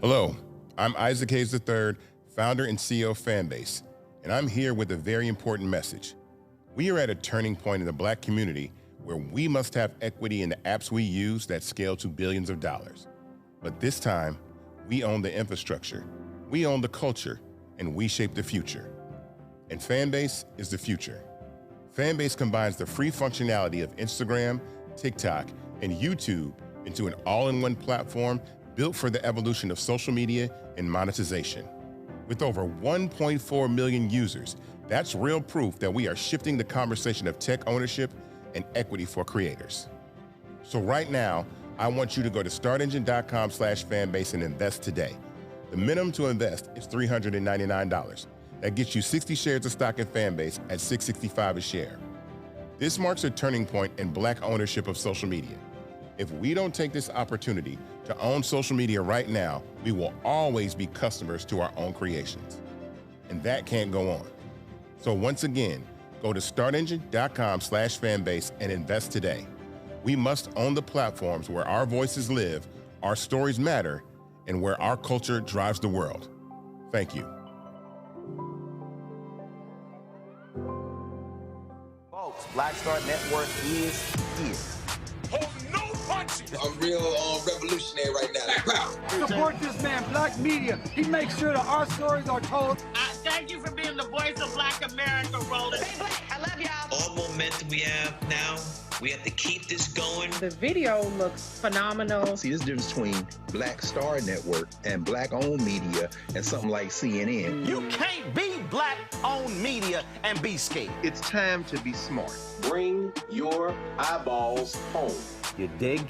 Hello, I'm Isaac Hayes III, founder and CEO of Fanbase, and I'm here with a very important message. We are at a turning point in the Black community where we must have equity in the apps we use that scale to billions of dollars. But this time, we own the infrastructure, we own the culture, and we shape the future. And Fanbase is the future. Fanbase combines the free functionality of Instagram, TikTok, and YouTube into an all-in-one platform built for the evolution of social media and monetization. With over 1.4 million users, that's real proof that we are shifting the conversation of tech ownership and equity for creators. So right now, I want you to go to startengine.com/fanbase and invest today. The minimum to invest is $399. That gets you 60 shares of stock in Fanbase at $665 a share. This marks a turning point in Black ownership of social media. If we don't take this opportunity to own social media right now, we will always be customers to our own creations. And that can't go on. So once again, go to startengine.com/fanbase and invest today. We must own the platforms where our voices live, our stories matter, and where our culture drives the world. Thank you. Folks, Black Star Network is here. Hold no punches. I'm real revolutionary right now. Black power. Support this man, Black media. He makes sure that our stories are told. Thank you for being the voice of Black America, Roland. Stay Black. I love y'all. All momentum we have now, we have to keep this going. The video looks phenomenal. See, this difference between Black Star Network and Black-owned media and something like CNN. You can't be Black-owned media and be scared. It's time to be smart. Bring your eyeballs home. You dig?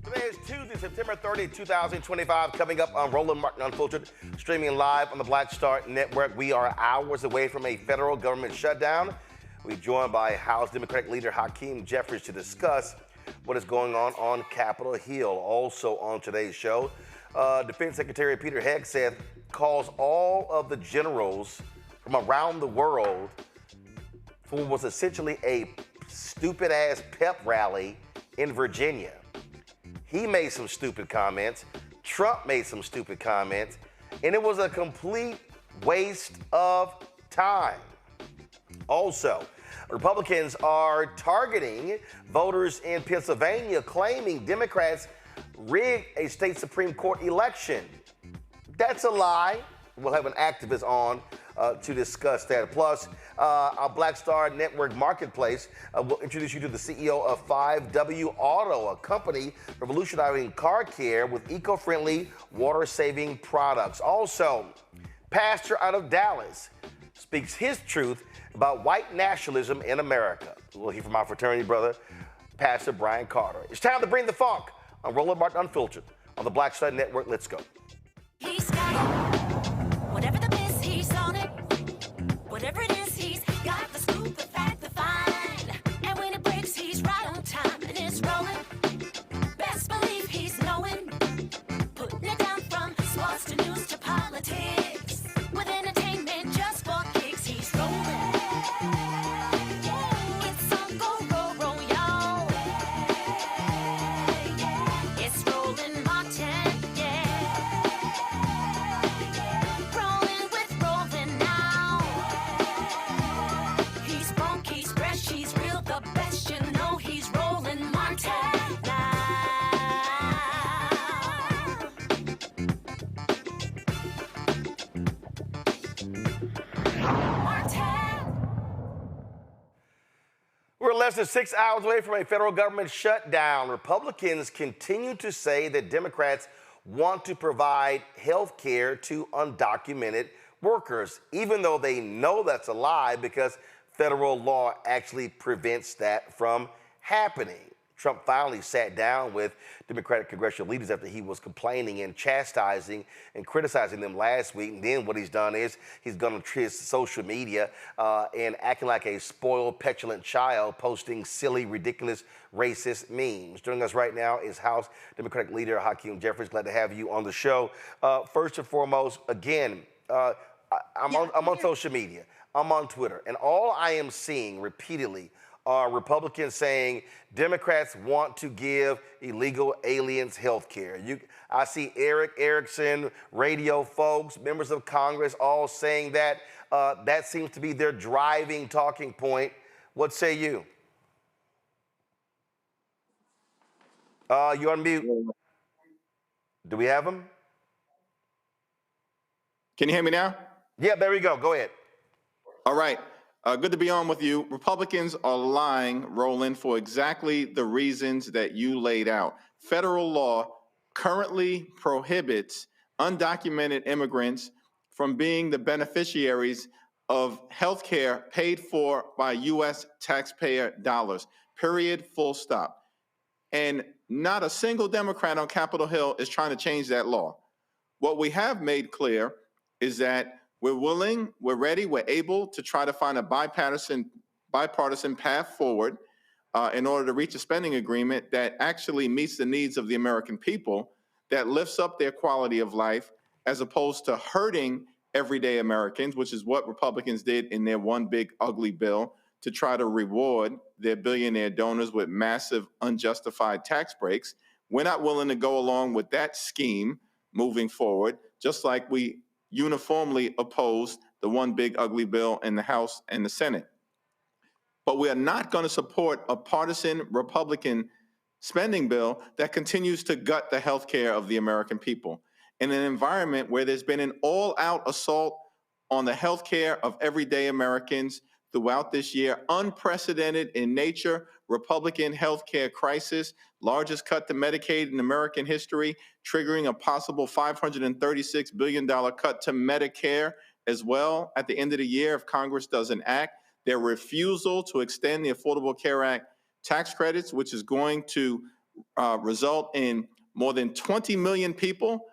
Today is Tuesday, September 30, 2025, coming up on Roland Martin Unfiltered, streaming live on the Black Star Network. We are hours away from a federal government shutdown. We're joined by House Democratic Leader Hakeem Jeffries to discuss what is going on Capitol Hill. Also on today's show, Defense Secretary Pete Hegseth calls all of the generals from around the world for what was essentially a stupid-ass pep rally in Virginia. He made some stupid comments. Trump made some stupid comments. And it was a complete waste of time. Also, Republicans are targeting voters in Pennsylvania, claiming Democrats rigged a state Supreme Court election. That's a lie. We'll have an activist on to discuss that. Plus, our Black Star Network Marketplace will introduce you to the CEO of 5W Auto, a company revolutionizing car care with eco-friendly, water-saving products. Also, pastor out of Dallas speaks his truth about white nationalism in America. We'll hear from our fraternity brother, Pastor Brian Carter. It's time to bring the funk on Roland Martin Unfiltered on the Black Star Network. Let's go. He's got it. Whatever the miss, he's on it. Whatever it is, he's got the scoop, the fact, the find. And when it breaks, he's right on time and it's rolling. Best believe he's knowing. Putting it down from sports to news to politics. With entertainment just for kicks, he's rolling. We're less than 6 hours away from a federal government shutdown. Republicans continue to say that Democrats want to provide health care to undocumented workers, even though they know that's a lie because federal law actually prevents that from happening. Trump finally sat down with Democratic congressional leaders after he was complaining and chastising and criticizing them last week. And then what he's done is he's gone to his social media and acting like a spoiled, petulant child, posting silly, ridiculous, racist memes. Joining us right now is House Democratic Leader Hakeem Jeffries. Glad to have you on the show. First and foremost, again, I'm on social media. I'm on Twitter. And all I am seeing repeatedly are Republicans saying Democrats want to give illegal aliens health care. I see Eric Erickson, radio folks, members of Congress all saying that. That seems to be their driving talking point. What say you? You on mute. Do we have him? Can you hear me now? Yeah, there we go. Go ahead. All right. Good to be on with you. Republicans are lying, Roland, for exactly the reasons that you laid out. Federal law currently prohibits undocumented immigrants from being the beneficiaries of health care paid for by U.S. taxpayer dollars, period, full stop. And not a single Democrat on Capitol Hill is trying to change that law. What we have made clear is that we're willing, we're ready, we're able to try to find a bipartisan path forward in order to reach a spending agreement that actually meets the needs of the American people, that lifts up their quality of life, as opposed to hurting everyday Americans, which is what Republicans did in their one big ugly bill to try to reward their billionaire donors with massive unjustified tax breaks. We're not willing to go along with that scheme moving forward, just like we uniformly opposed the one big ugly bill in the House and the Senate. But we are not going to support a partisan Republican spending bill that continues to gut the health care of the American people. In an environment where there's been an all-out assault on the health care of everyday Americans throughout this year, unprecedented in nature, Republican health care crisis, largest cut to Medicaid in American history, triggering a possible $536 billion cut to Medicare as well at the end of the year if Congress doesn't act. Their refusal to extend the Affordable Care Act tax credits, which is going to result in more than 20 million people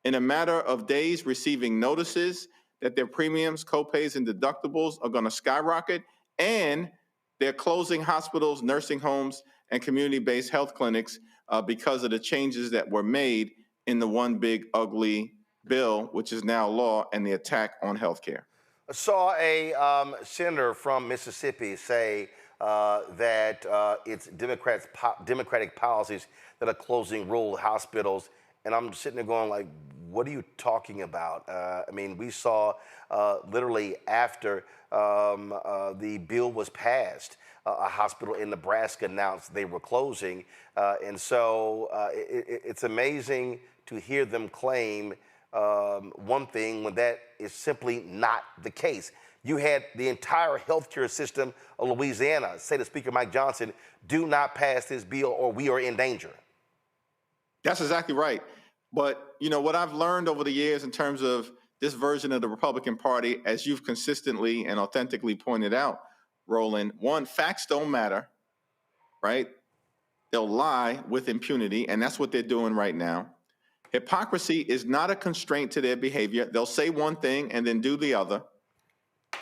in a matter of days receiving notices that their premiums, copays, and deductibles are going to skyrocket, and they're closing hospitals, nursing homes, and community-based health clinics because of the changes that were made in the one big ugly bill, which is now law, and the attack on health care. I saw a senator from Mississippi say that it's Democratic policies that are closing rural hospitals. And I'm sitting there going like, what are you talking about? I mean, we saw literally after the bill was passed, a hospital in Nebraska announced they were closing. And so it's amazing to hear them claim one thing when that is simply not the case. You had the entire healthcare system of Louisiana say to Speaker Mike Johnson, do not pass this bill or we are in danger. That's exactly right. But, you know, what I've learned over the years in terms of this version of the Republican Party, as you've consistently and authentically pointed out, Roland, one, facts don't matter, right? They'll lie with impunity, and that's what they're doing right now. Hypocrisy is not a constraint to their behavior. They'll say one thing and then do the other.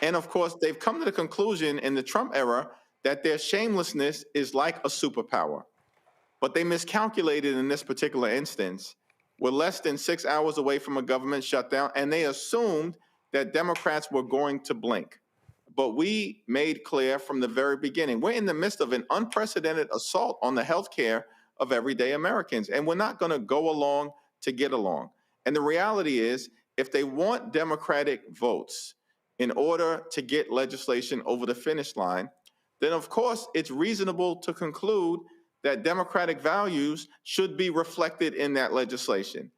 And of course, they've come to the conclusion in the Trump era that their shamelessness is like a superpower. But they miscalculated in this particular instance. We're less than 6 hours away from a government shutdown, and they assumed that Democrats were going to blink. But we made clear from the very beginning, we're in the midst of an unprecedented assault on the health care of everyday Americans, and we're not going to go along to get along. And the reality is, if they want Democratic votes in order to get legislation over the finish line, then of course it's reasonable to conclude that Democratic values should be reflected in that legislation.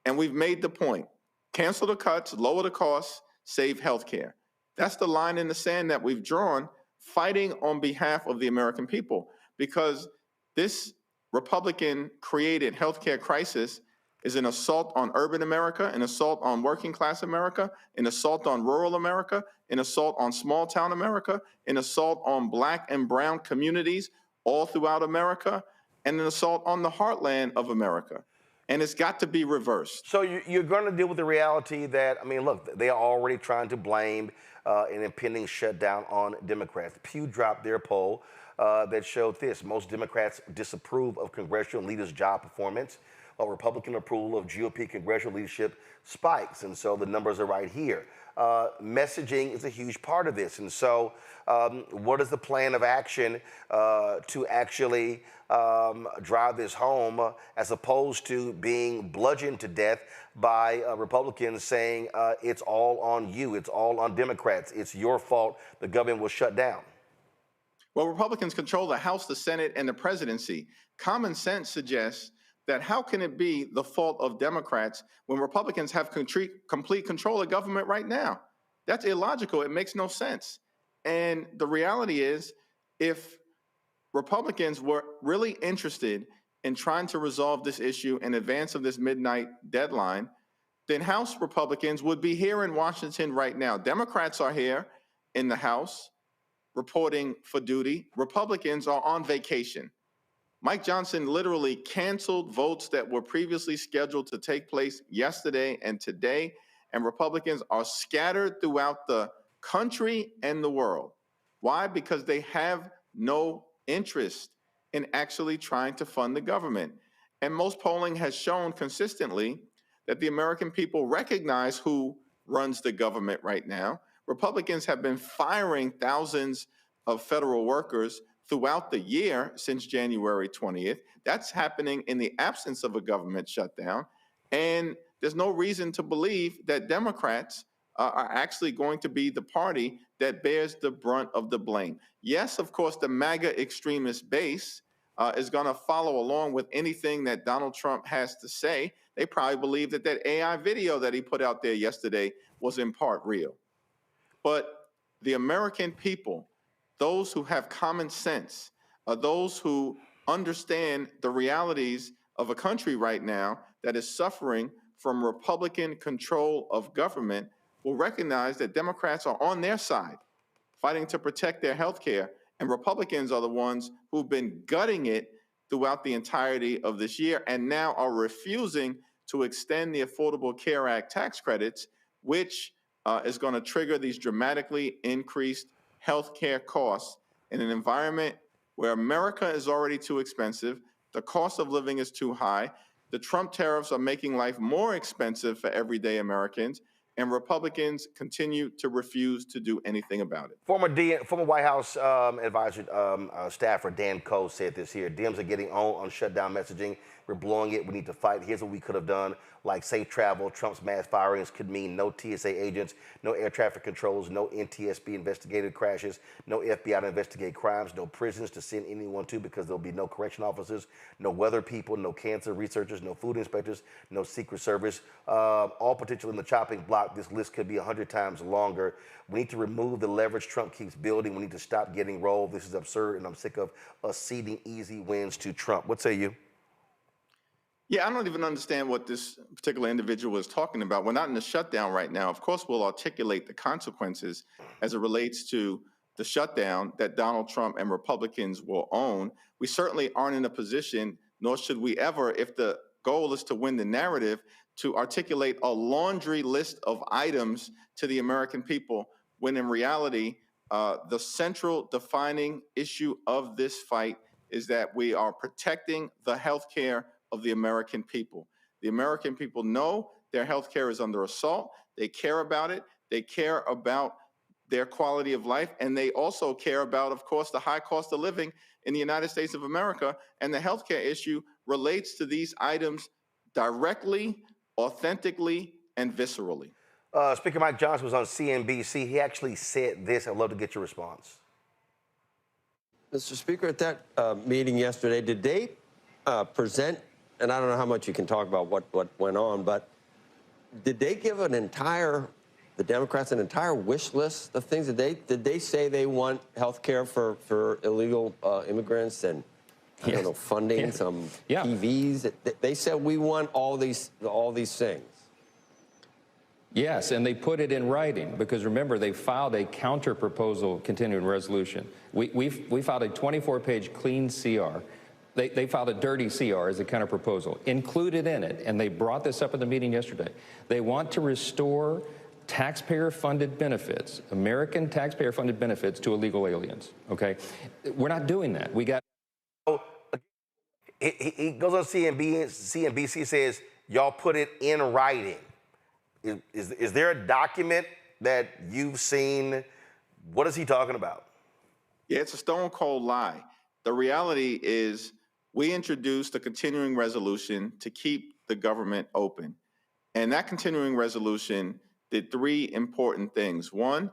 And we've made the point. Cancel the cuts, lower the costs, save health care. That's the line in the sand that we've drawn fighting on behalf of the American people, because this Republican-created healthcare crisis is an assault on urban America, an assault on working class America, an assault on rural America, an assault on small town America, an assault on Black and brown communities all throughout America, and an assault on the heartland of America. And it's got to be reversed. So you're going to deal with the reality that, I mean, look, they are already trying to blame an impending shutdown on Democrats. Pew dropped their poll that showed this. Most Democrats disapprove of congressional leaders' job performance, while Republican approval of GOP congressional leadership spikes. And so the numbers are right here. Messaging is a huge part of this. And so what is the plan of action to actually drive this home, as opposed to being bludgeoned to death by Republicans saying it's all on you, it's all on Democrats, it's your fault, the government will shut down? Well, Republicans control the House, the Senate, and the presidency. Common sense suggests that how can it be the fault of Democrats when Republicans have complete control of government right now? That's illogical. It makes no sense. And the reality is, if Republicans were really interested in trying to resolve this issue in advance of this midnight deadline, then House Republicans would be here in Washington right now. Democrats are here in the House reporting for duty. Republicans are on vacation. Mike Johnson literally canceled votes that were previously scheduled to take place yesterday and today, and Republicans are scattered throughout the country and the world. Why? Because they have no interest in actually trying to fund the government. And most polling has shown consistently that the American people recognize who runs the government right now. Republicans have been firing thousands of federal workers throughout the year since January 20th. That's happening in the absence of a government shutdown. And there's no reason to believe that Democrats are actually going to be the party that bears the brunt of the blame. Yes, of course, the MAGA extremist base is going to follow along with anything that Donald Trump has to say. They probably believe that that AI video that he put out there yesterday was in part real. But the American people, those who have common sense, those who understand the realities of a country right now that is suffering from Republican control of government, will recognize that Democrats are on their side, fighting to protect their health care, and Republicans are the ones who've been gutting it throughout the entirety of this year and now are refusing to extend the Affordable Care Act tax credits, which is going to trigger these dramatically increased health care costs in an environment where America is already too expensive, the cost of living is too high, the Trump tariffs are making life more expensive for everyday Americans, and Republicans continue to refuse to do anything about it. Former White House advisor, staffer Dan Coe said this here: Dems are getting on shutdown messaging. We're blowing it. We need to fight. Here's what we could have done, like safe travel. Trump's mass firings could mean no TSA agents, no air traffic controls, no NTSB investigated crashes, no FBI to investigate crimes, no prisons to send anyone to because there'll be no correction officers, no weather people, no cancer researchers, no food inspectors, no Secret Service, all potentially in the chopping block. This list could be 100 times longer. We need to remove the leverage Trump keeps building. We need to stop getting rolled. This is absurd, and I'm sick of us ceding easy wins to Trump. What say you? Yeah, I don't even understand what this particular individual is talking about. We're not in a shutdown right now. Of course, we'll articulate the consequences as it relates to the shutdown that Donald Trump and Republicans will own. We certainly aren't in a position, nor should we ever, if the goal is to win the narrative, to articulate a laundry list of items to the American people, when in reality, the central defining issue of this fight is that we are protecting the health care of the American people. The American people know their health care is under assault. They care about it. They care about their quality of life. And they also care about, of course, the high cost of living in the United States of America. And the healthcare issue relates to these items directly, authentically, and viscerally. Speaker Mike Johnson was on CNBC. He actually said this. I'd love to get your response. Mr. Speaker, at that meeting yesterday, did they present, and I don't know how much you can talk about what went on, but did they give an entire the Democrats an entire wish list of things? Did they say they want health care for illegal immigrants and I don't know, funding, some TVs? They said we want all these things. Yes, and they put it in writing because remember they filed a counter proposal continuing resolution. We filed a 24-page clean CR. They filed a dirty CR as a counter proposal, included in it, and they brought this up at the meeting yesterday. They want to restore taxpayer-funded benefits, American taxpayer-funded benefits to illegal aliens, okay? We're not doing that. We got... He goes on CNBC says, y'all put it in writing. Is there a document that you've seen? What is he talking about? Yeah, it's a stone cold lie. The reality is we introduced a continuing resolution to keep the government open. And that continuing resolution did three important things. One,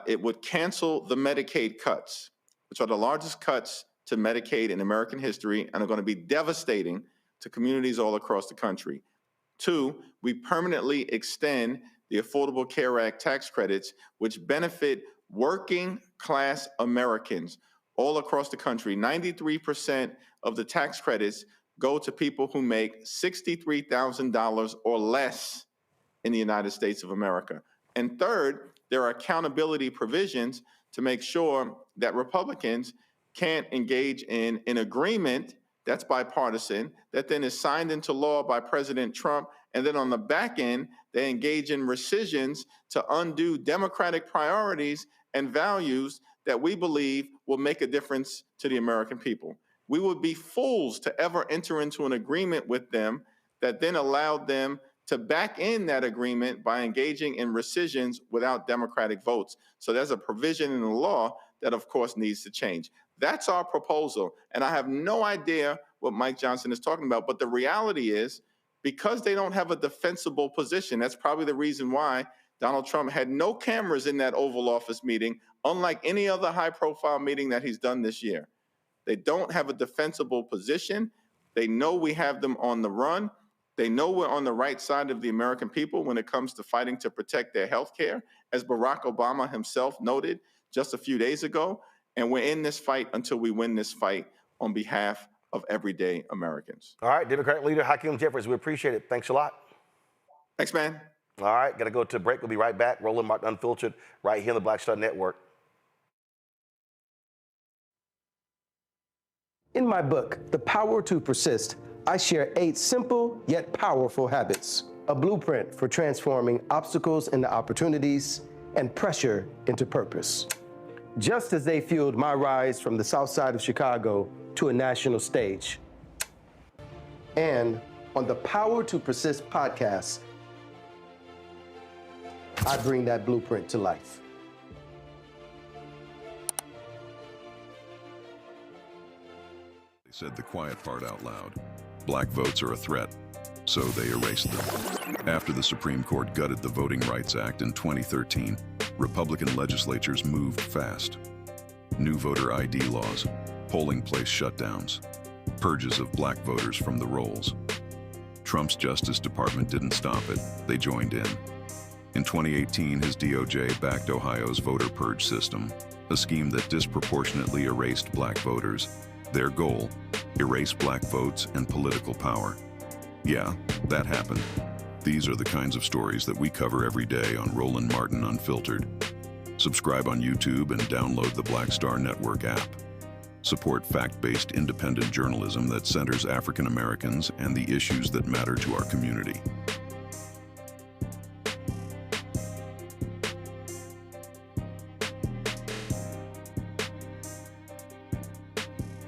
it would cancel the Medicaid cuts, which are the largest cuts to Medicaid in American history and are going to be devastating to communities all across the country. Two, we permanently extend the Affordable Care Act tax credits, which benefit working class Americans all across the country. 93% of the tax credits go to people who make $63,000 or less in the United States of America. And third, there are accountability provisions to make sure that Republicans can't engage in an agreement that's bipartisan, that then is signed into law by President Trump, and then on the back end, they engage in rescissions to undo Democratic priorities and values that we believe will make a difference to the American people. We would be fools to ever enter into an agreement with them that then allowed them to back in that agreement by engaging in rescissions without Democratic votes. So there's a provision in the law that, of course, needs to change. That's our proposal. And I have no idea what Mike Johnson is talking about. But the reality is, because they don't have a defensible position, that's probably the reason why Donald Trump had no cameras in that Oval Office meeting, unlike any other high-profile meeting that he's done this year. They don't have a defensible position. They know we have them on the run. They know we're on the right side of the American people when it comes to fighting to protect their health care, as Barack Obama himself noted just a few days ago. And we're in this fight until we win this fight on behalf of everyday Americans. All right, Democratic Leader Hakeem Jeffries, we appreciate it. Thanks a lot. Thanks, man. All right, got to go to a break. We'll be right back. Roland Martin Unfiltered right here on the Black Star Network. In my book, The Power to Persist, I share 8 simple yet powerful habits, a blueprint for transforming obstacles into opportunities and pressure into purpose. Just as they fueled my rise from the South Side of Chicago to a national stage. And on the Power to Persist podcast, I bring that blueprint to life. They said the quiet part out loud. Black votes are a threat, so they erased them. After the Supreme Court gutted the Voting Rights Act in 2013, Republican legislatures moved fast. New voter ID laws, polling place shutdowns, purges of black voters from the rolls. Trump's Justice Department didn't stop it, they joined in. In 2018, his DOJ backed Ohio's voter purge system, a scheme that disproportionately erased black voters. Their goal, erase black votes and political power. Yeah, that happened. These are the kinds of stories that we cover every day on Roland Martin Unfiltered. Subscribe on YouTube and download the Black Star Network app. Support fact-based independent journalism that centers African Americans and the issues that matter to our community.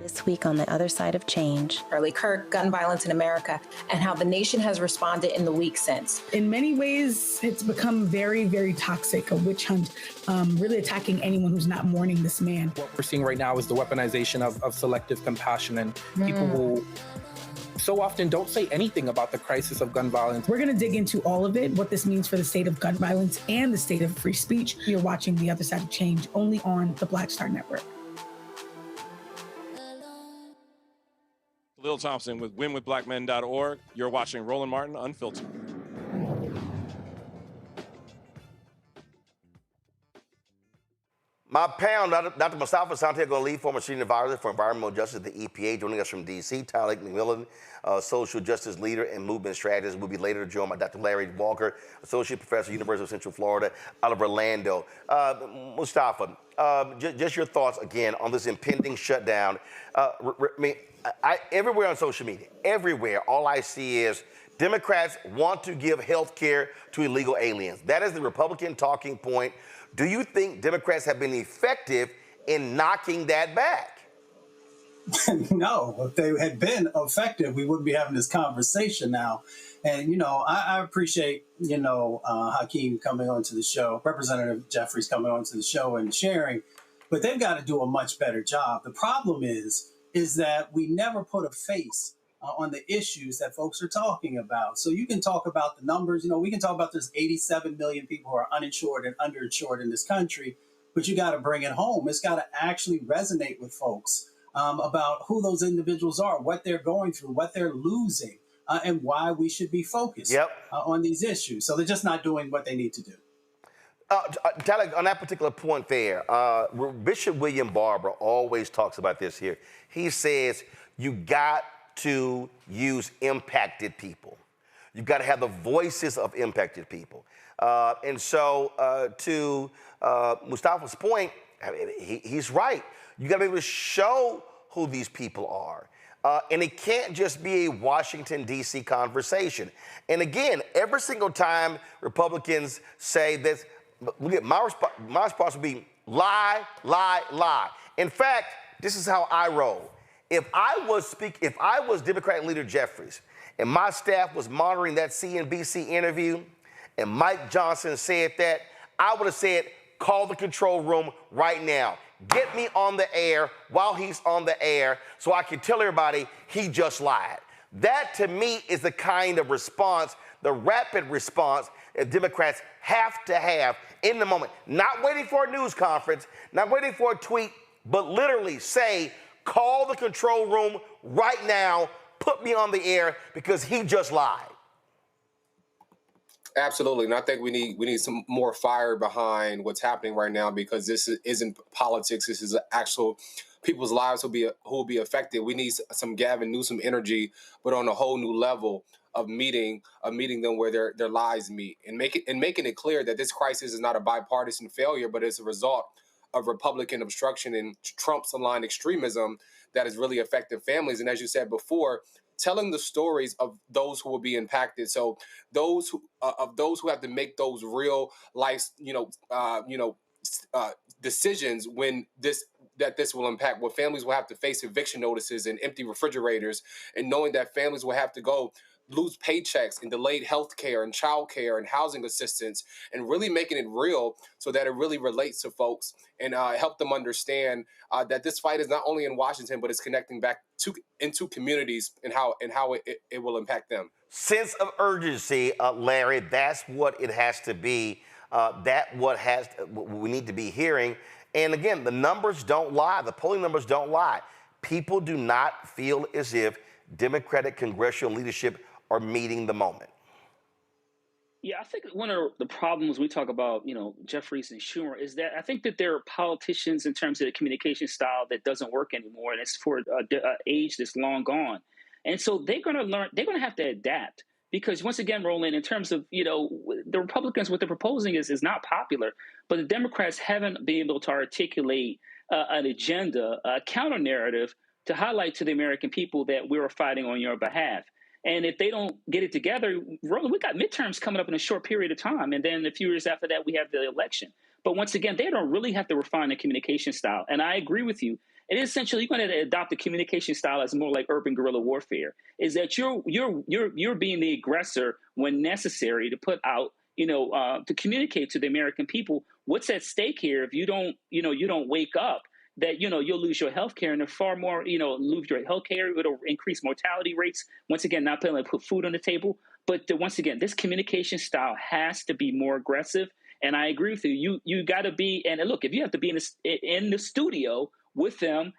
This week on The Other Side of Change. Charlie Kirk, gun violence in America, and how the nation has responded in the week since. In many ways, it's become very, very toxic, a witch hunt, really attacking anyone who's not mourning this man. What we're seeing right now is the weaponization of selective compassion, and people will so often don't say anything about the crisis of gun violence. We're going to dig into all of it, what this means for the state of gun violence and the state of free speech. You're watching The Other Side of Change only on the Black Star Network. Lil Thompson with winwithblackmen.org. You're watching Roland Martin Unfiltered. My panel, Dr. Mustafa Santiago Lee, former senior advisor for environmental justice at the EPA, joining us from D.C. Tyler McMillan, social justice leader and movement strategist. We'll be later joined by Dr. Larry Walker, associate professor, University of Central Florida, out of Orlando. Mustafa, just your thoughts again on this impending shutdown. Everywhere on social media, everywhere, all I see is Democrats want to give health care to illegal aliens. That is the Republican talking point. Do you think Democrats have been effective in knocking that back? No, if they had been effective, we wouldn't be having this conversation now. And, I appreciate, Hakeem coming onto the show, Representative Jeffries coming onto the show and sharing, but they've got to do a much better job. The problem is that we never put a face on the issues that folks are talking about. So you can talk about the numbers, we can talk about there's 87 million people who are uninsured and underinsured in this country, but you got to bring it home. It's got to actually resonate with folks about who those individuals are, what they're going through, what they're losing, and why we should be focused on these issues. So they're just not doing what they need to do. Tyler, on that particular point there, Bishop William Barber always talks about this here. He says, you got to use impacted people. You've got to have the voices of impacted people. And so to Mustafa's point, he's right. You got to be able to show who these people are. And it can't just be a Washington, D.C. conversation. And again, every single time Republicans say this, look at my response would be lie, lie, lie. In fact, this is how I roll. If I was Democratic Leader Jeffries and my staff was monitoring that CNBC interview and Mike Johnson said that, I would have said, call the control room right now. Get me on the air while he's on the air so I can tell everybody he just lied. That, to me, is the kind of response, the rapid response that Democrats have to have in the moment. Not waiting for a news conference, not waiting for a tweet, but literally say, call the control room right now, put me on the air because he just lied. Absolutely, and I think we need some more fire behind what's happening right now, because this isn't politics. This is actual people's lives who will be affected. We need some Gavin Newsom energy, but on a whole new level of meeting them where their lives meet, and making it clear that this crisis is not a bipartisan failure, but it's a result of Republican obstruction and Trump's aligned extremism that has really affected families. And as you said before, telling the stories of those who will be impacted. So those who have to make those real life, decisions when this will impact, what families will have to face eviction notices and empty refrigerators, and knowing that families will have to lose paychecks and delayed health care and child care and housing assistance, and really making it real so that it really relates to folks and help them understand that this fight is not only in Washington, but it's connecting back into communities and how it will impact them. Sense of urgency, Larry, that's what it has to be. We need to be hearing. And again, the numbers don't lie. The polling numbers don't lie. People do not feel as if Democratic congressional leadership are meeting the moment. Yeah, I think one of the problems we talk about, Jeffries and Schumer, is that I think that there are politicians in terms of the communication style that doesn't work anymore, and it's for an age that's long gone. And so they're going to learn, they're going to have to adapt, because once again, Roland, in terms of, the Republicans, what they're proposing is not popular, but the Democrats haven't been able to articulate an agenda, a counter narrative to highlight to the American people that we're fighting on your behalf. And if they don't get it together, Roland, we got midterms coming up in a short period of time. And then a few years after that, we have the election. But once again, they don't really have to refine the communication style. And I agree with you. It is essentially, you're going to adopt the communication style as more like urban guerrilla warfare, is that you're being the aggressor when necessary to put out, to communicate to the American people what's at stake here. If you don't wake up, that, you'll lose your health care, and far more, lose your health care. It'll increase mortality rates. Once again, not being able to put food on the table. But once again, this communication style has to be more aggressive. And I agree with you. You got to be, and look, if you have to be in the studio with them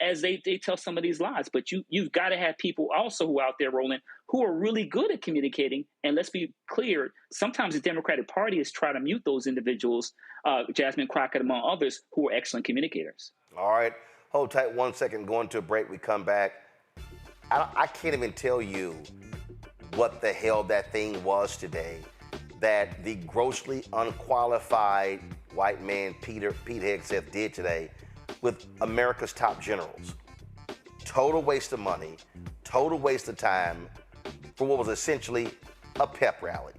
as they tell some of these lies, but you've got to have people also who are out there, Roland, who are really good at communicating. And let's be clear, sometimes the Democratic Party is trying to mute those individuals, Jasmine Crockett among others, who are excellent communicators. All right, hold tight 1 second, going to a break, we come back. I can't even tell you what the hell that thing was today that the grossly unqualified white man Pete Hegseth did today with America's top generals. Total waste of money, total waste of time for what was essentially a pep rally.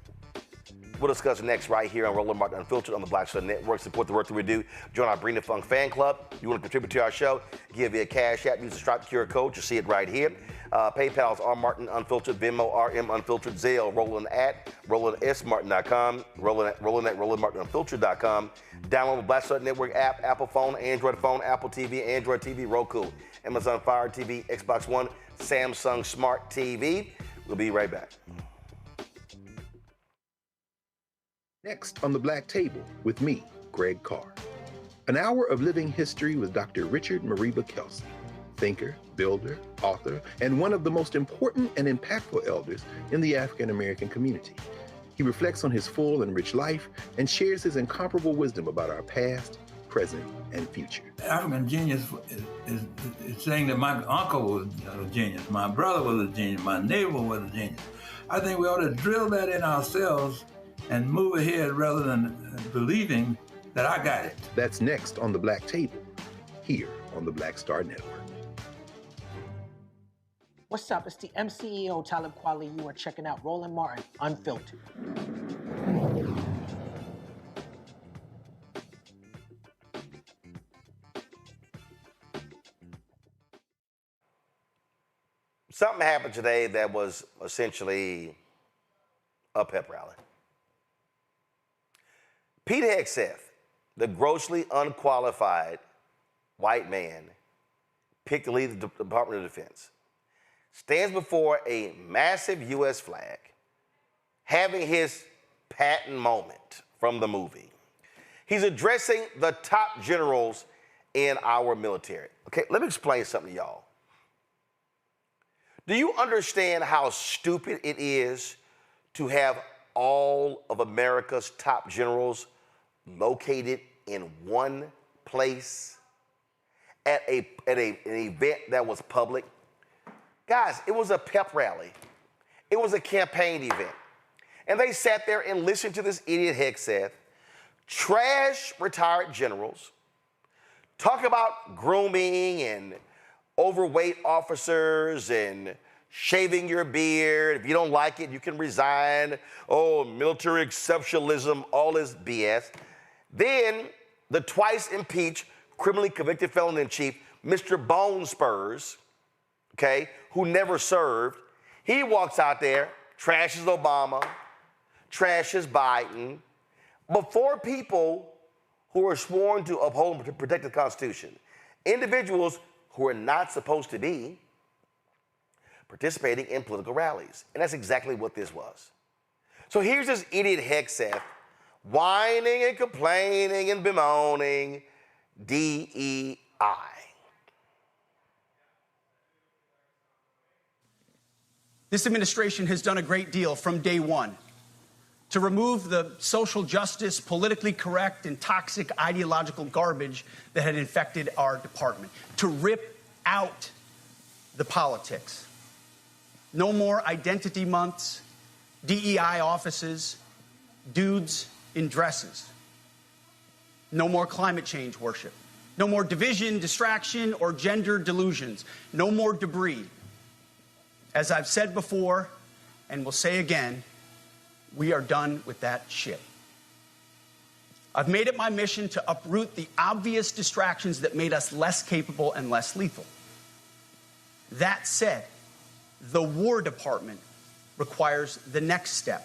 We'll discuss next right here on Roland Martin Unfiltered on the Black Star Network. Support the work that we do. Join our Bring the Funk fan club. You want to contribute to our show? Give via Cash App. Use the Stripe QR code. You see it right here. PayPal's R Martin Unfiltered. Venmo RM Unfiltered. Zelle Roland at RolandSMartin.com. Roland at RolandMartinUnfiltered.com. Download the Black Star Network app. Apple phone, Android phone, Apple TV, Android TV, Roku, Amazon Fire TV, Xbox One, Samsung Smart TV. We'll be right back. Next on the Black Table with me, Greg Carr. An hour of living history with Dr. Richard Mariba Kelsey, thinker, builder, author, and one of the most important and impactful elders in the African American community. He reflects on his full and rich life and shares his incomparable wisdom about our past, present, and future. African genius is saying that my uncle was a genius, my brother was a genius, my neighbor was a genius. I think we ought to drill that in ourselves and move ahead rather than believing that I got it. That's next on the Black Table, here on the Black Star Network. What's up? It's the MCEO Talib Kweli. You are checking out Roland Martin Unfiltered. Something happened today that was essentially a pep rally. Pete Hegseth, the grossly unqualified white man picked to lead the Department of Defense, stands before a massive U.S. flag, having his Patton moment from the movie. He's addressing the top generals in our military. Okay, let me explain something to y'all. Do you understand how stupid it is to have all of America's top generals located in one place at an event that was public? Guys, it was a pep rally. It was a campaign event. And they sat there and listened to this idiot Hegseth trash retired generals, talk about grooming and overweight officers and shaving your beard. If you don't like it, you can resign. Oh, military exceptionalism, all this BS. Then the twice impeached, criminally convicted felon-in-chief, Mr. Bone Spurs, okay, who never served, he walks out there, trashes Obama, trashes Biden, before people who are sworn to uphold and protect the Constitution, individuals who are not supposed to be participating in political rallies. And that's exactly what this was. So here's this idiot Hegseth whining and complaining and bemoaning DEI. This administration has done a great deal from day one to remove the social justice, politically correct, and toxic ideological garbage that had infected our department, to rip out the politics. No more identity months, DEI offices, dudes in dresses. No more climate change worship. No more division, distraction, or gender delusions. No more debris. As I've said before, and will say again, we are done with that shit. I've made it my mission to uproot the obvious distractions that made us less capable and less lethal. That said, the War Department requires the next step.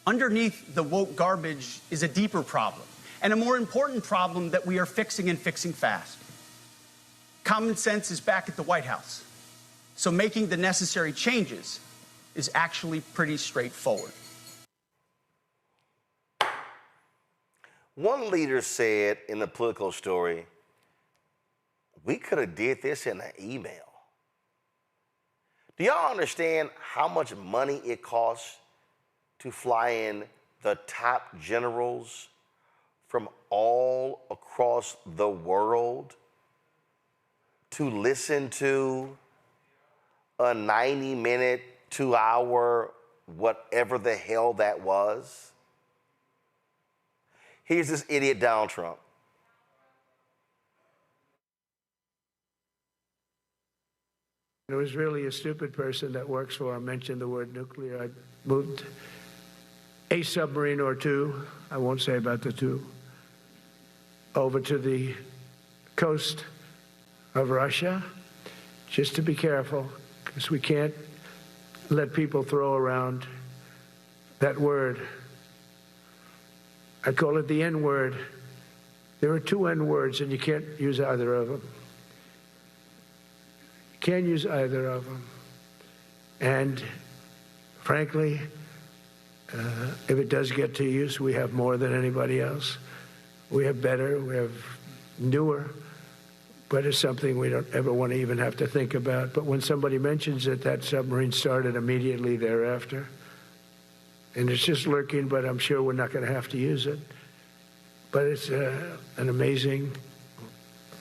Underneath the woke garbage is a deeper problem, and a more important problem that we are fixing and fixing fast. Common sense is back at the White House, so making the necessary changes is actually pretty straightforward. One leader said in the Politico story, we could have did this in an email. Do y'all understand how much money it costs to fly in the top generals from all across the world to listen to a 90-minute, 2-hour, whatever the hell that was? Here's this idiot Donald Trump. It was really a stupid person that works for him mentioned the word nuclear. I moved a submarine or two, I won't say about the two, over to the coast of Russia, just to be careful, because we can't let people throw around that word. I call it the N-word. There are two N-words, and you can't use either of them. Can't use either of them. And frankly, if it does get to use, we have more than anybody else. We have better, we have newer, but it's something we don't ever want to even have to think about. But when somebody mentions it, that submarine started immediately thereafter. And it's just lurking, but I'm sure we're not going to have to use it. But it's an amazing,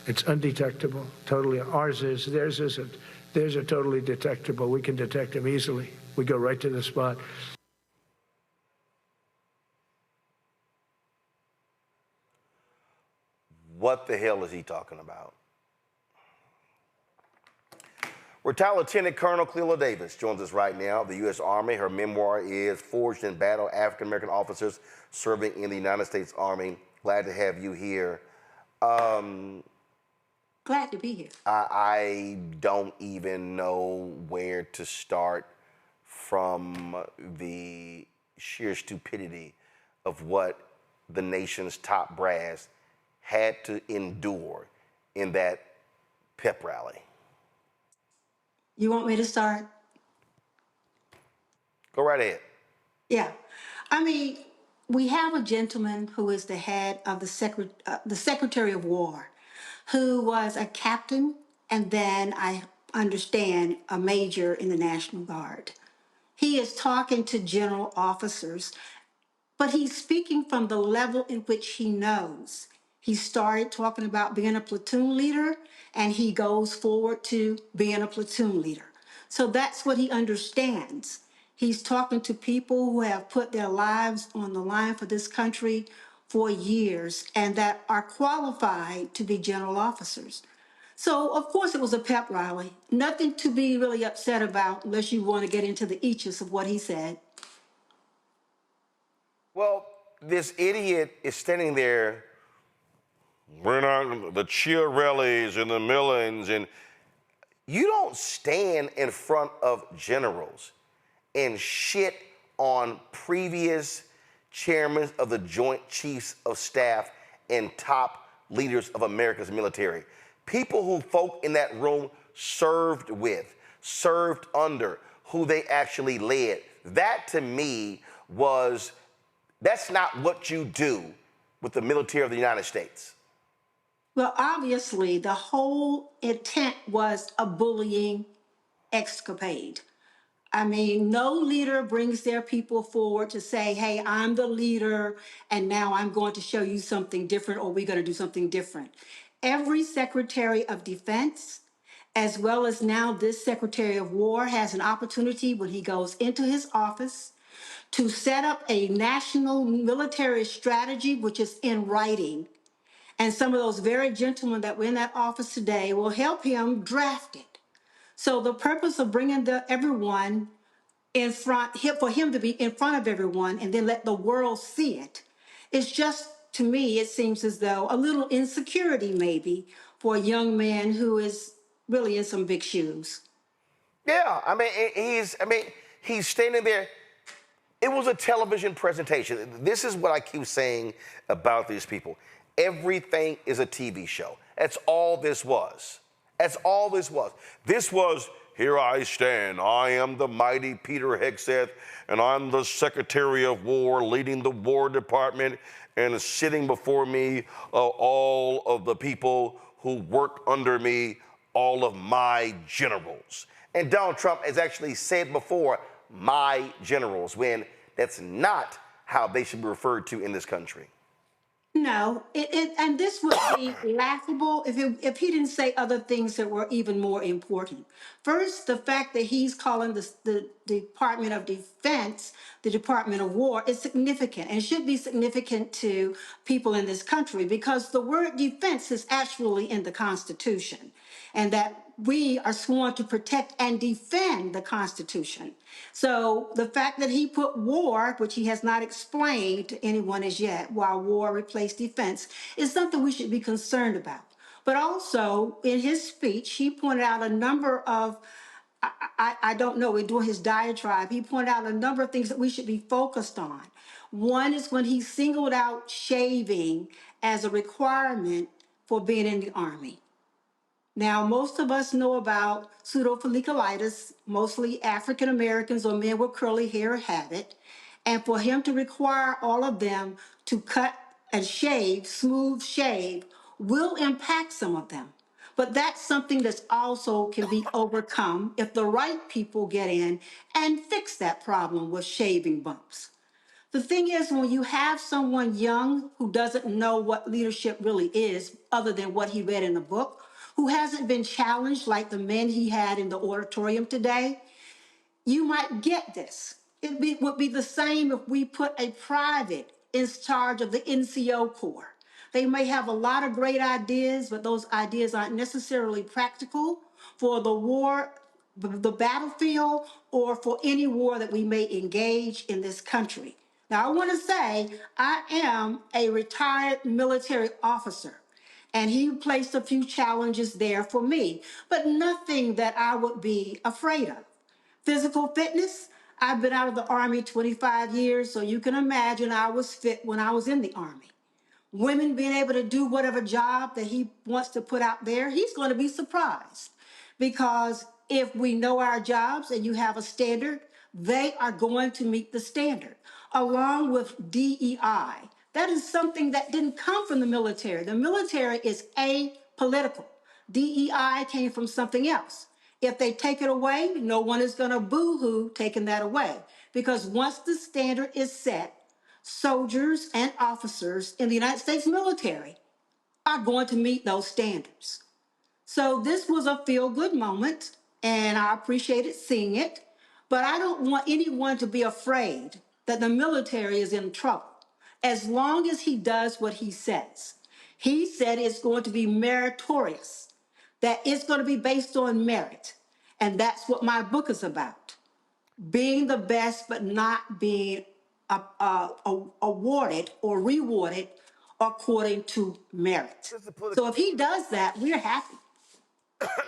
it's undetectable, totally. Ours is, theirs isn't. Theirs are totally detectable. We can detect them easily. We go right to the spot. What the hell is he talking about? Retired Lieutenant Colonel Cleo Davis joins us right now, the U.S. Army. Her memoir is Forged in Battle, African-American Officers Serving in the United States Army. Glad to have you here. Glad to be here. I don't even know where to start from the sheer stupidity of what the nation's top brass had to endure in that pep rally. You want me to start? Go right ahead. Yeah. I mean, we have a gentleman who is the head of the Secretary of War, who was a captain and then, I understand, a major in the National Guard. He is talking to general officers, but he's speaking from the level in which he knows. He started talking about being a platoon leader, and he goes forward to being a platoon leader. So that's what he understands. He's talking to people who have put their lives on the line for this country for years and that are qualified to be general officers. So, of course, it was a pep rally. Nothing to be really upset about unless you want to get into the eaches of what he said. Well, this idiot is standing there, we're not the Chiarellis and the Millens, and you don't stand in front of generals and shit on previous chairmen of the Joint Chiefs of Staff and top leaders of America's military. People who folk in that room served with, served under, who they actually led. That to me was, that's not what you do with the military of the United States. Well, obviously, the whole intent was a bullying escapade. I mean, no leader brings their people forward to say, hey, I'm the leader, and now I'm going to show you something different, or we're going to do something different. Every Secretary of Defense, as well as now this Secretary of War, has an opportunity when he goes into his office to set up a national military strategy, which is in writing. And some of those very gentlemen that were in that office today will help him draft it. So the purpose of bringing everyone in front, for him to be in front of everyone and then let the world see it, is just, to me, it seems as though a little insecurity maybe for a young man who is really in some big shoes. Yeah, he's standing there. It was a television presentation. This is what I keep saying about these people. Everything is a TV show. That's all this was. That's all this was. This was, here I stand. I am the mighty Peter Hegseth, and I'm the Secretary of War leading the War Department, and sitting before me all of the people who work under me all of my generals. And Donald Trump has actually said before, my generals, when that's not how they should be referred to in this country. No, and this would be laughable if he didn't say other things that were even more important. First, the fact that he's calling the Department of Defense the Department of War is significant and should be significant to people in this country because the word defense is actually in the Constitution, and that we are sworn to protect and defend the Constitution. So the fact that he put war, which he has not explained to anyone as yet, why war replaced defense, is something we should be concerned about. But also, in his speech, he pointed out a number of, I don't know, during his diatribe, he pointed out a number of things that we should be focused on. One is when he singled out shaving as a requirement for being in the Army. Now, most of us know about pseudofolliculitis. Mostly African Americans or men with curly hair have it. And for him to require all of them to cut and shave, smooth shave, will impact some of them. But that's something that's also can be overcome if the right people get in and fix that problem with shaving bumps. The thing is, when you have someone young who doesn't know what leadership really is, other than what he read in a book, who hasn't been challenged like the men he had in the auditorium today, you might get this. Would be the same if we put a private in charge of the NCO Corps. They may have a lot of great ideas, but those ideas aren't necessarily practical for the war, the battlefield, or for any war that we may engage in this country. Now, I want to say I am a retired military officer, and he placed a few challenges there for me, but nothing that I would be afraid of. Physical fitness, I've been out of the Army 25 years, so you can imagine I was fit when I was in the Army. Women being able to do whatever job that he wants to put out there, he's going to be surprised. Because if we know our jobs and you have a standard, they are going to meet the standard, along with DEI. That is something that didn't come from the military. The military is apolitical. DEI came from something else. If they take it away, no one is going to boo-hoo taking that away. Because once the standard is set, soldiers and officers in the United States military are going to meet those standards. So this was a feel-good moment, and I appreciated seeing it. But I don't want anyone to be afraid that the military is in trouble, as long as he does what he says. He said it's going to be meritorious, that it's going to be based on merit. And that's what my book is about. Being the best, but not being awarded or rewarded according to merit. So if he does that, we're happy.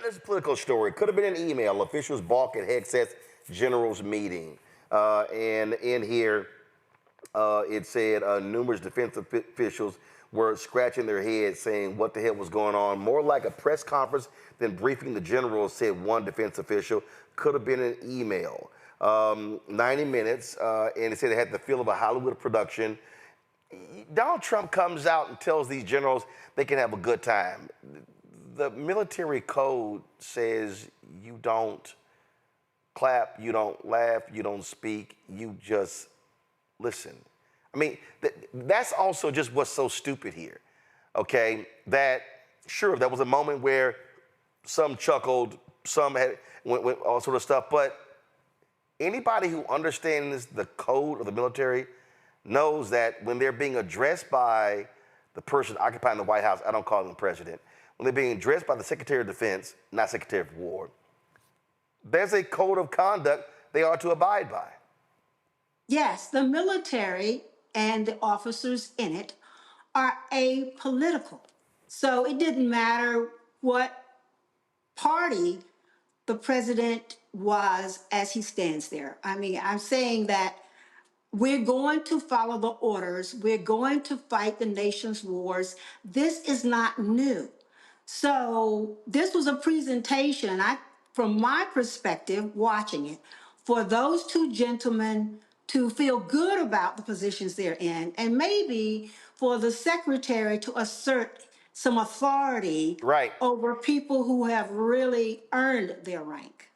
This is a political story. Could have been an email. Officials balk at Hegseth's generals meeting. And in here, it said numerous defense officials were scratching their heads saying what the hell was going on. More like a press conference than briefing the generals, said one defense official. Could have been an email. 90 minutes, and it said it had the feel of a Hollywood production. Donald Trump comes out and tells these generals they can have a good time. The military code says you don't clap, you don't laugh, you don't speak, you just listen. I mean, that's also just what's so stupid here, okay? That, sure, there was a moment where some chuckled, some had went all sort of stuff, but anybody who understands the code of the military knows that when they're being addressed by the person occupying the White House, I don't call them the president, when they're being addressed by the Secretary of Defense, not Secretary of War, there's a code of conduct they are to abide by. Yes, the military and the officers in it are apolitical. So it didn't matter what party the president was as he stands there. I mean, I'm saying that we're going to follow the orders. We're going to fight the nation's wars. This is not new. So this was a presentation, from my perspective, watching it, for those two gentlemen to feel good about the positions they're in, and maybe for the secretary to assert some authority over people who have really earned their rank.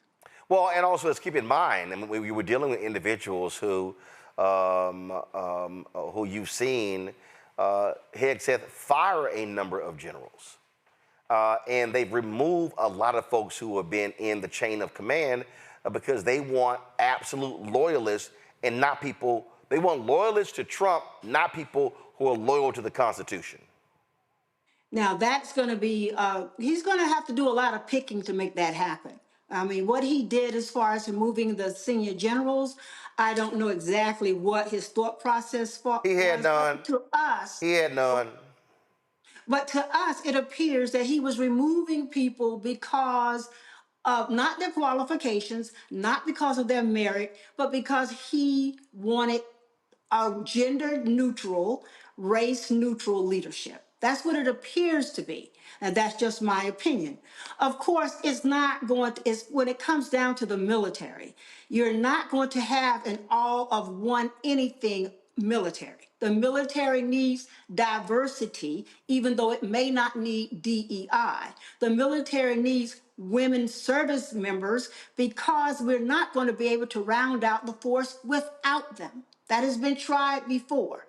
Well, and also let's keep in mind, I mean, we were dealing with individuals who you've seen Hegseth fire a number of generals. And they've removed a lot of folks who have been in the chain of command because they want absolute loyalists and not people, they want loyalists to Trump, not people who are loyal to the Constitution. Now that's going to be, he's going to have to do a lot of picking to make that happen. I mean, what he did as far as removing the senior generals, I don't know exactly what his thought process was. He had none. To us, he had none. But to us, it appears that he was removing people because of not their qualifications, not because of their merit, but because he wanted a gender neutral, race neutral leadership. That's what it appears to be. And that's just my opinion. Of course, it's not going to, when it comes down to the military, you're not going to have an all of one anything military. The military needs diversity, even though it may not need DEI. The military needs women service members because we're not going to be able to round out the force without them. That has been tried before.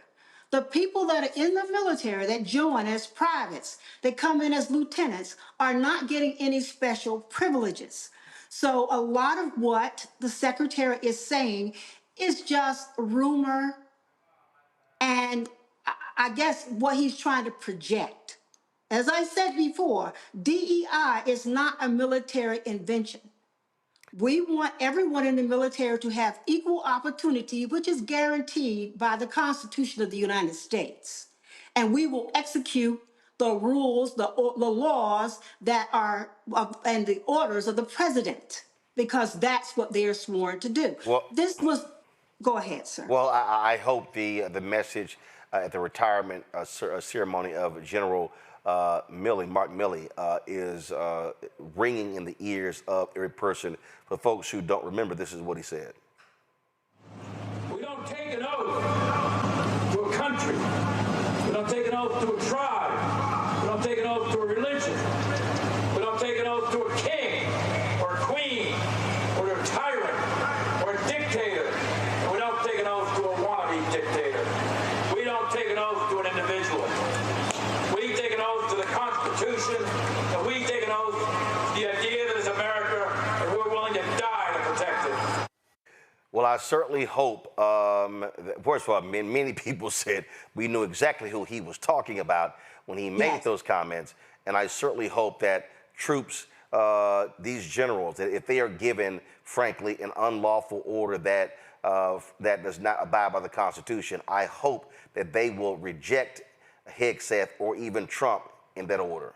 The people that are in the military that join as privates, that come in as lieutenants, are not getting any special privileges. So a lot of what the secretary is saying is just rumor and I guess what he's trying to project. As I said before, DEI is not a military invention. We want everyone in the military to have equal opportunity, which is guaranteed by the Constitution of the United States. And we will execute the rules, the laws that are, and the orders of the president, because that's what they're sworn to do. Well, go ahead, sir. Well, I hope the message at the retirement ceremony of General Mark Milley, is ringing in the ears of every person. For folks who don't remember, this is what he said. We don't take an oath to a country. We don't take an oath to a tribe. We don't take an oath to a religion. We don't take an oath to a king or a queen or a tyrant or a dictator. And we don't take an oath to a wannabe dictator. We don't take an oath to an individual. We take an oath to the Constitution, and we take an oath to the idea that is America, and we're willing to die to protect it. Well, I certainly hope, first of all, many people said we knew exactly who he was talking about when he made those comments, and I certainly hope that troops, these generals, that if they are given, frankly, an unlawful order that does not abide by the Constitution, I hope that they will reject Hegseth or even Trump in that order.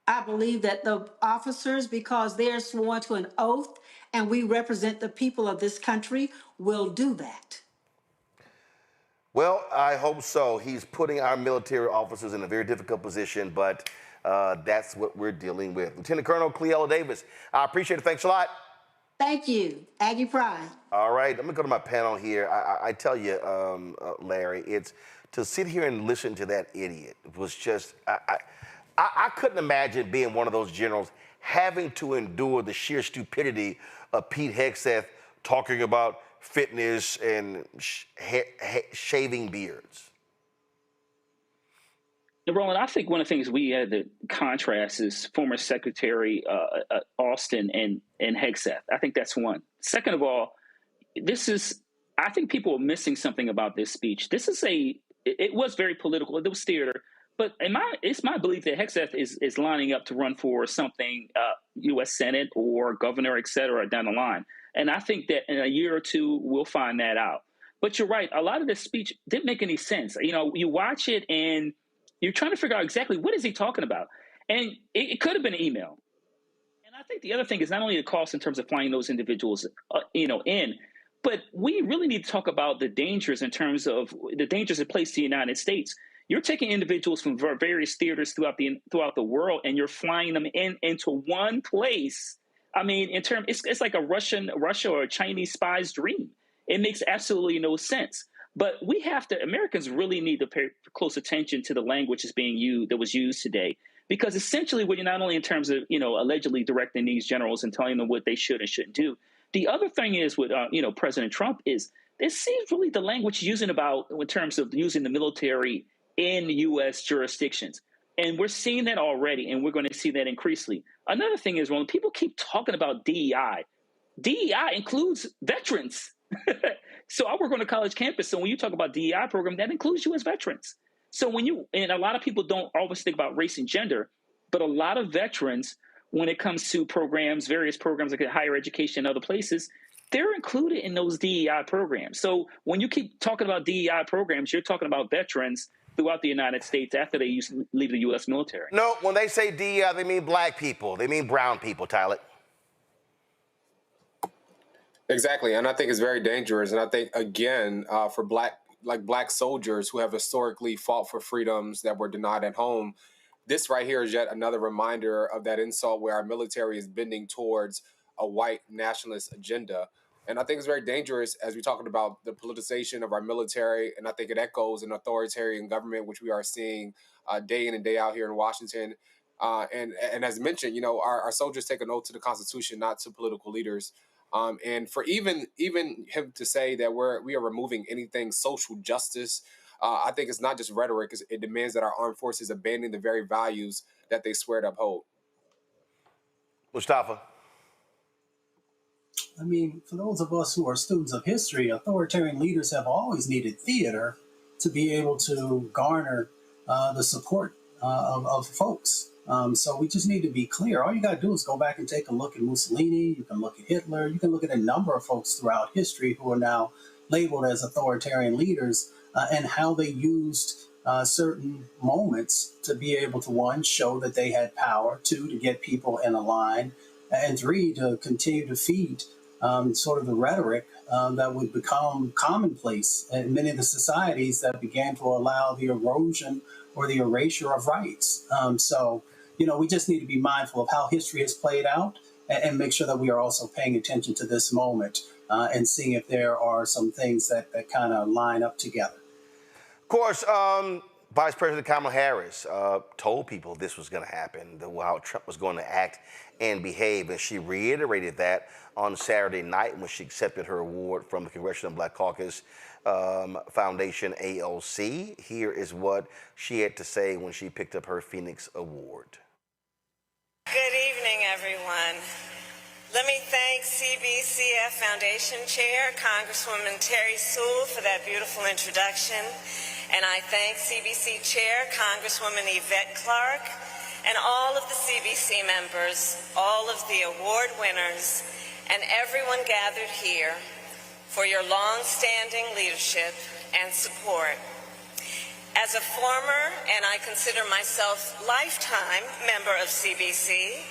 I believe that the officers, because they are sworn to an oath and we represent the people of this country, will do that. Well, I hope so. He's putting our military officers in a very difficult position, but that's what we're dealing with. Lieutenant Colonel Cleella Davis, I appreciate it. Thanks a lot. Thank you. Aggie Pride. All right, I'm going to go to my panel here. I tell you, Larry, it's to sit here and listen to that idiot was just, I couldn't imagine being one of those generals having to endure the sheer stupidity of Pete Hegseth talking about fitness and shaving beards. Roland, I think one of the things we had to contrast is former Secretary Austin and Hegseth. I think that's one. Second of all, I think people are missing something about this speech. It was very political. It was theater. But it's my belief that Hegseth is lining up to run for something, U.S. Senate or governor, et cetera, down the line. And I think that in a year or two, we'll find that out. But you're right. A lot of this speech didn't make any sense. You know, you watch it and you're trying to figure out exactly what is he talking about. And it could have been an email. And I think the other thing is not only the cost in terms of flying those individuals, in, but we really need to talk about the dangers in terms of the dangers it placed to the United States. You're taking individuals from various theaters throughout the world, and you're flying them into one place. I mean, it's like a Russia or a Chinese spy's dream. It makes absolutely no sense. But we have to, Americans really need to pay close attention to the language that's being used, that was used today. Because essentially, when you're not only in terms of, allegedly directing these generals and telling them what they should and shouldn't do. The other thing is with, President Trump is it seems really the language he's using about in terms of using the military in U.S. jurisdictions. And we're seeing that already, and we're going to see that increasingly. Another thing is when people keep talking about DEI, DEI includes veterans. So I work on a college campus. So when you talk about DEI program, that includes you as veterans. So and a lot of people don't always think about race and gender, but a lot of veterans, when it comes to programs, various programs like higher education and other places, they're included in those DEI programs. So when you keep talking about DEI programs, you're talking about veterans throughout the United States after they leave the U.S. military. No, when they say DEI, they mean black people. They mean brown people, Tyler. Exactly, and I think it's very dangerous. And I think, again, for black soldiers who have historically fought for freedoms that were denied at home, this right here is yet another reminder of that insult where our military is bending towards a white nationalist agenda. And I think it's very dangerous as we're talking about the politicization of our military, and I think it echoes an authoritarian government, which we are seeing day in and day out here in Washington. And as mentioned, our soldiers take an oath to the Constitution, not to political leaders. And for even him to say that we are removing anything social justice, I think it's not just rhetoric. It demands that our armed forces abandon the very values that they swear to uphold. Mustafa. I mean, for those of us who are students of history, authoritarian leaders have always needed theater to be able to garner the support of folks. So we just need to be clear. All you got to do is go back and take a look at Mussolini. You can look at Hitler. You can look at a number of folks throughout history who are now labeled as authoritarian leaders and how they used certain moments to be able to, one, show that they had power, two, to get people in a line, and three, to continue to feed sort of the rhetoric that would become commonplace in many of the societies that began to allow the erosion or the erasure of rights. So, we just need to be mindful of how history has played out and make sure that we are also paying attention to this moment and seeing if there are some things that kind of line up together. Of course, Vice President Kamala Harris told people this was going to happen, how Trump was going to act and behave, and she reiterated that on Saturday night when she accepted her award from the Congressional Black Caucus Foundation, ALC. Here is what she had to say when she picked up her Phoenix Award. Good evening, everyone. Let me thank CBCF Foundation Chair, Congresswoman Terry Sewell, for that beautiful introduction. And I thank CBC Chair, Congresswoman Yvette Clarke, and all of the CBC members, all of the award winners, and everyone gathered here for your long-standing leadership and support. As a former, and I consider myself lifetime member of CBC,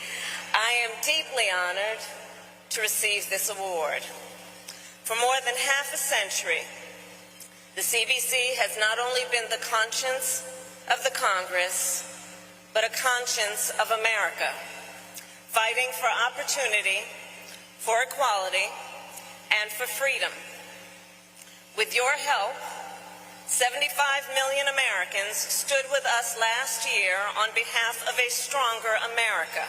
I am deeply honored to receive this award. For more than half a century, the CBC has not only been the conscience of the Congress, but a conscience of America, fighting for opportunity, for equality, and for freedom. With your help, 75 million Americans stood with us last year on behalf of a stronger America.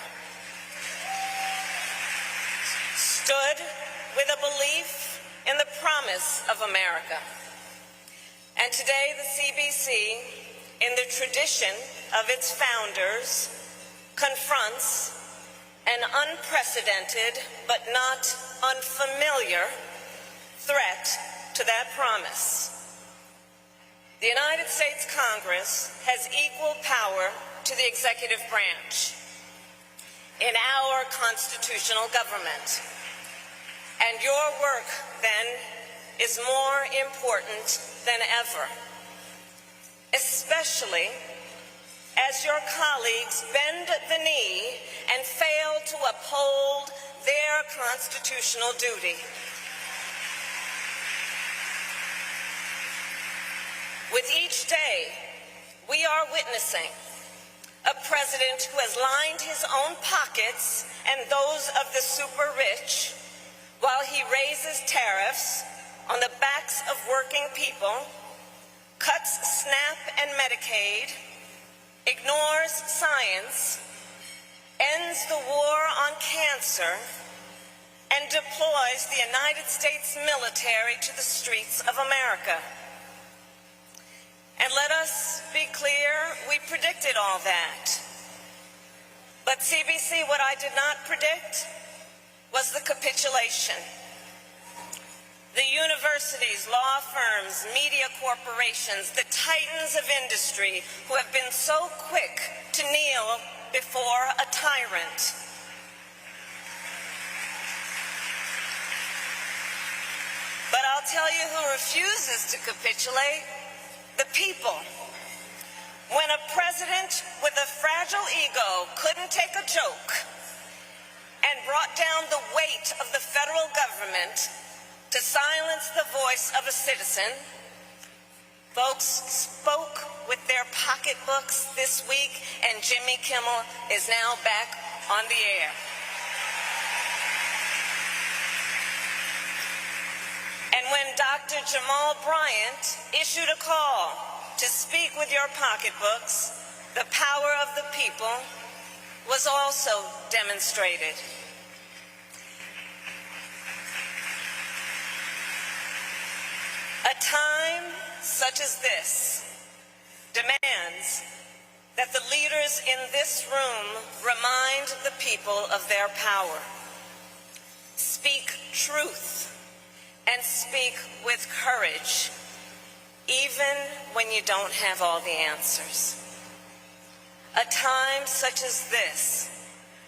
Stood with a belief in the promise of America. And today the CBC, in the tradition of its founders, confronts an unprecedented but not unfamiliar threat to that promise. The United States Congress has equal power to the executive branch in our constitutional government. And your work, then, is more important than ever, especially as your colleagues bend the knee and fail to uphold their constitutional duty. With each day, we are witnessing a president who has lined his own pockets and those of the super rich while he raises tariffs on the backs of working people, cuts SNAP and Medicaid, ignores science, ends the war on cancer, and deploys the United States military to the streets of America. And let us be clear, we predicted all that. But CBC, what I did not predict was the capitulation. The universities, law firms, media corporations, the titans of industry who have been so quick to kneel before a tyrant. But I'll tell you who refuses to capitulate: the people. When a president with a fragile ego couldn't take a joke and brought down the weight of the federal government to silence the voice of a citizen, folks spoke with their pocketbooks this week, and Jimmy Kimmel is now back on the air. And when Dr. Jamal Bryant issued a call to speak with your pocketbooks, the power of the people was also demonstrated. A time such as this demands that the leaders in this room remind the people of their power. Speak truth and speak with courage, even when you don't have all the answers. A time such as this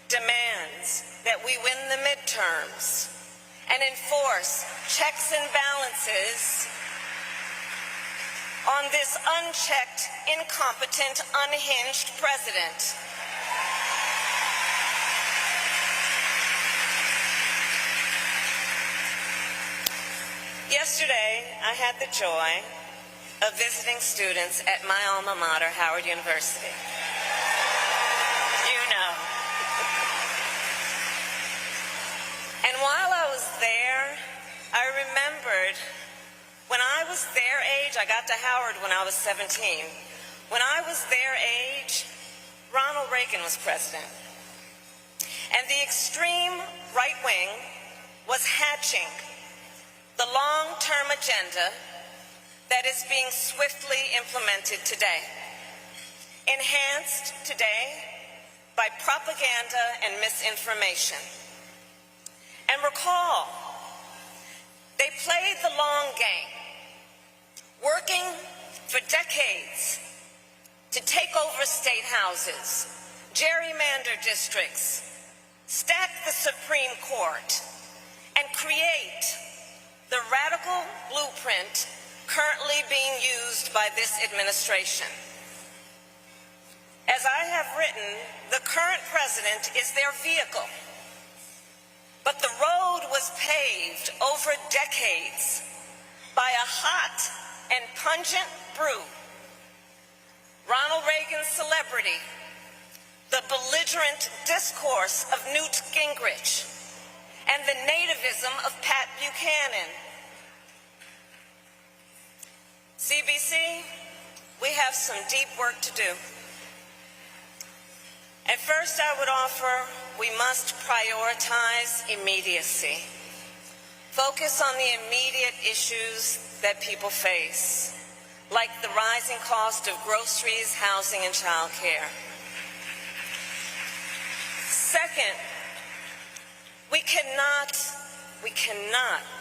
demands that we win the midterms and enforce checks and balances on this unchecked, incompetent, unhinged president. Yesterday, I had the joy of visiting students at my alma mater, Howard University. You know. And while I was there, I remembered when I was their age, I got to Howard when I was 17. When I was their age, Ronald Reagan was president. And the extreme right wing was hatching the long-term agenda that is being swiftly implemented today, enhanced today by propaganda and misinformation. And recall, they played the long game, working for decades to take over state houses, gerrymander districts, stack the Supreme Court, and create the radical blueprint currently being used by this administration. As I have written, the current president is their vehicle, but the road was paved over decades by a hot and pungent brew. Ronald Reagan's celebrity, the belligerent discourse of Newt Gingrich, and the nativism of Pat Buchanan. CBC, we have some deep work to do. And first I would offer, we must prioritize immediacy. Focus on the immediate issues that people face, like the rising cost of groceries, housing, and childcare. Second, we cannot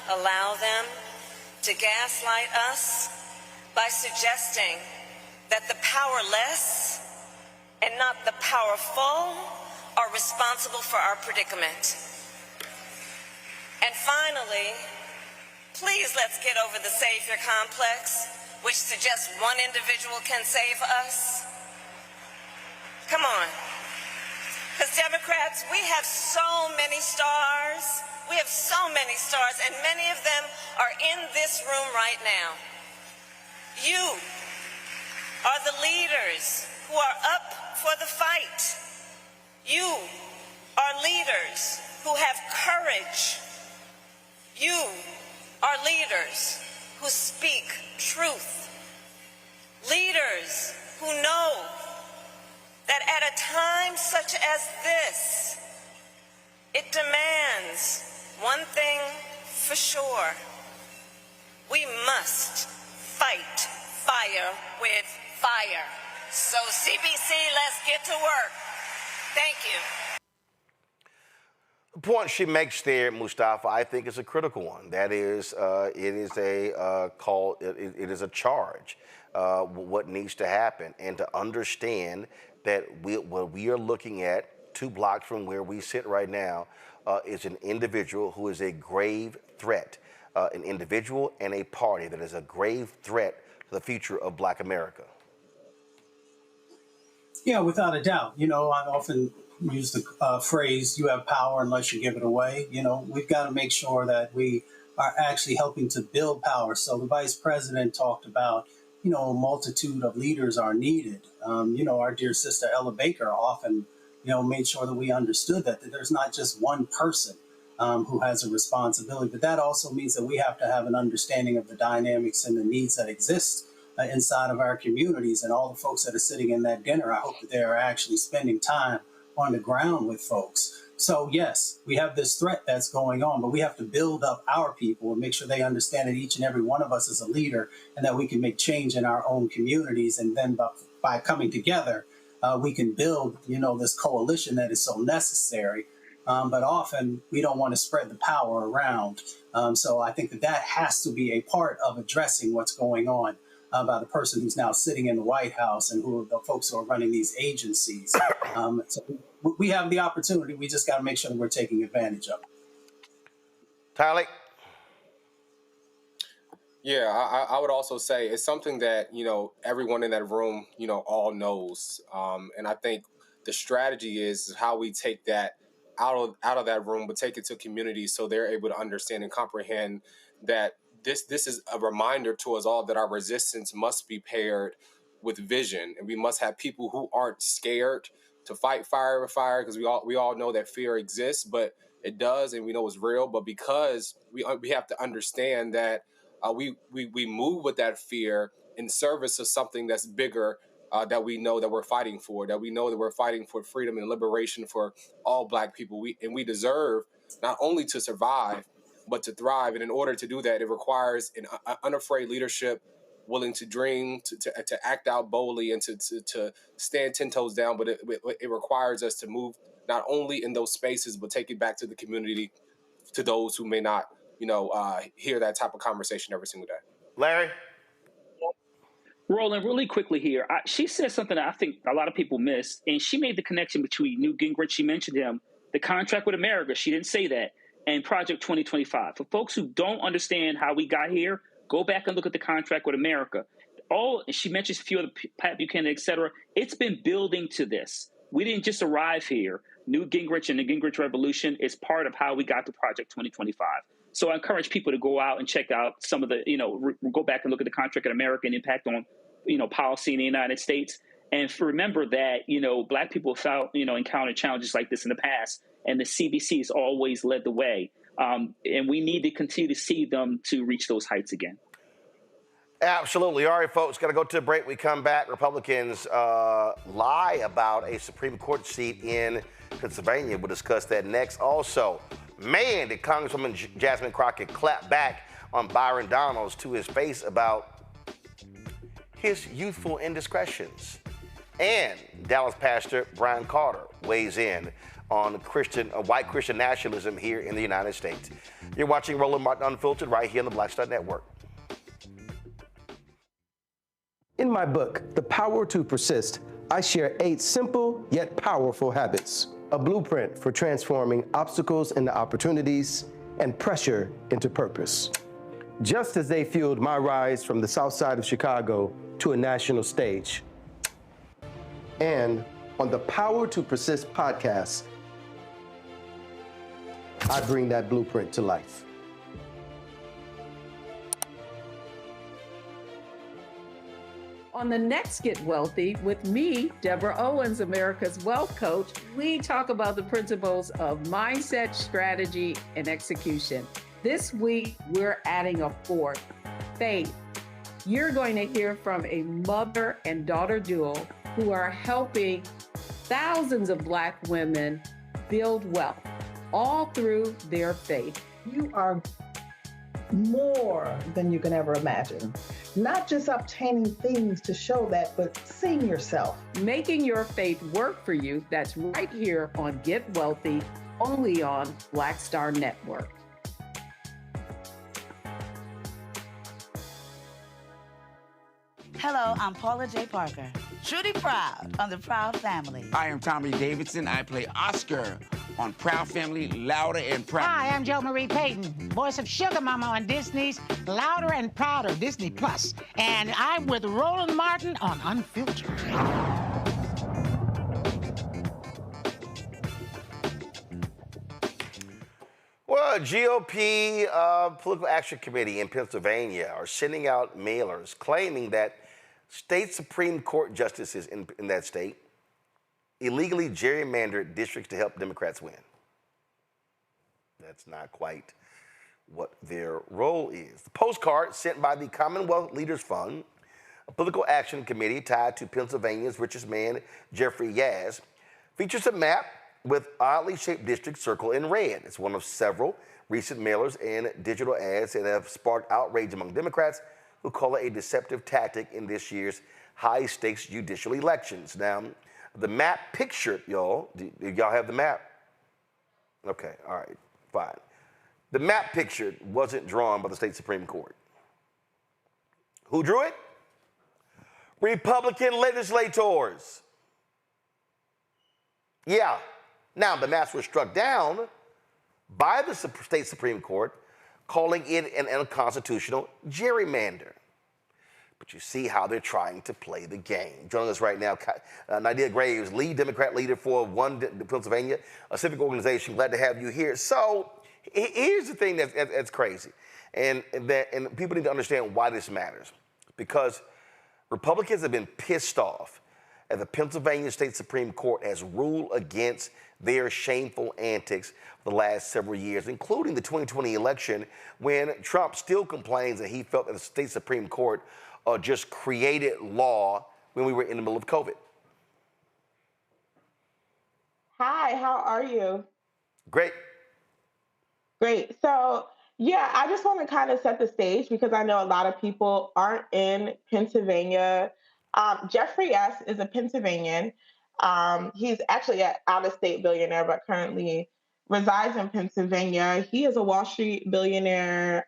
allow them to gaslight us by suggesting that the powerless and not the powerful are responsible for our predicament. And finally, please let's get over the savior complex, which suggests one individual can save us. Come on. Because Democrats, we have so many stars. We have so many stars, and many of them are in this room right now. You are the leaders who are up for the fight. You are leaders who have courage. You are leaders who speak truth. Leaders who know that at a time such as this, it demands one thing for sure. We must fight fire with fire. So CBC, let's get to work. Thank you. The point she makes there, Mustafa, I think is a critical one. That is, it is a call. It is a charge. What needs to happen, and to understand that what we are looking at 2 blocks from where we sit right now is an individual who is a grave threat, an individual and a party that is a grave threat to the future of Black America. Yeah, without a doubt. You know, I often use the phrase, you have power unless you give it away. You know, we've got to make sure that we are actually helping to build power. So the vice president talked about, you know, a multitude of leaders are needed. You know, our dear sister Ella Baker often, you know, made sure that we understood that there's not just one person who has a responsibility, but that also means that we have to have an understanding of the dynamics and the needs that exist inside of our communities. And all the folks that are sitting in that dinner, I hope that they are actually spending time on the ground with folks. So yes, we have this threat that's going on, but we have to build up our people and make sure they understand that each and every one of us is a leader and that we can make change in our own communities. And then by coming together, we can build, you know, this coalition that is so necessary. But often we don't want to spread the power around. So I think that has to be a part of addressing what's going on by the person who's now sitting in the White House and who are the folks who are running these agencies. So we have the opportunity. We just got to make sure that we're taking advantage of it. Tyler? Yeah, I would also say it's something that, you know, everyone in that room, you know, all knows. And I think the strategy is how we take that out of that room, but take it to communities so they're able to understand and comprehend that this is a reminder to us all that our resistance must be paired with vision, and we must have people who aren't scared to fight fire with fire, because we all know that fear exists, but it does, and we know it's real. But because we have to understand that we move with that fear in service of something that's bigger, that we know that we're fighting for, that we know that we're fighting for freedom and liberation for all Black people. We deserve not only to survive, but to thrive. And in order to do that, it requires an unafraid leadership, willing to dream, to act out boldly, and to stand 10 toes down. But it requires us to move not only in those spaces, but take it back to the community, to those who may not, you know, hear that type of conversation every single day. Larry? Roland, really quickly here. She said something that I think a lot of people miss, and she made the connection between Newt Gingrich, she mentioned him, the contract with America, she didn't say that, and Project 2025. For folks who don't understand how we got here, go back and look at the contract with America. She mentions a few of the Pat Buchanan, et cetera. It's been building to this. We didn't just arrive here. Newt Gingrich and the Gingrich Revolution is part of how we got to Project 2025. So I encourage people to go out and check out some of the, you know, go back and look at the contract in America and impact on, you know, policy in the United States. And remember that, you know, Black people have, you know, encountered challenges like this in the past, and the CBC has always led the way. And we need to continue to see them to reach those heights again. Absolutely. All right, folks, got to go to a break. We come back. Republicans lie about a Supreme Court seat in Pennsylvania. We'll discuss that next. Also, man, did Congresswoman Jasmine Crockett clap back on Byron Donalds to his face about his youthful indiscretions. And Dallas pastor Brian Carter weighs in on white Christian nationalism here in the United States. You're watching Roland Martin Unfiltered right here on the Black Star Network. In my book, The Power to Persist, I share 8 simple yet powerful habits, a blueprint for transforming obstacles into opportunities and pressure into purpose. Just as they fueled my rise from the South Side of Chicago to a national stage. And on the Power to Persist podcast, I bring that blueprint to life. On the next Get Wealthy with me, Deborah Owens, America's Wealth Coach, we talk about the principles of mindset, strategy, and execution. This week, we're adding a fourth, faith. You're going to hear from a mother and daughter duo who are helping thousands of Black women build wealth, all through their faith. You are more than you can ever imagine. Not just obtaining things to show that, but seeing yourself. Making your faith work for you. That's right here on Get Wealthy, only on Black Star Network. Hello, I'm Paula J. Parker. Truly proud of the Proud Family. I am Tommy Davidson. I play Oscar on Proud Family, Louder and Proud. Hi, I'm Jo Marie Payton, voice of Sugar Mama on Disney's Louder and Prouder, Disney Plus. And I'm with Roland Martin on Unfiltered. Well, GOP Political Action Committee in Pennsylvania are sending out mailers claiming that state Supreme Court justices in that state illegally gerrymandered districts to help Democrats win. That's not quite what their role is. The postcard sent by the Commonwealth Leaders Fund, a political action committee tied to Pennsylvania's richest man, Jeffrey Yazd, features a map with oddly shaped districts circled in red. It's one of several recent mailers and digital ads that have sparked outrage among Democrats who call it a deceptive tactic in this year's high-stakes judicial elections. Now, the map pictured, y'all, do y'all have the map? Okay, all right, fine. The map pictured wasn't drawn by the state Supreme Court. Who drew it? Republican legislators. Yeah. Now, the maps were struck down by the state Supreme Court, calling it an unconstitutional gerrymander. But you see how they're trying to play the game. Joining us right now, Nydia Graves, lead Democrat leader for One Pennsylvania, a civic organization. Glad to have you here. So here's the thing that's crazy, and people need to understand why this matters. Because Republicans have been pissed off as the Pennsylvania State Supreme Court has ruled against their shameful antics for the last several years, including the 2020 election, when Trump still complains that he felt that the state Supreme Court just created law when we were in the middle of COVID. Hi, how are you? Great. Great. So, yeah, I just want to kind of set the stage because I know a lot of people aren't in Pennsylvania. Jeffrey S. is a Pennsylvanian. He's actually an out-of-state billionaire, but currently resides in Pennsylvania. He is a Wall Street billionaire,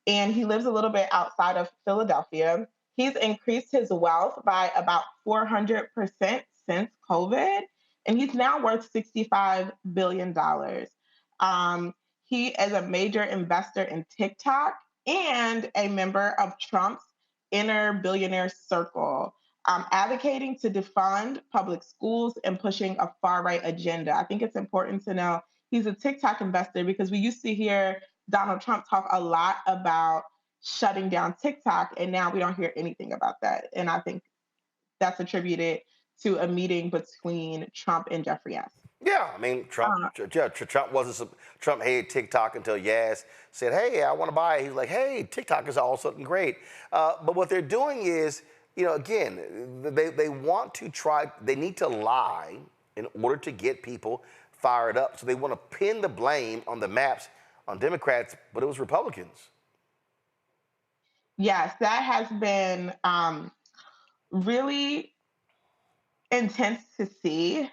and he lives a little bit outside of Philadelphia. He's increased his wealth by about 400% since COVID, and he's now worth $65 billion. He is a major investor in TikTok and a member of Trump's inner billionaire circle, advocating to defund public schools and pushing a far-right agenda. I think it's important to know he's a TikTok investor because we used to hear Donald Trump talk a lot about shutting down TikTok, and now we don't hear anything about that. And I think that's attributed to a meeting between Trump and Jeffrey S. Yeah, I mean, Trump hated TikTok until Yazd said, hey, I want to buy it. He's like, hey, TikTok is all something great. But what they're doing is, again, they want to try, they need to lie in order to get people fired up. So they want to pin the blame on the maps on Democrats, but it was Republicans. Yes, that has been really intense to see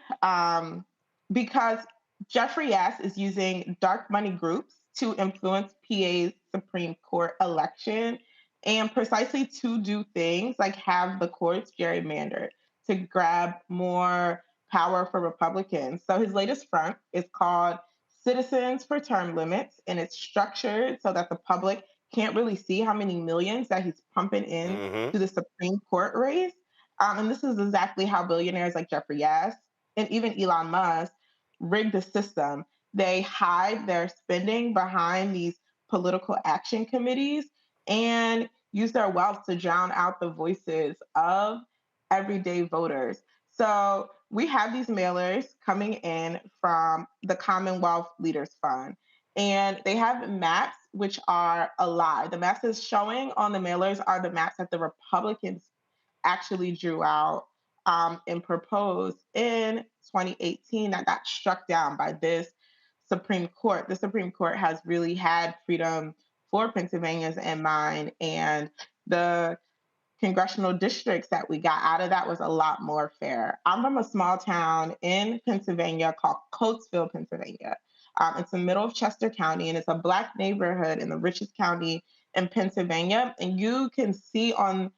because Jeffrey S. is using dark money groups to influence PA's Supreme Court election and precisely to do things like have the courts gerrymandered to grab more power for Republicans. So his latest front is called Citizens for Term Limits, and it's structured so that the public can't really see how many millions that he's pumping in to the Supreme Court race. And this is exactly how billionaires like Jeffrey S. and even Elon Musk rig the system. They hide their spending behind these political action committees and use their wealth to drown out the voices of everyday voters. So we have these mailers coming in from the Commonwealth Leaders Fund. And they have maps which are a lie. The maps that's showing on the mailers are the maps that the Republicans actually drew out and proposed in 2018 that got struck down by this Supreme Court. The Supreme Court has really had freedom for Pennsylvanians in mind, and the congressional districts that we got out of that was a lot more fair. I'm from a small town in Pennsylvania called Coatesville, Pennsylvania. It's in the middle of Chester County, and it's a Black neighborhood in the richest county in Pennsylvania. And you can see on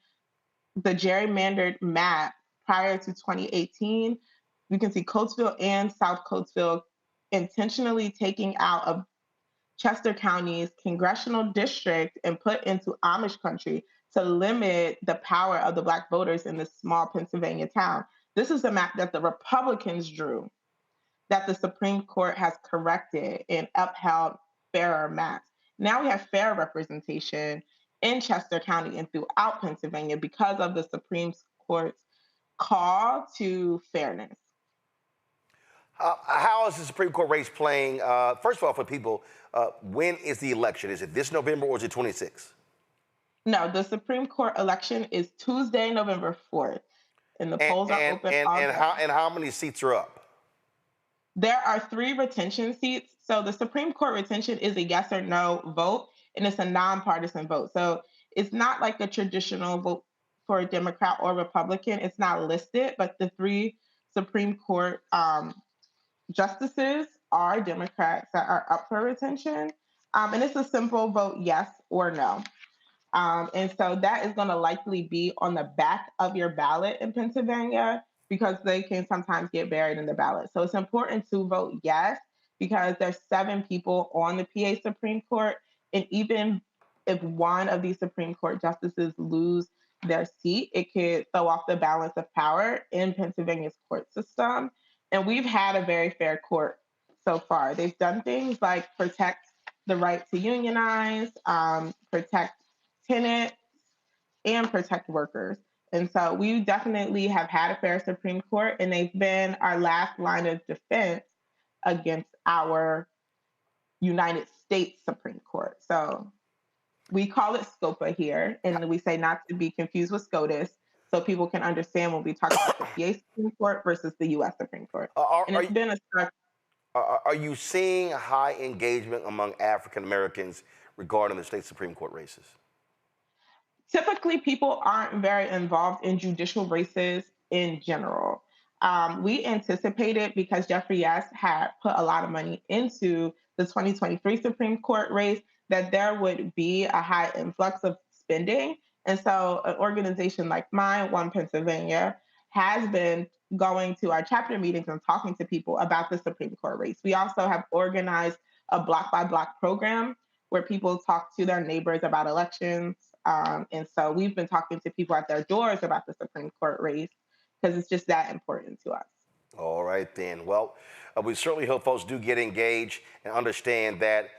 the gerrymandered map prior to 2018, you can see Coatesville and South Coatesville intentionally taking out of Chester County's congressional district and put into Amish country to limit the power of the Black voters in this small Pennsylvania town. This is a map that the Republicans drew, that the Supreme Court has corrected and upheld fairer maps. Now we have fair representation in Chester County and throughout Pennsylvania because of the Supreme Court's call to fairness. How is the Supreme Court race playing? First of all, for people, when is the election? Is it this November or is it 26? No, the Supreme Court election is Tuesday, November 4th, and the polls are open. And how many seats are up? There are 3 retention seats. So the Supreme Court retention is a yes or no vote, and it's a nonpartisan vote. So it's not like a traditional vote for a Democrat or Republican. It's not listed, but the 3 Supreme Court justices are Democrats that are up for retention. And it's a simple vote, yes or no. And so that is going to likely be on the back of your ballot in Pennsylvania because they can sometimes get buried in the ballot. So it's important to vote yes because there's 7 people on the PA Supreme Court. And even if one of these Supreme Court justices lose their seat, it could throw off the balance of power in Pennsylvania's court system. And we've had a very fair court so far. They've done things like protect the right to unionize, protect tenants, and protect workers. And so we definitely have had a fair Supreme Court, and they've been our last line of defense against our United States Supreme Court. So we call it SCOPA here, and we say not to be confused with SCOTUS, so people can understand when we talk about the PA Supreme Court versus the U.S. Supreme Court. Are you seeing high engagement among African Americans regarding the state Supreme Court races? Typically, people aren't very involved in judicial races in general. We anticipated, because Jeffrey had put a lot of money into the 2023 Supreme Court race, that there would be a high influx of spending. And so an organization like mine, One Pennsylvania, has been going to our chapter meetings and talking to people about the Supreme Court race. We also have organized a block by block program where people talk to their neighbors about elections. And so we've been talking to people at their doors about the Supreme Court race because it's just that important to us. All right, then. Well, we certainly hope folks do get engaged and understand that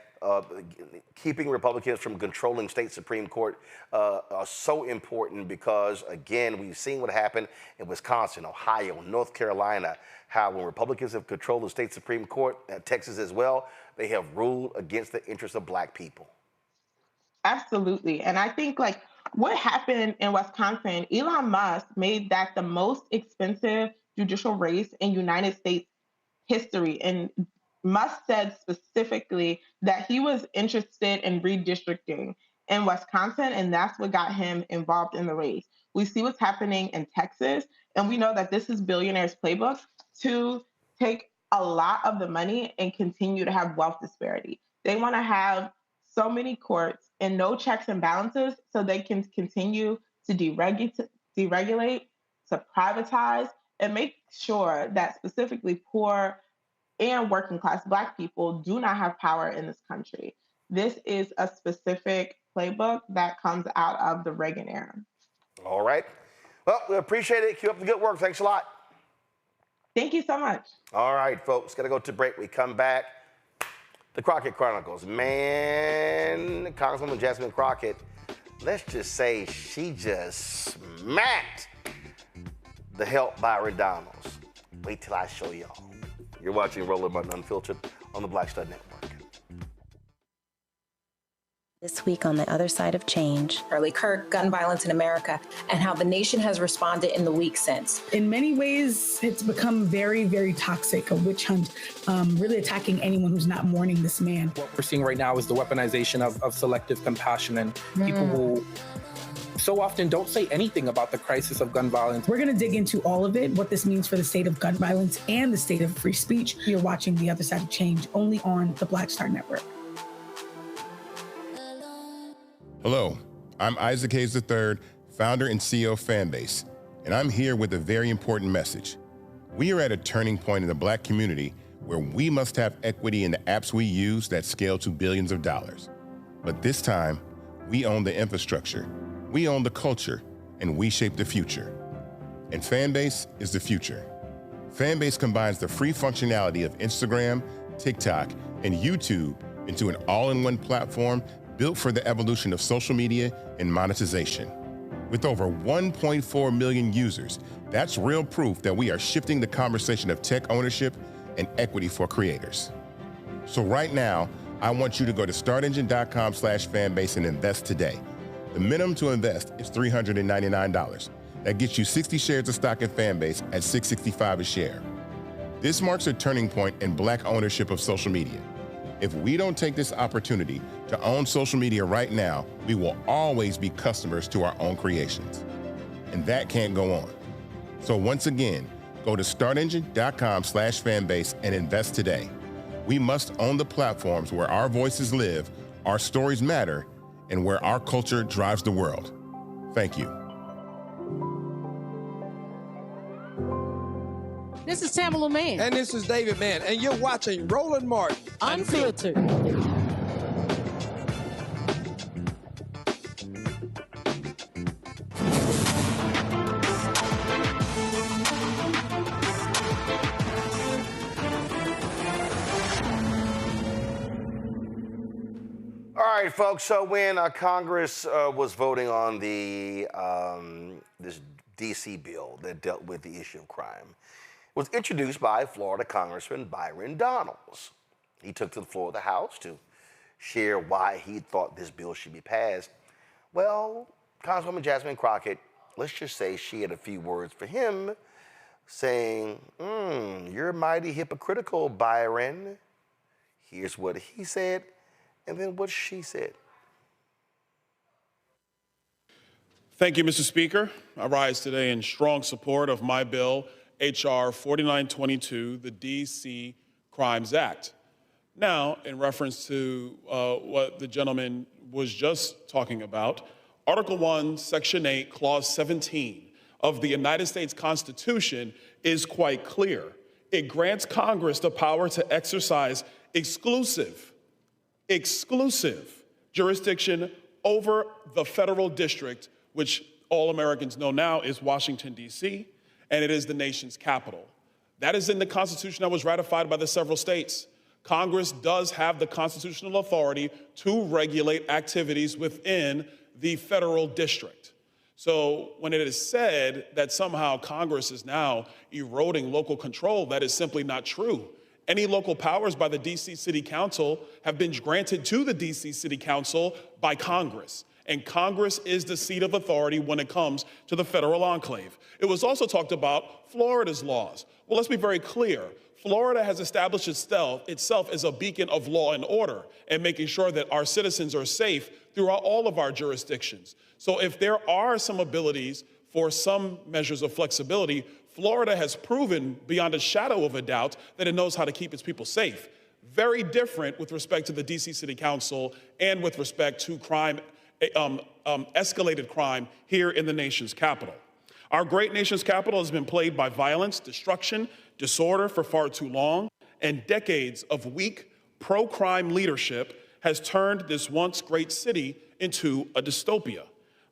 keeping Republicans from controlling state Supreme Court are so important because, again, we've seen what happened in Wisconsin, Ohio, North Carolina, how when Republicans have controlled the state Supreme Court, Texas as well, they have ruled against the interests of Black people. Absolutely. And I think what happened in Wisconsin, Elon Musk made that the most expensive judicial race in United States history. And Musk said specifically that he was interested in redistricting in Wisconsin, and that's what got him involved in the race. We see what's happening in Texas, and we know that this is billionaires' playbook to take a lot of the money and continue to have wealth disparity. They want to have so many courts and no checks and balances so they can continue to deregulate, to privatize, and make sure that specifically poor and working class Black people do not have power in this country. This is a specific playbook that comes out of the Reagan era. All right. Well, we appreciate it. Keep up the good work. Thanks a lot. Thank you so much. All right, folks. Got to go to break. We come back. The Crockett Chronicles. Man, Congresswoman Jasmine Crockett, let's just say she just smacked the help Byron Donalds. Wait till I show y'all. You're watching Roland Martin Unfiltered on the Black Star Network. This week on The Other Side of Change. Charlie Kirk, gun violence in America, and how the nation has responded in the week since. In many ways, it's become very, very toxic, a witch hunt, really attacking anyone who's not mourning this man. What we're seeing right now is the weaponization of selective compassion and people who so often don't say anything about the crisis of gun violence. We're going to dig into all of it, what this means for the state of gun violence and the state of free speech. You're watching The Other Side of Change only on the Black Star Network. Hello, I'm Isaac Hayes III, founder and CEO of Fanbase, and I'm here with a very important message. We are at a turning point in the Black community where we must have equity in the apps we use that scale to billions of dollars. But this time, we own the infrastructure, we own the culture, and we shape the future. And Fanbase is the future. Fanbase combines the free functionality of Instagram, TikTok, and YouTube into an all-in-one platform built for the evolution of social media and monetization. With over 1.4 million users, that's real proof that we are shifting the conversation of tech ownership and equity for creators. So right now, I want you to go to startengine.com/fanbase and invest today. The minimum to invest is $399. That gets you 60 shares of stock in Fanbase at $665 a share. This marks a turning point in Black ownership of social media. If we don't take this opportunity to own social media right now, we will always be customers to our own creations. And that can't go on. So once again, go to startengine.com/fanbase and invest today. We must own the platforms where our voices live, our stories matter, and where our culture drives the world. Thank you. This is Tamala Mann. And this is David Mann. And you're watching Roland Martin Unfiltered. All right, folks. So when Congress was voting on the this D.C. bill that dealt with the issue of crime, was introduced by Florida Congressman Byron Donalds. He took to the floor of the House to share why he thought this bill should be passed. Well, Congresswoman Jasmine Crockett, let's just say she had a few words for him, saying, you're mighty hypocritical, Byron. Here's what he said, and then what she said. Thank you, Mr. Speaker. I rise today in strong support of my bill, H.R. 4922, the D.C. Crimes Act. Now, in reference to what the gentleman was just talking about, Article 1, Section 8, Clause 17 of the United States Constitution is quite clear. It grants Congress the power to exercise exclusive jurisdiction over the federal district, which all Americans know now is Washington, D.C., and it is the nation's capital. That is in the Constitution that was ratified by the several states. Congress does have the constitutional authority to regulate activities within the federal district. So when it is said that somehow Congress is now eroding local control, that is simply not true. Any local powers by the D.C. City Council have been granted to the D.C. City Council by Congress. And Congress is the seat of authority when it comes to the federal enclave. It was also talked about Florida's laws. Well, let's be very clear. Florida has established itself as a beacon of law and order and making sure that our citizens are safe throughout all of our jurisdictions. So if there are some abilities for some measures of flexibility, Florida has proven beyond a shadow of a doubt that it knows how to keep its people safe. Very different with respect to the D.C. City Council and with respect to crime, escalated crime here in the nation's capital. Our great nation's capital has been plagued by violence, destruction, disorder for far too long, and decades of weak pro-crime leadership has turned this once great city into a dystopia.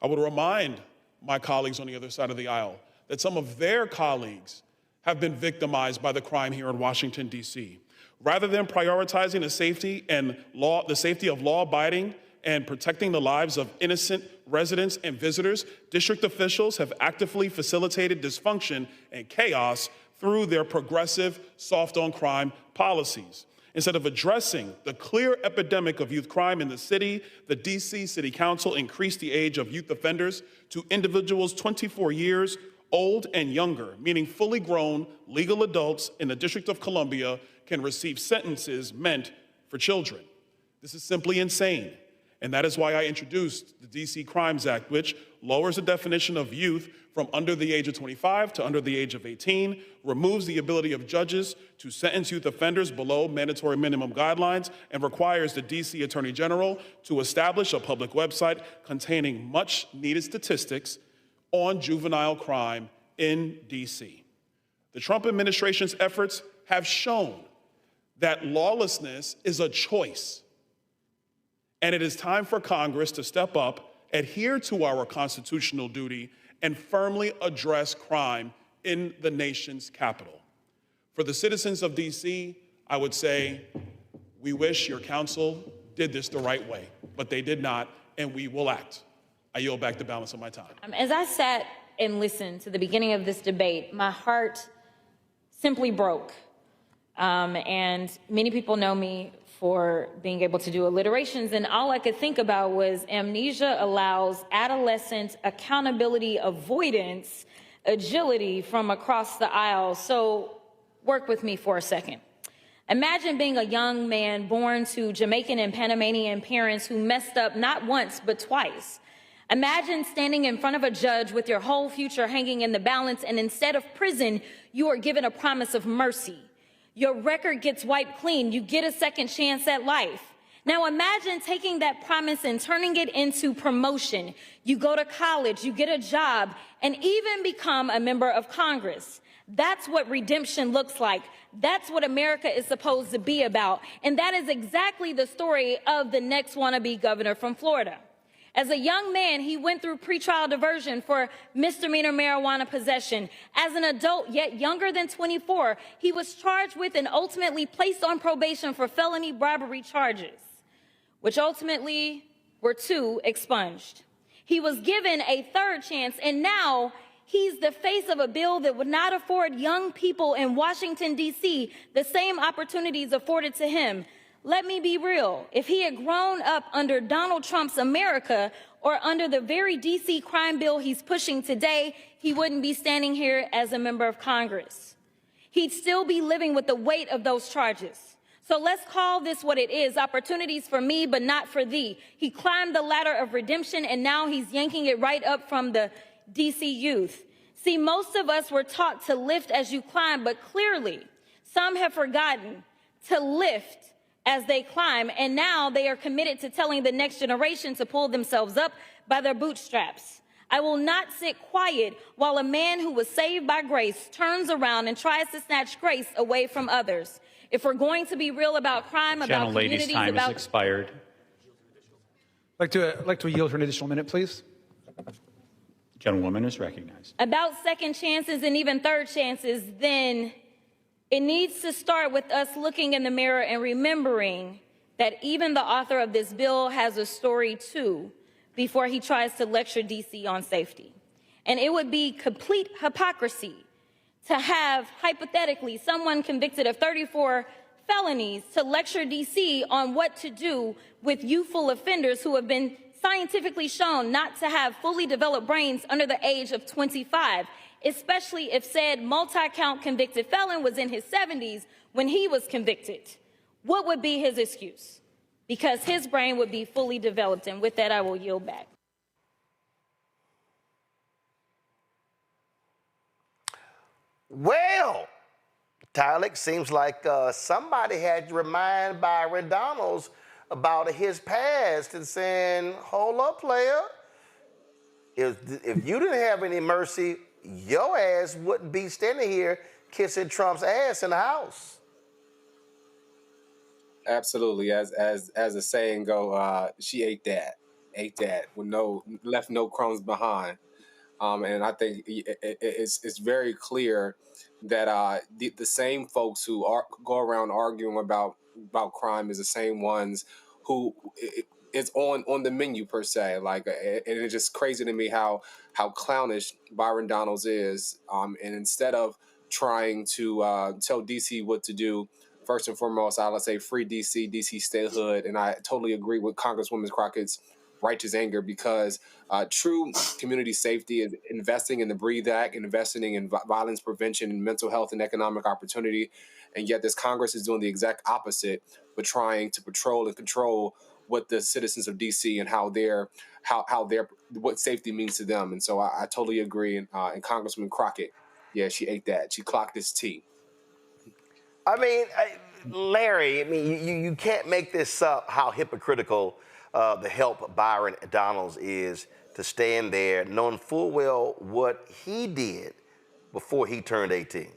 I would remind my colleagues on the other side of the aisle that some of their colleagues have been victimized by the crime here in Washington, D.C. Rather than prioritizing the safety of law-abiding and protecting the lives of innocent residents and visitors, district officials have actively facilitated dysfunction and chaos through their progressive soft-on-crime policies. Instead of addressing the clear epidemic of youth crime in the city, the DC City Council increased the age of youth offenders to individuals 24 years old and younger, meaning fully grown legal adults in the District of Columbia can receive sentences meant for children. This is simply insane. And that is why I introduced the DC Crimes Act, which lowers the definition of youth from under the age of 25 to under the age of 18, removes the ability of judges to sentence youth offenders below mandatory minimum guidelines, and requires the DC Attorney General to establish a public website containing much needed statistics on juvenile crime in DC. The Trump administration's efforts have shown that lawlessness is a choice. And it is time for Congress to step up, adhere to our constitutional duty, and firmly address crime in the nation's capital. For the citizens of DC, I would say, we wish your council did this the right way, but they did not, and we will act. I yield back the balance of my time. As I sat and listened to the beginning of this debate, my heart simply broke. And many people know me for being able to do alliterations, and all I could think about was amnesia allows adolescent accountability avoidance agility from across the aisle. So work with me for a second. Imagine being a young man born to Jamaican and Panamanian parents who messed up not once but twice. Imagine standing in front of a judge with your whole future hanging in the balance, and instead of prison, you are given a promise of mercy. Your record gets wiped clean. You get a second chance at life. Now imagine taking that promise and turning it into promotion. You go to college, you get a job, and even become a member of Congress. That's what redemption looks like. That's what America is supposed to be about. And that is exactly the story of the next wannabe governor from Florida. As a young man, he went through pretrial diversion for misdemeanor marijuana possession. As an adult, yet younger than 24, he was charged with and ultimately placed on probation for felony bribery charges, which ultimately were 2 expunged. He was given a 3rd chance, and now he's the face of a bill that would not afford young people in Washington, D.C. the same opportunities afforded to him. Let me be real. If he had grown up under Donald Trump's America or under the very D.C. crime bill he's pushing today, he wouldn't be standing here as a member of Congress. He'd still be living with the weight of those charges. So let's call this what it is, opportunities for me, but not for thee. He climbed the ladder of redemption, and now he's yanking it right up from the D.C. youth. See, most of us were taught to lift as you climb, but clearly some have forgotten to lift as they climb, and now they are committed to telling the next generation to pull themselves up by their bootstraps. I will not sit quiet while a man who was saved by grace turns around and tries to snatch grace away from others. If we're going to be real about crime, about communities, time about... has expired. I'd like to yield for an additional minute, please. The gentlewoman is recognized. About second chances and even 3rd chances, then it needs to start with us looking in the mirror and remembering that even the author of this bill has a story too before he tries to lecture DC on safety. And it would be complete hypocrisy to have, hypothetically, someone convicted of 34 felonies to lecture DC on what to do with youthful offenders who have been scientifically shown not to have fully developed brains under the age of 25. Especially if said multi-count convicted felon was in his 70s when he was convicted. What would be his excuse? Because his brain would be fully developed, and with that, I will yield back. Well, Tyler, seems like somebody had to remind Byron Donalds about his past and saying, hold up, player. If you didn't have any mercy, your ass wouldn't be standing here kissing Trump's ass in the House. Absolutely, as the saying go, she ate that with left no crumbs behind. And I think it's very clear that the same folks who go around arguing about crime is the same ones who it's on the menu per se. Like, and it's just crazy to me how clownish Byron Donalds is. And instead of trying to tell DC what to do, first and foremost, I would say free DC, DC statehood. And I totally agree with Congresswoman Crockett's righteous anger, because true community safety is investing in the Breathe Act, investing in violence prevention and mental health and economic opportunity. And yet this Congress is doing the exact opposite, but trying to patrol and control what the citizens of DC and what safety means to them. And so I totally agree. And Congresswoman Crockett, yeah, she ate that. She clocked this tea. I mean, Larry, I mean, you can't make this up, how hypocritical the help Byron Donalds is to stand there knowing full well what he did before he turned 18.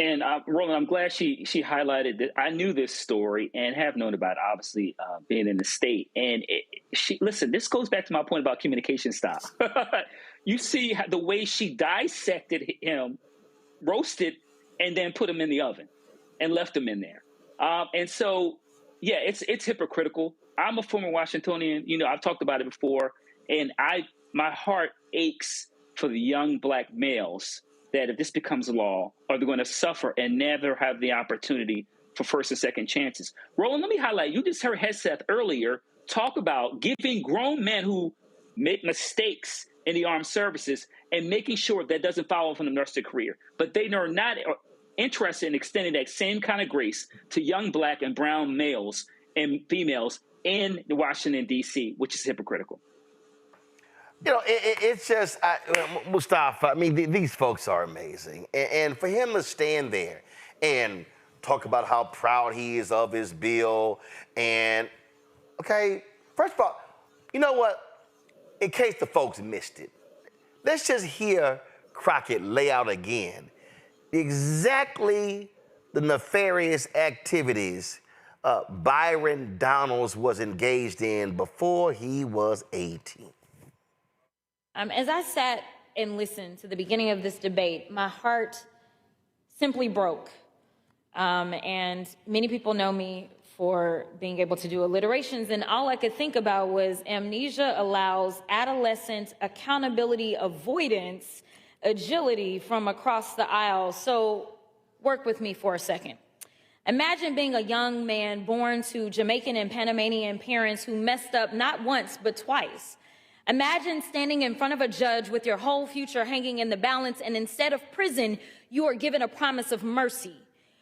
And Roland, I'm glad she highlighted that. I knew this story and have known about it, obviously, being in the state. And listen, this goes back to my point about communication style. You see the way she dissected him, roasted, and then put him in the oven and left him in there. And so, yeah, it's hypocritical. I'm a former Washingtonian. You know, I've talked about it before, and my heart aches for the young black males that if this becomes law, are they going to suffer and never have the opportunity for first and second chances? Roland, let me highlight, you just heard Hegseth earlier talk about giving grown men who make mistakes in the armed services and making sure that doesn't follow from the rest of their career. But they are not interested in extending that same kind of grace to young black and brown males and females in Washington, D.C., which is hypocritical. You know, it's just, Mustafa, I mean, these folks are amazing. And for him to stand there and talk about how proud he is of his bill and, okay, first of all, you know what? In case the folks missed it, let's just hear Crockett lay out again exactly the nefarious activities Byron Donalds was engaged in before he was 18. As I sat and listened to the beginning of this debate, my heart simply broke. And many people know me for being able to do alliterations, and all I could think about was amnesia allows adolescent accountability avoidance agility from across the aisle. So work with me for a second. Imagine being a young man born to Jamaican and Panamanian parents who messed up not once but twice. Imagine standing in front of a judge with your whole future hanging in the balance, and instead of prison, you are given a promise of mercy.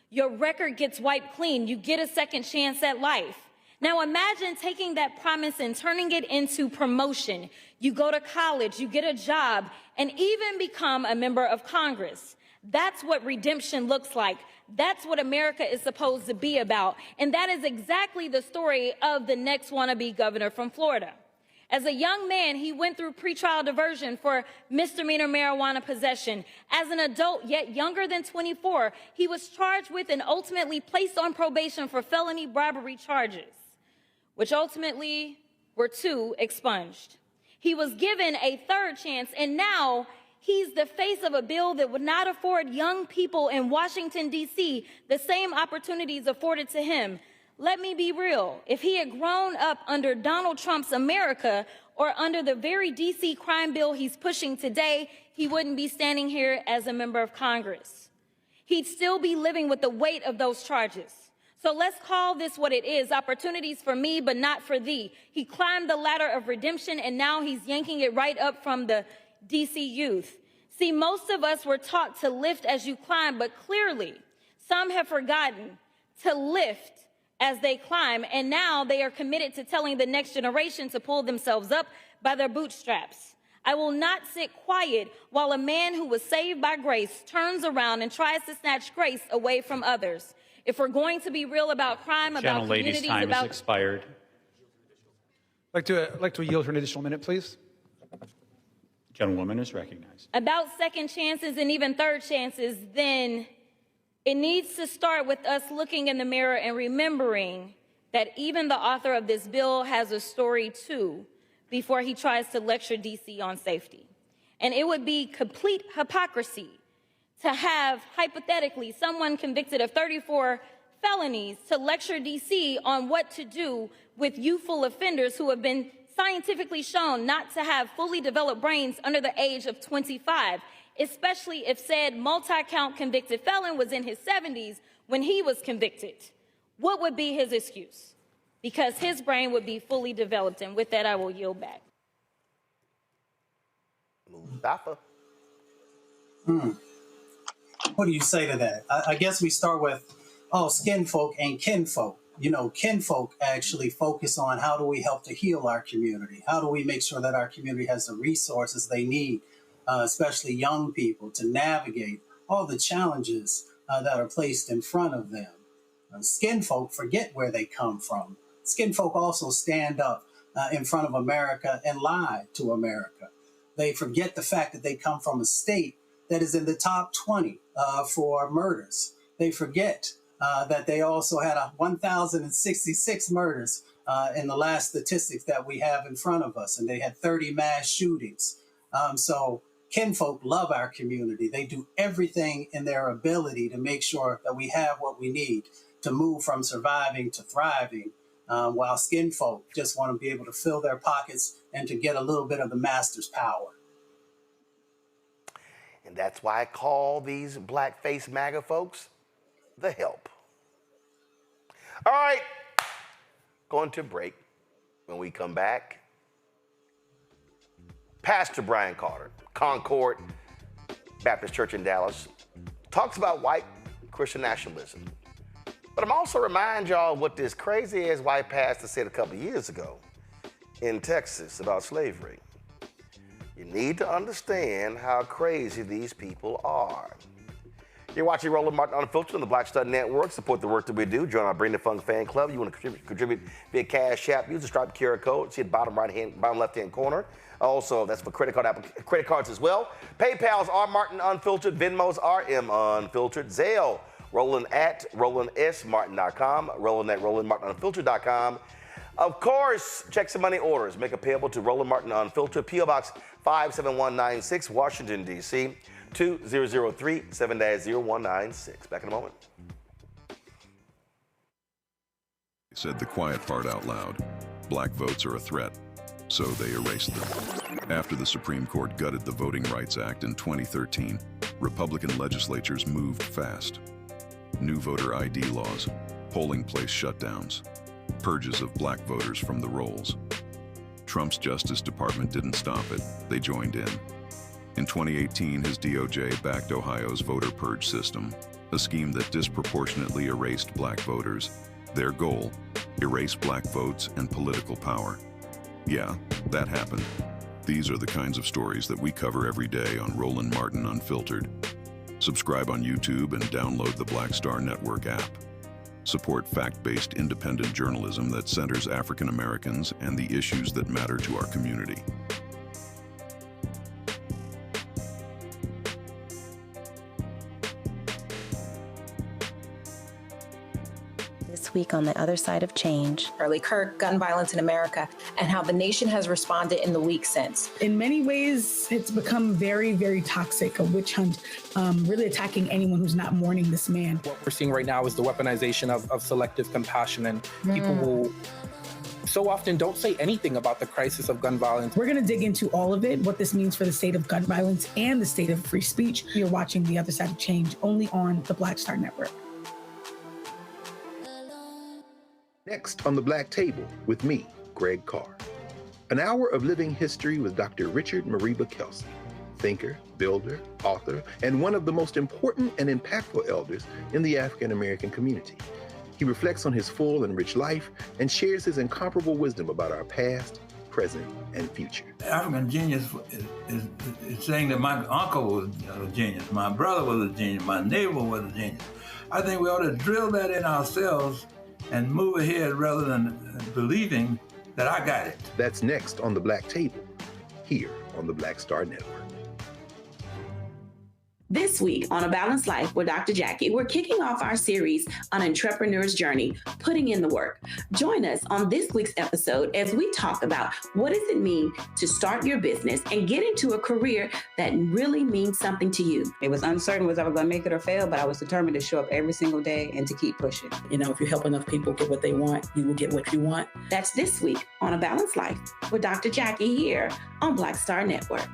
Your record gets wiped clean. You get a second chance at life. Now imagine taking that promise and turning it into promotion. You go to college, you get a job, and even become a member of Congress. That's what redemption looks like. That's what America is supposed to be about. And that is exactly the story of the next wannabe governor from Florida. As a young man, he went through pretrial diversion for misdemeanor marijuana possession. As an adult, yet younger than 24, he was charged with and ultimately placed on probation for felony bribery charges, which ultimately were 2 expunged. He was given a 3rd chance, and now he's the face of a bill that would not afford young people in Washington, D.C. the same opportunities afforded to him. Let me be real. If he had grown up under Donald Trump's America or under the very D.C. crime bill he's pushing today, he wouldn't be standing here as a member of Congress. He'd still be living with the weight of those charges. So let's call this what it is, opportunities for me, but not for thee. He climbed the ladder of redemption, and now he's yanking it right up from the D.C. youth. See, most of us were taught to lift as you climb, but clearly some have forgotten to lift as they climb, and now they are committed to telling the next generation to pull themselves up by their bootstraps. I will not sit quiet while a man who was saved by grace turns around and tries to snatch grace away from others. If we're going to be real about crime, about communities, time about... has expired. I'd like to yield for an additional minute, please. Gentlewoman is recognized. About second chances and even third chances, then it needs to start with us looking in the mirror and remembering that even the author of this bill has a story too before he tries to lecture D.C. on safety. And it would be complete hypocrisy to have, hypothetically, someone convicted of 34 felonies to lecture D.C. on what to do with youthful offenders who have been scientifically shown not to have fully developed brains under the age of 25. especially if said multi-count convicted felon was in his 70s when he was convicted? What would be his excuse? Because his brain would be fully developed. And with that, I will yield back. Mustafa. What do you say to that? I guess we start with, skin folk and kinfolk. You know, kinfolk actually focus on how do we help to heal our community? How do we make sure that our community has the resources they need, especially young people, to navigate all the challenges that are placed in front of them? Skin folk forget where they come from. Skin folk also stand up in front of America and lie to America. They forget the fact that they come from a state that is in the top 20 for murders. They forget that they also had 1,066 murders in the last statistics that we have in front of us, and they had 30 mass shootings. So kinfolk love our community. They do everything in their ability to make sure that we have what we need to move from surviving to thriving, while skinfolk just want to be able to fill their pockets and to get a little bit of the master's power. And that's why I call these blackface MAGA folks the help. All right, going to break. When we come back, Pastor Brian Carter, Concord Baptist Church in Dallas, talks about white Christian nationalism. But I'm also remind y'all what this crazy-ass white pastor said a couple years ago in Texas about slavery. You need to understand how crazy these people are. You're watching Roland Martin Unfiltered on the Black Star Network. Support the work that we do. Join our Bring the Funk fan club. You want to contribute via Cash App. Use the Stripe QR code. See it bottom left-hand corner. Also, that's for credit cards as well. PayPal's R Martin Unfiltered. Venmo's RM Unfiltered. Zelle, Roland at RolandSMartin.com. Roland at RolandMartinUnfiltered.com. Of course, check some money orders. Make a payable to Roland Martin Unfiltered. P.O. Box 57196, Washington, D.C. 2003 7-0196. Back in a moment. Said the quiet part out loud. Black votes are a threat, so they erased them. After the Supreme Court gutted the Voting Rights Act in 2013, Republican legislatures moved fast. New voter ID laws, polling place shutdowns, purges of black voters from the rolls. Trump's Justice Department didn't stop it, they joined in. In 2018, his DOJ backed Ohio's voter purge system, a scheme that disproportionately erased black voters. Their goal, erase black votes and political power. Yeah, that happened. These are the kinds of stories that we cover every day on Roland Martin Unfiltered. Subscribe on YouTube and download the Black Star Network app. Support fact-based independent journalism that centers African Americans and the issues that matter to our community. This week on the other side of change. Charlie Kirk, gun violence in America, and how the nation has responded in the week since. In many ways, it's become very, very toxic, a witch hunt, really attacking anyone who's not mourning this man. What we're seeing right now is the weaponization of selective compassion, and people will so often don't say anything about the crisis of gun violence. We're going to dig into all of it, what this means for the state of gun violence and the state of free speech. You're watching The Other Side of Change only on the Black Star Network. Next on the Black Table with me, Greg Carr. An hour of living history with Dr. Richard Mariba Kelsey, thinker, builder, author, and one of the most important and impactful elders in the African American community. He reflects on his full and rich life and shares his incomparable wisdom about our past, present, and future. African genius is saying that my uncle was a genius, my brother was a genius, my neighbor was a genius. I think we ought to drill that in ourselves and move ahead rather than believing that I got it. That's next on the Black Table, here on the Black Star Network. This week on A Balanced Life with Dr. Jackie, we're kicking off our series on Entrepreneur's Journey, Putting in the Work. Join us on this week's episode as we talk about what does it mean to start your business and get into a career that really means something to you. It was uncertain was I was going to make it or fail, but I was determined to show up every single day and to keep pushing. You know, if you help enough people get what they want, you will get what you want. That's this week on A Balanced Life with Dr. Jackie here on Black Star Network.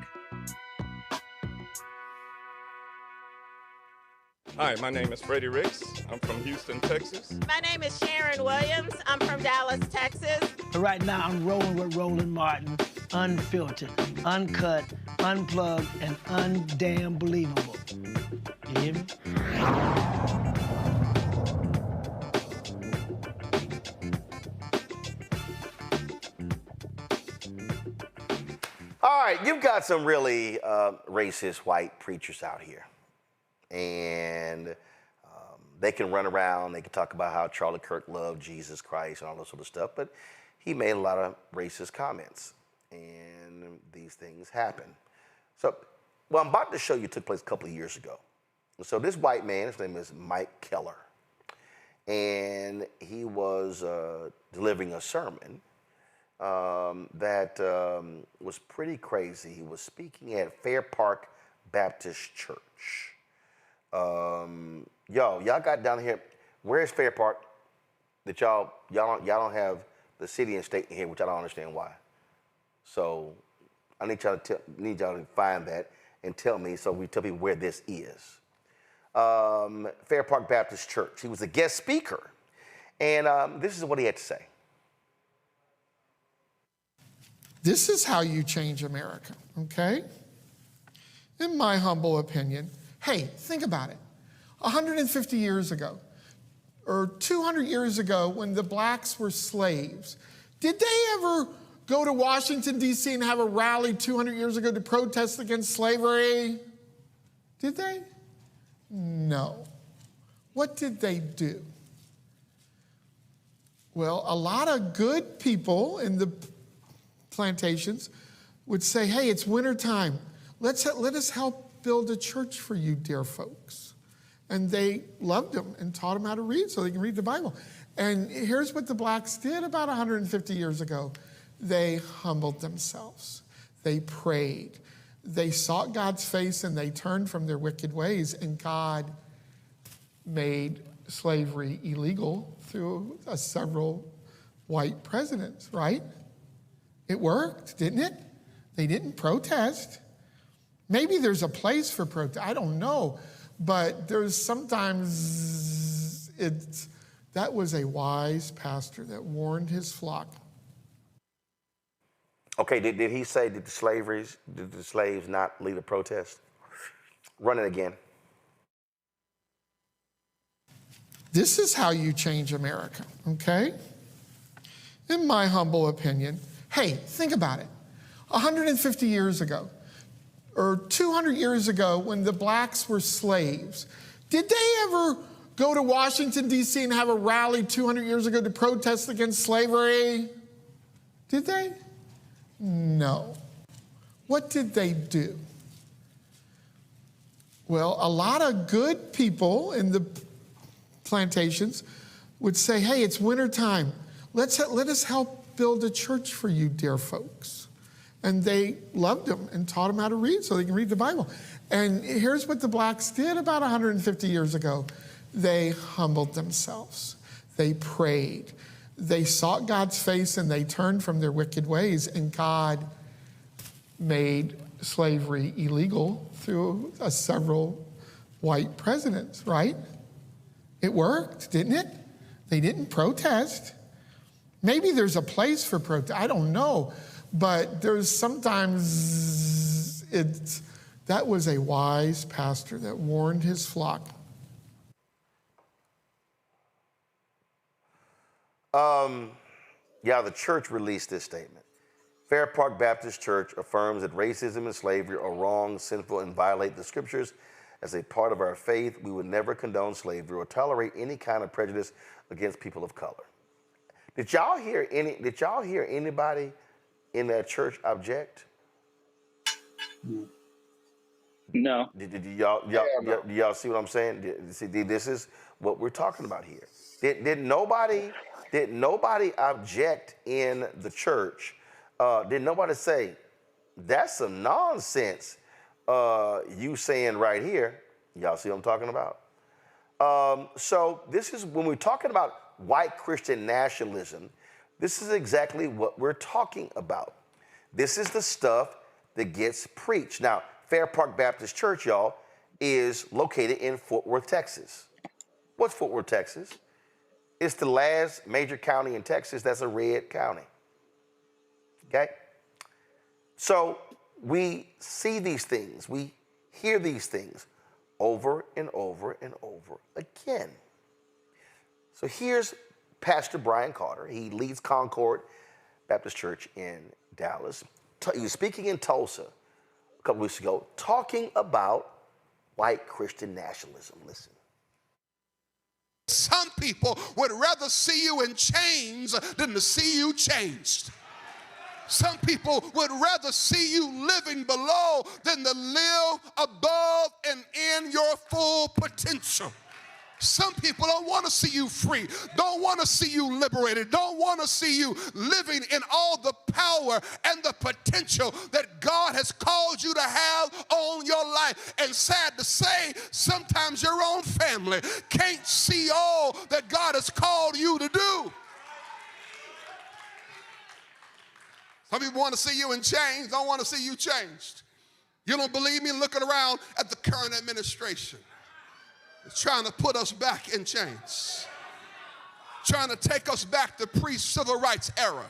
Hi, my name is Freddie Ricks. I'm from Houston, Texas. My name is Sharon Williams. I'm from Dallas, Texas. Right now, I'm rolling with Roland Martin, unfiltered, uncut, unplugged, and undamn believable. You hear me? All right, you've got some really racist white preachers out here. And they can run around, they can talk about how Charlie Kirk loved Jesus Christ and all that sort of stuff, but he made a lot of racist comments, and these things happen. So what I'm about to show you took place a couple of years ago. So this white man, his name is Mike Keller, and he was delivering a sermon that was pretty crazy. He was speaking at Fair Park Baptist Church. Y'all got down here. Where's Fair Park? That y'all don't have the city and state in here, which I don't understand why. So I need y'all to find that and tell me, so we tell people where this is. Fair Park Baptist Church. He was a guest speaker, and this is what he had to say. This is how you change America, okay? In my humble opinion. Hey, think about it. 150 years ago, or 200 years ago, when the blacks were slaves, did they ever go to Washington, D.C. and have a rally 200 years ago to protest against slavery? Did they? No. What did they do? Well, a lot of good people in the plantations would say, hey, it's wintertime. Let us help build a church for you, dear folks. And they loved them and taught them how to read so they can read the Bible. And here's what the blacks did about 150 years ago. They humbled themselves. They prayed. They sought God's face and they turned from their wicked ways. And God made slavery illegal through several white presidents, right? It worked, didn't it? They didn't protest. Maybe there's a place for protest, I don't know, but there's sometimes that was a wise pastor that warned his flock. Okay, did he say did the slaves not lead a protest? Run it again. This is how you change America, okay? In my humble opinion. Hey, think about it. 150 years ago, or 200 years ago, when the blacks were slaves, did they ever go to Washington, D.C. and have a rally 200 years ago to protest against slavery? Did they? No. What did they do? Well, a lot of good people in the plantations would say, hey, it's wintertime. Let us help build a church for you, dear folks. And they loved them and taught them how to read so they can read the Bible. And here's what the blacks did about 150 years ago. They humbled themselves. They prayed. They sought God's face and they turned from their wicked ways. And God made slavery illegal through several white presidents, right? It worked, didn't it? They didn't protest. Maybe there's a place for protest, I don't know. But there's sometimes that was a wise pastor that warned his flock. The church released this statement. Fair Park Baptist Church affirms that racism and slavery are wrong, sinful, and violate the scriptures. As a part of our faith, we would never condone slavery or tolerate any kind of prejudice against people of color. Did y'all hear anybody in that church object? No. Did y'all see what I'm saying? See, this is what we're talking about here. Did nobody object in the church? Did nobody say, that's some nonsense you saying right here? Y'all see what I'm talking about? So this is, when we're talking about white Christian nationalism, this is exactly what we're talking about. This is the stuff that gets preached. Now, Fair Park Baptist Church, y'all, is located in Fort Worth, Texas. What's Fort Worth, Texas? It's the last major county in Texas that's a red county. Okay? So we see these things, we hear these things over and over and over again. So here's Pastor Brian Carter. He leads Concord Baptist Church in Dallas. He was speaking in Tulsa a couple weeks ago, talking about white Christian nationalism. Listen. Some people would rather see you in chains than to see you changed. Some people would rather see you living below than to live above and in your full potential. Some people don't want to see you free, don't want to see you liberated, don't want to see you living in all the power and the potential that God has called you to have on your life. And sad to say, sometimes your own family can't see all that God has called you to do. Some people want to see you in chains, don't want to see you changed. You don't believe me? Looking around at the current administration. It's trying to put us back in chains, trying to take us back to pre-civil rights era.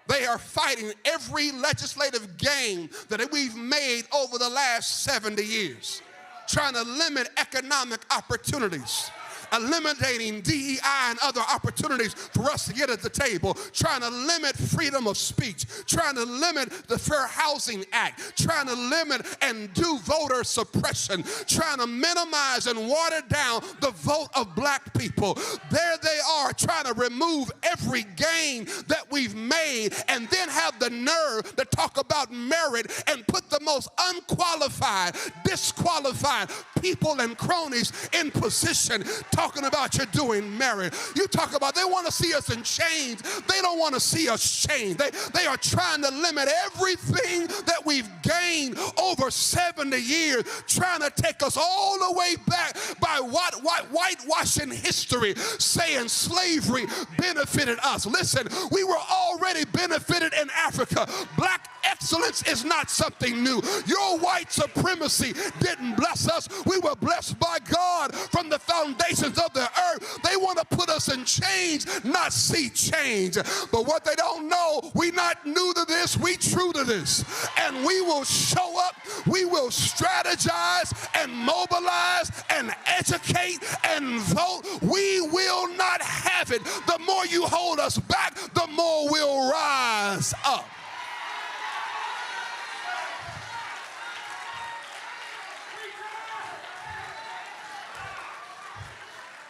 They are fighting every legislative gain that we've made over the last 70 years, trying to limit economic opportunities, eliminating DEI and other opportunities for us to get at the table, trying to limit freedom of speech, trying to limit the Fair Housing Act, trying to limit and do voter suppression, trying to minimize and water down the vote of black people. There they are, trying to remove every gain that we've made and then have the nerve to talk about merit and put the most unqualified, disqualified people and cronies in position, talking about you're doing merit. You talk about they want to see us in chains. They don't want to see us chained. They are trying to limit everything that we've gained over 70 years, trying to take us all the way back by whitewashing history, saying slavery benefited us. Listen, we were already benefited in Africa. Black excellence is not something new. Your white supremacy didn't bless us. We were blessed by God from the foundations of the earth. They want to put us in chains, not see change. But what they don't know, we not new to this, we true to this. And we will show up, we will strategize and mobilize and educate and vote. We will not have it. The more you hold us back, the more we'll rise up.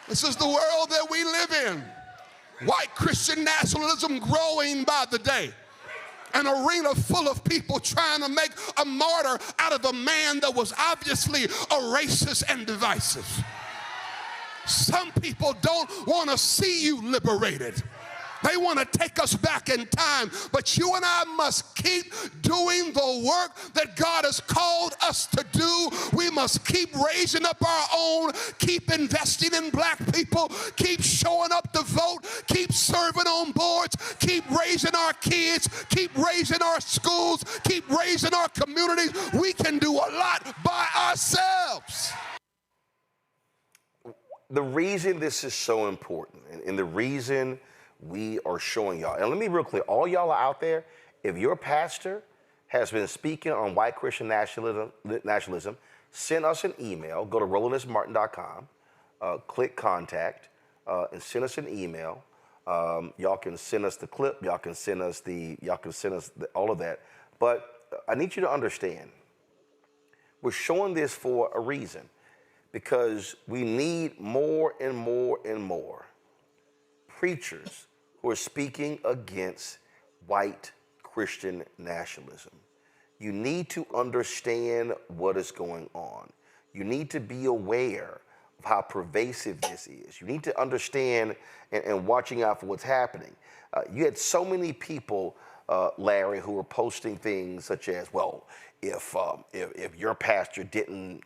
This is the world that we live in. White Christian nationalism growing by the day. An arena full of people trying to make a martyr out of a man that was obviously a racist and divisive. Some people don't want to see you liberated. They want to take us back in time, but you and I must keep doing the work that God has called us to do. We must keep raising up our own, keep investing in black people, keep showing up to vote, keep serving on boards, keep raising our kids, keep raising our schools, keep raising our communities. We can do a lot by ourselves. The reason this is so important, and the reason we are showing y'all, and let me be real clear, all y'all are out there, if your pastor has been speaking on white Christian nationalism, send us an email. Go to RolandSMartin.com, click contact, and send us an email. Y'all can send us the clip, y'all can send us all of that. But I need you to understand, we're showing this for a reason, because we need more and more and more preachers who are speaking against white Christian nationalism. You need to understand what is going on. You need to be aware of how pervasive this is. You need to understand and watching out for what's happening. You had so many people, Larry, who were posting things such as, well, if your pastor didn't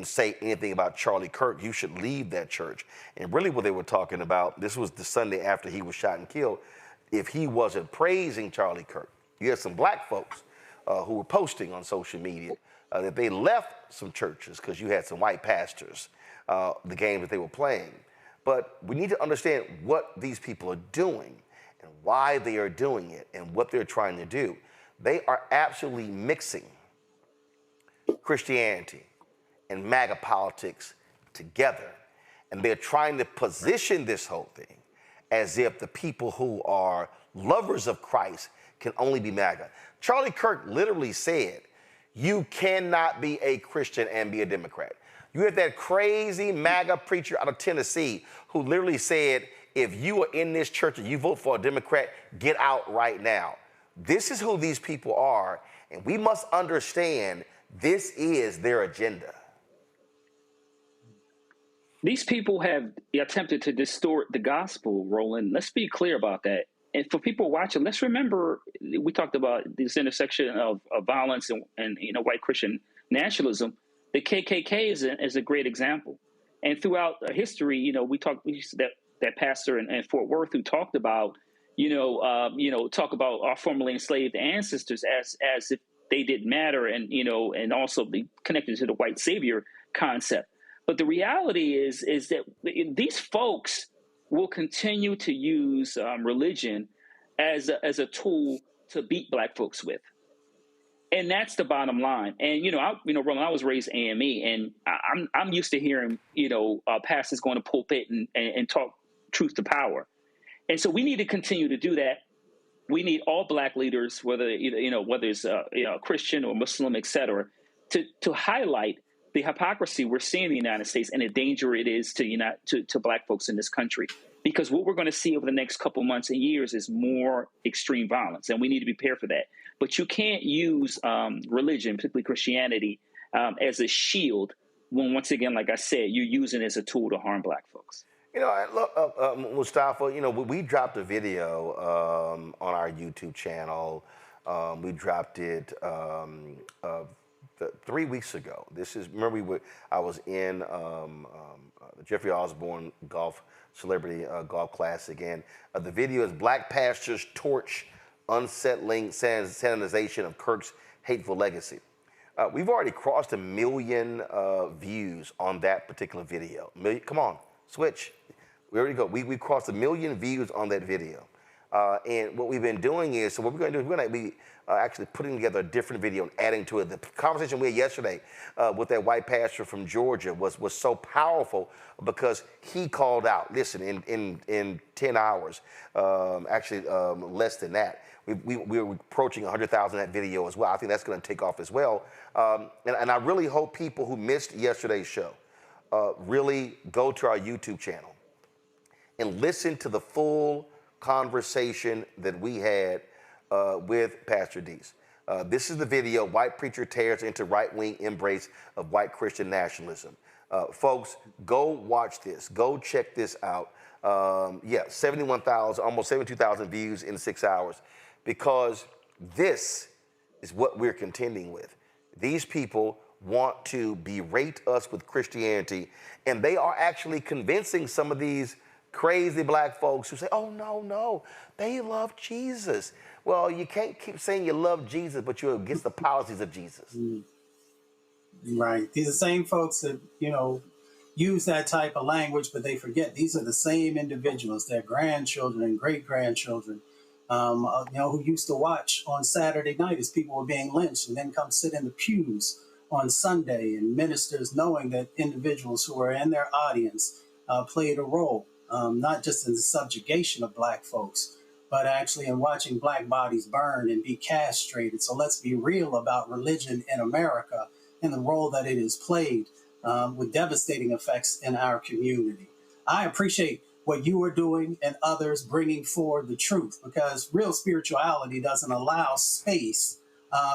say anything about Charlie Kirk, you should leave that church. And really what they were talking about, this was the Sunday after he was shot and killed, if he wasn't praising Charlie Kirk. You had some black folks who were posting on social media that they left some churches because you had some white pastors, the game that they were playing. But we need to understand what these people are doing and why they are doing it and what they're trying to do. They are absolutely mixing Christianity and MAGA politics together. And they're trying to position this whole thing as if the people who are lovers of Christ can only be MAGA. Charlie Kirk literally said, you cannot be a Christian and be a Democrat. You have that crazy MAGA preacher out of Tennessee who literally said, if you are in this church and you vote for a Democrat, get out right now. This is who these people are, and we must understand this is their agenda. These people have attempted to distort the gospel, Roland. Let's be clear about that. And for people watching, let's remember, we talked about this intersection of violence and white Christian nationalism. The KKK is a great example. And throughout history, we that pastor in Fort Worth who talked about, talk about our formerly enslaved ancestors as if they didn't matter, and also be connected to the white savior concept. But the reality is that these folks will continue to use religion as a tool to beat black folks with. And that's the bottom line. And, Roland, I was raised AME, and I'm used to hearing, pastors going to pulpit and talk truth to power. And so we need to continue to do that. We need all black leaders, whether it's Christian or Muslim, et cetera, to highlight the hypocrisy we're seeing in the United States and the danger it is to black folks in this country. Because what we're going to see over the next couple months and years is more extreme violence, and we need to be prepared for that. But you can't use religion, particularly Christianity, as a shield when, once again, like I said, you're using it as a tool to harm black folks. Look, Mustafa, we dropped a video on our YouTube channel. We dropped it 3 weeks ago. I was in the Jeffrey Osborne Celebrity Golf Classic, and the video is Black Pastors Torch Unsettling Sanitization of Kirk's Hateful Legacy. We've already crossed 1 million views on that particular video. Come on, switch. We already go. We crossed 1 million views on that video. And what we've been doing is, so what we're going to do is we're going to be actually putting together a different video and adding to it. The conversation we had yesterday with that white pastor from Georgia was so powerful because he called out, listen, in 10 hours, less than that, we're approaching 100,000 that video as well. I think that's going to take off as well. And I really hope people who missed yesterday's show really go to our YouTube channel and listen to the full conversation that we had with Pastor Deese. This is the video, White Preacher Tears into Right-Wing Embrace of White Christian Nationalism. Folks, go watch this. Go check this out. 71,000, almost 72,000 views in 6 hours, because this is what we're contending with. These people want to berate us with Christianity, and they are actually convincing some of these crazy black folks who say, oh, no, they love Jesus. Well, you can't keep saying you love Jesus, but you're against the policies of Jesus. Right. These are the same folks that, use that type of language, but they forget these are the same individuals, their grandchildren and great-grandchildren, who used to watch on Saturday night as people were being lynched and then come sit in the pews on Sunday, and ministers knowing that individuals who were in their audience played a role. Not just in the subjugation of black folks, but actually in watching black bodies burn and be castrated. So let's be real about religion in America and the role that it has played with devastating effects in our community. I appreciate what you are doing and others bringing forward the truth, because real spirituality doesn't allow space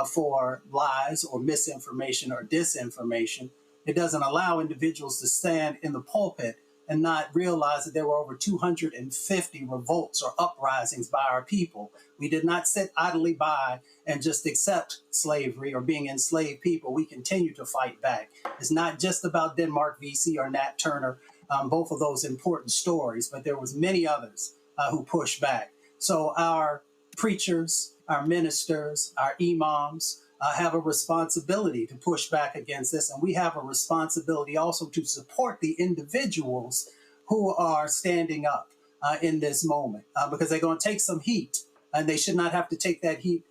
for lies or misinformation or disinformation. It doesn't allow individuals to stand in the pulpit and not realize that there were over 250 revolts or uprisings by our people. We did not sit idly by and just accept slavery or being enslaved people. We continue to fight back. It's not just about Denmark VC or Nat Turner, both of those important stories, but there was many others who pushed back. So our preachers, our ministers, our imams, have a responsibility to push back against this. And we have a responsibility also to support the individuals who are standing up in this moment, because they're going to take some heat, and they should not have to take that heat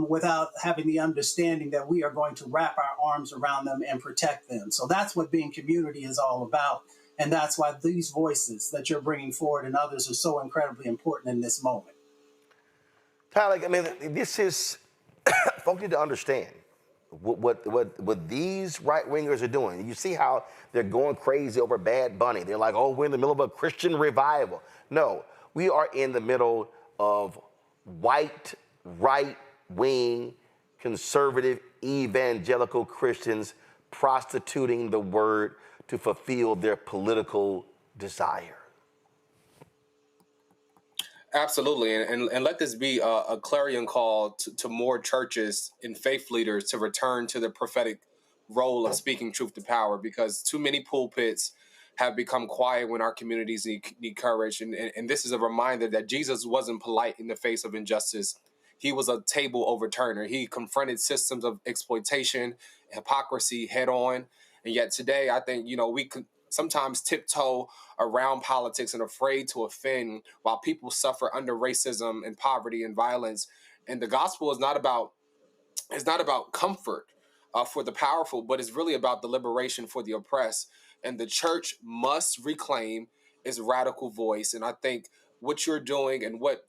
without having the understanding that we are going to wrap our arms around them and protect them. So that's what being community is all about. And that's why these voices that you're bringing forward and others are so incredibly important in this moment. Tyler, I mean, this is, folks need to understand what these right-wingers are doing. You see how they're going crazy over Bad Bunny. They're like, oh, we're in the middle of a Christian revival. No, we are in the middle of white, right-wing, conservative, evangelical Christians prostituting the word to fulfill their political desire. Absolutely, and let this be a clarion call to more churches and faith leaders to return to the prophetic role of speaking truth to power, because too many pulpits have become quiet when our communities need courage. And this is a reminder that Jesus wasn't polite in the face of injustice. He was a table overturner. He confronted systems of exploitation, hypocrisy head on. And yet today, I think, we could sometimes tiptoe around politics and afraid to offend while people suffer under racism and poverty and violence. And the gospel is not about comfort for the powerful, but it's really about the liberation for the oppressed. And the church must reclaim its radical voice. And I think what you're doing and what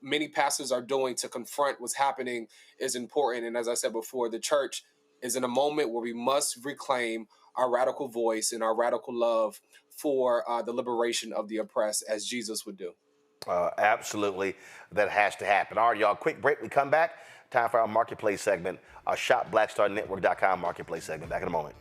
many pastors are doing to confront what's happening is important. And as I said before, the church is in a moment where we must reclaim our radical voice and our radical love for the liberation of the oppressed, as Jesus would do. Absolutely, that has to happen. All right, y'all, quick break. We come back. Time for our marketplace segment, our shopblackstarnetwork.com marketplace segment. Back in a moment.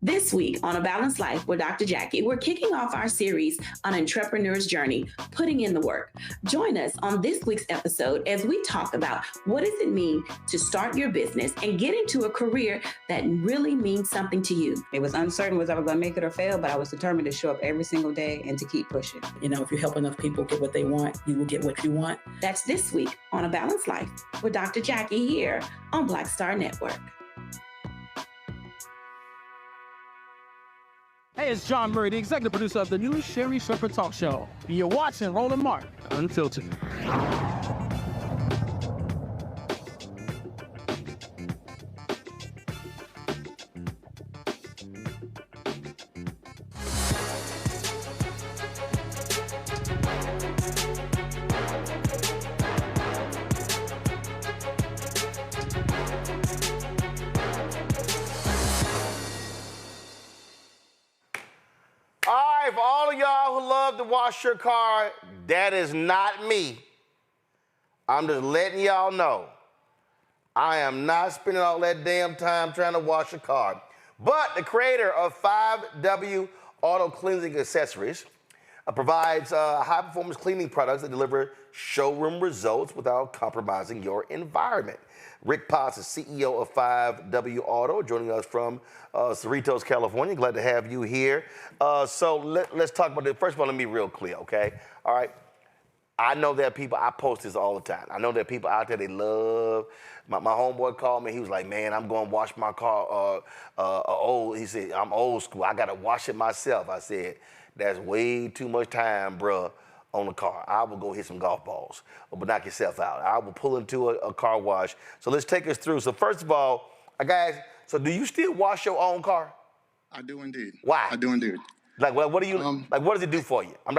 This week on A Balanced Life with Dr. Jackie, we're kicking off our series on entrepreneur's journey, putting in the work. Join us on this week's episode as we talk about what does it mean to start your business and get into a career that really means something to you. It was uncertain was I was going to make it or fail, but I was determined to show up every single day and to keep pushing. If you help enough people get what they want, you will get what you want. That's this week on A Balanced Life with Dr. Jackie here on Black Star Network. Hey, it's John Murray, the executive producer of the new Sherry Shepherd Talk Show. You're watching Roland Martin Unfiltered. For all of y'all who love to wash your car, that is not me. I'm just letting y'all know. I am not spending all that damn time trying to wash a car. But the creator of 5W Auto Cleansing Accessories provides high-performance cleaning products that deliver showroom results without compromising your environment. Rick Potts is CEO of 5W Auto, joining us from Cerritos, California. Glad to have you here. So let's talk about it. First of all, let me be real clear, okay? All right. I know there are people, I post this all the time. I know there are people out there, they love, my homeboy called me, he was like, man, I'm going to wash my car he said, I'm old school, I got to wash it myself. I said, that's way too much time, bruh, on the car. I will go hit some golf balls, but knock yourself out. I will pull into a car wash. So let's take us through. So first of all, guys, so do you still wash your own car? I do indeed. Why? I do indeed. Like, what do you, what does it do for you? I'm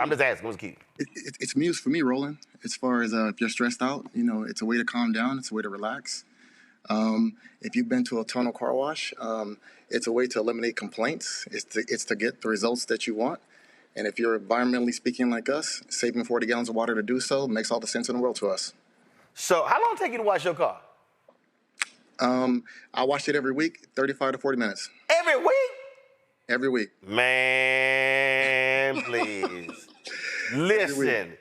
just asking, what's key? It's muse for me, Roland. As far as if you're stressed out, it's a way to calm down. It's a way to relax. If you've been to a tunnel car wash, it's a way to eliminate complaints. It's to get the results that you want. And if you're environmentally speaking like us, saving 40 gallons of water to do so makes all the sense in the world to us. So how long does it take you to wash your car? I wash it every week, 35 to 40 minutes. Every week? Every week. Man, please. Listen,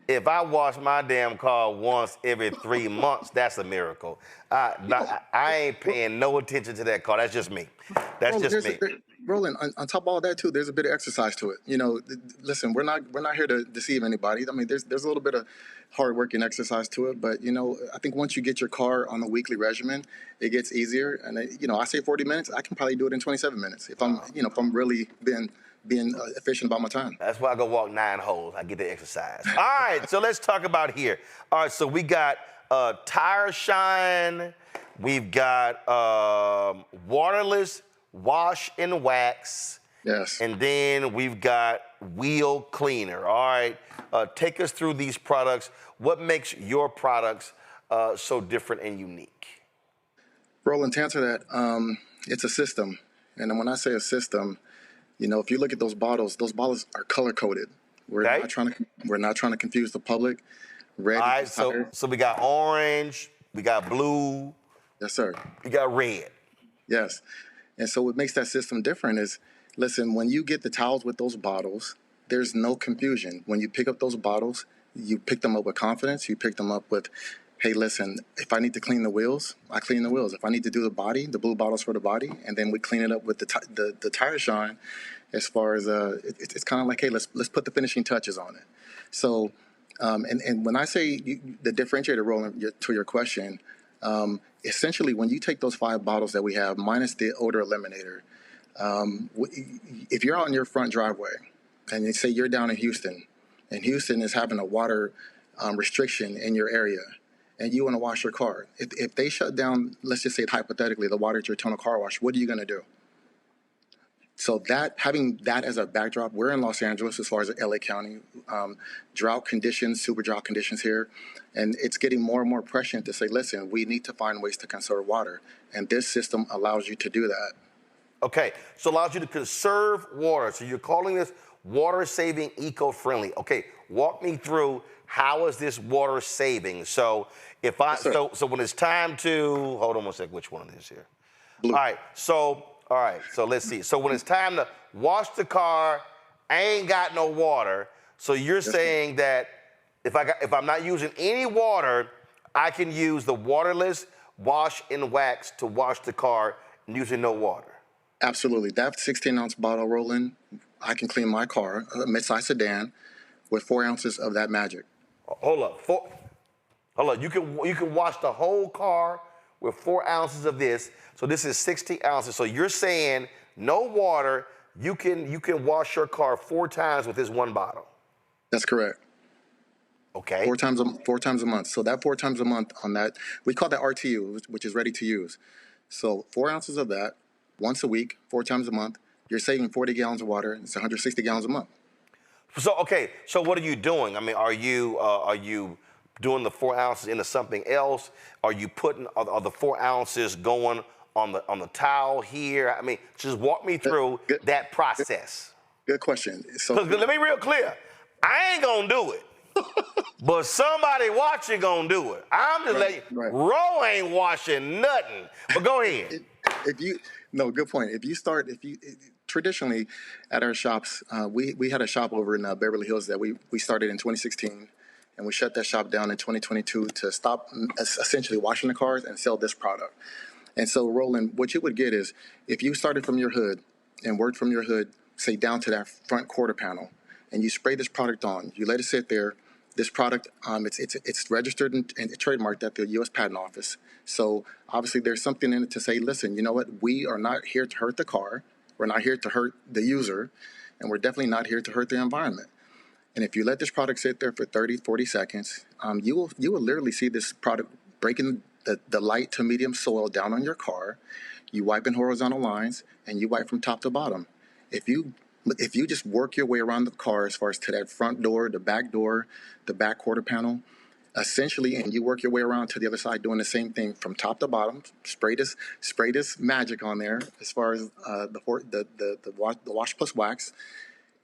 If I wash my damn car once every 3 months, that's a miracle. I ain't paying no attention to that car. That's just me. That's just me. Roland, on top of all that too, there's a bit of exercise to it. You know, listen, we're not here to deceive anybody. I mean, there's a little bit of hard work and exercise to it, but you know, I think once you get your car on the weekly regimen, it gets easier. And you know, I say 40 minutes, I can probably do it in 27 minutes if I'm really being efficient about my time. That's why I go walk 9 holes. I get the exercise. All right, so let's talk about here. All right, so we got tire shine. We've got waterless wash and wax. Yes. And then we've got wheel cleaner. All right, take us through these products. What makes your products so different and unique? Roland, to answer that, it's a system. And then when I say a system, you know, if you look at those bottles are color coded. We're not trying to confuse the public. Red. All right, so we got orange, we got blue. Yes, sir. We got red. Yes. And so what makes that system different is, listen, when you get the towels with those bottles, there's no confusion. When you pick up those bottles, you pick them up with confidence. You pick them up with, hey, listen, if I need to clean the wheels, I clean the wheels. If I need to do the body, the blue bottles for the body, and then we clean it up with the tire shine. As far as it's kind of like, hey, let's put the finishing touches on it. So, and when I say the differentiator, Roland, to your question, essentially when you take those 5 bottles that we have, minus the odor eliminator, if you're out in your front driveway, and you say you're down in Houston, and Houston is having a water restriction in your area, and you want to wash your car, if they shut down, let's just say hypothetically, the water at your tunnel car wash, what are you going to do? So having that as a backdrop, we're in Los Angeles as far as LA County, drought conditions, super drought conditions here, and it's getting more and more prescient to say, listen, we need to find ways to conserve water, and this system allows you to do that. Okay, so it allows you to conserve water. So you're calling this water saving, eco-friendly. Okay, walk me through how is this water saving? So if I so when it's time to hold on one second, which one is here? Blue. All right, so let's see. So when it's time to wash the car, I ain't got no water. So you're saying that if I'm not using any water, I can use the waterless wash and wax to wash the car using no water. Absolutely. That 16-ounce bottle, Roland, I can clean my car, a mid-size sedan, with 4 ounces of that magic. Hold up. You can wash the whole car with 4 ounces of this. So this is 60 ounces. So you're saying no water, you can wash your car 4 times with this one bottle. That's correct. Okay. 4 times a month. So that 4 times a month on that, we call that RTU, which is ready to use. So 4 ounces of that once a week, 4 times a month. You're saving 40 gallons of water. It's 160 gallons a month. So okay. So what are you doing? I mean, are you doing the 4 ounces into something else? Are you putting are the 4 ounces going on the towel here? I mean, just walk me through that process. Good question. So let me be real clear. I ain't gonna do it, but somebody watching gonna do it. I'm just letting you. Ro ain't washing nothing. But go ahead. Good point. Traditionally at our shops, we had a shop over in Beverly Hills that we started in 2016. And we shut that shop down in 2022 to stop essentially washing the cars and sell this product. And so, Roland, what you would get is if you started from your hood and worked from your hood, say down to that front quarter panel, and you spray this product on, you let it sit there. This product, it's registered and trademarked at the U.S. Patent Office. So obviously there's something in it to say, listen, you know what? We are not here to hurt the car. We're not here to hurt the user. And we're definitely not here to hurt the environment. And if you let this product sit there for 30, 40 seconds, you will literally see this product breaking the light to medium soil down on your car. You wipe in horizontal lines, and you wipe from top to bottom. If you just work your way around the car as far as to that front door, the back quarter panel, essentially, and you work your way around to the other side doing the same thing from top to bottom, spray this magic on there as far as the wash plus wax,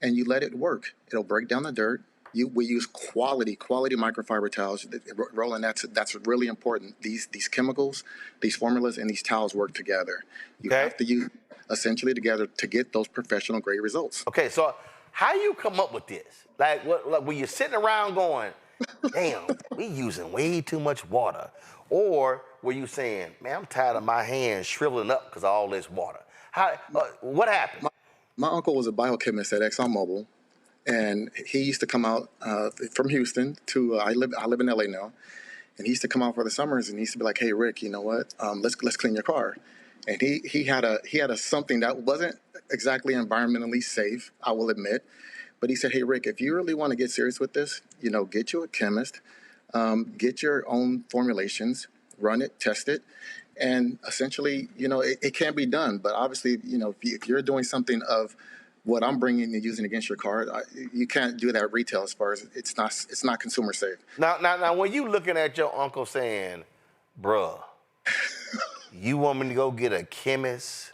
and you let it work. It'll break down the dirt. We use quality microfiber towels. Roland, that's really important. These chemicals, these formulas, and these towels work together. You have to use essentially together to get those professional grade results. Okay, so how you come up with this? Like, were you sitting around going, damn, we using way too much water? Or were you saying, man, I'm tired of my hands shriveling up because of all this water? What happened? My uncle was a biochemist at ExxonMobil, and he used to come out from Houston to I live in LA now, and he used to come out for the summers, and he used to be like, "Hey Rick, you know what? Let's clean your car." And he had a something that wasn't exactly environmentally safe, I will admit, but he said, "Hey Rick, if you really want to get serious with this, get you a chemist, get your own formulations, run it, test it." And essentially, it can be done. But obviously, if you're doing something of what I'm bringing and using against your car, you can't do that at retail. As far as it's not consumer safe. Now, when you looking at your uncle saying, "Bruh, you want me to go get a chemist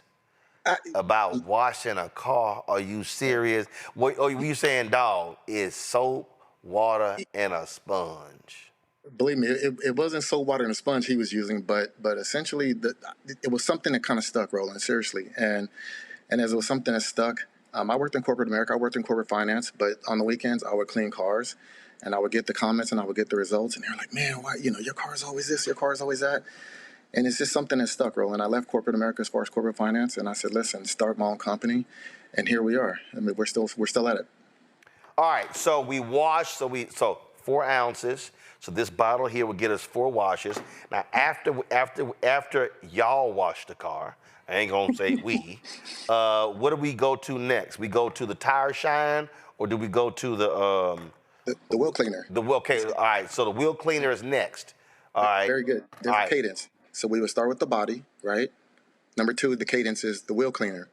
about washing a car? Are you serious?" Or were you saying, "Dog, it's soap, water, and a sponge"? Believe me, it wasn't soap, water, and a sponge he was using, but essentially it was something that kind of stuck, Roland, seriously. And as it was something that stuck, I worked in corporate America, I worked in corporate finance, but on the weekends I would clean cars, and I would get the comments and I would get the results, and they're like, "Man, why, your car is always this, your car is always that." And it's just something that stuck, Roland. I left corporate America as far as corporate finance, and I said, "Listen, start my own company," and here we are. I mean, we're still at it. All right, so we washed, so 4 ounces. So this bottle here will get us 4 washes. Now, after y'all wash the car, I ain't gonna say we, what do we go to next? We go to the tire shine, or do we go to the wheel cleaner? Okay, all right, so the wheel cleaner is next. All right. Very good. There's a cadence. So we would start with the body, right? Number 2, the cadence is the wheel cleaner,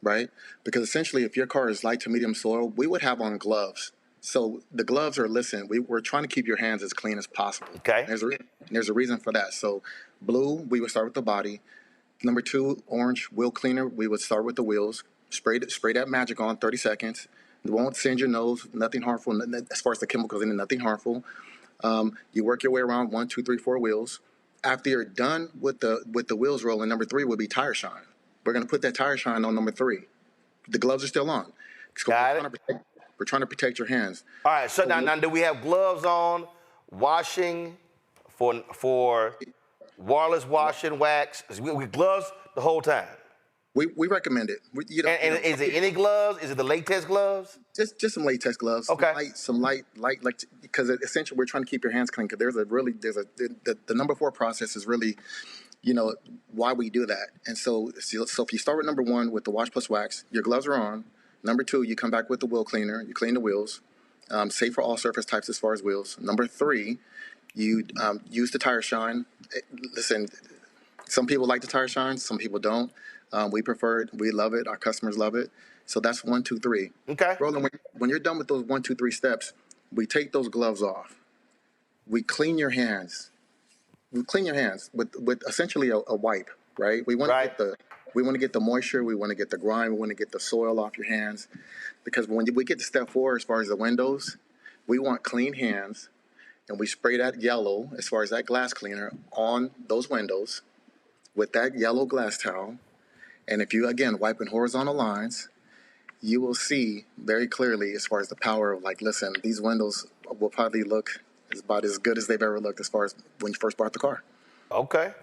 right? Because essentially, if your car is light to medium soil, we would have on gloves. So the gloves are, we're trying to keep your hands as clean as possible. Okay. There's a reason for that. So blue, we would start with the body. Number 2, orange, wheel cleaner, we would start with the wheels. Spray that magic on 30 seconds. It won't singe your nose, nothing harmful. As far as the chemicals in it, nothing harmful. You work your way around 1, 2, 3, 4 wheels. After you're done with the wheels rolling, number 3 would be tire shine. We're going to put that tire shine on number 3. The gloves are still on. We're trying to protect your hands. All right, so now do we have gloves on, washing for wireless washing, wax? We gloves the whole time? We recommend it. Is it any gloves? Is it the latex gloves? Just some latex gloves. Okay. Some light, because essentially we're trying to keep your hands clean. Because the number 4 process is really, why we do that. And so if you start with number 1 with the wash plus wax, your gloves are on. Number 2, you come back with the wheel cleaner. You clean the wheels. Safe for all surface types as far as wheels. Number 3, you use the tire shine. Listen, some people like the tire shine. Some people don't. We prefer it. We love it. Our customers love it. So that's 1, 2, 3. Okay. Roland, when you're done with those 1, 2, 3 steps, we take those gloves off. We clean your hands. We clean your hands with essentially a wipe, right? We want to get the moisture. We want to get the grime. We want to get the soil off your hands. Because when we get to step 4, as far as the windows, we want clean hands. And we spray that yellow, as far as that glass cleaner, on those windows with that yellow glass towel. And if you, again, wipe in horizontal lines, you will see very clearly as far as the power of, listen, these windows will probably look about as good as they've ever looked as far as when you first bought the car. Okay.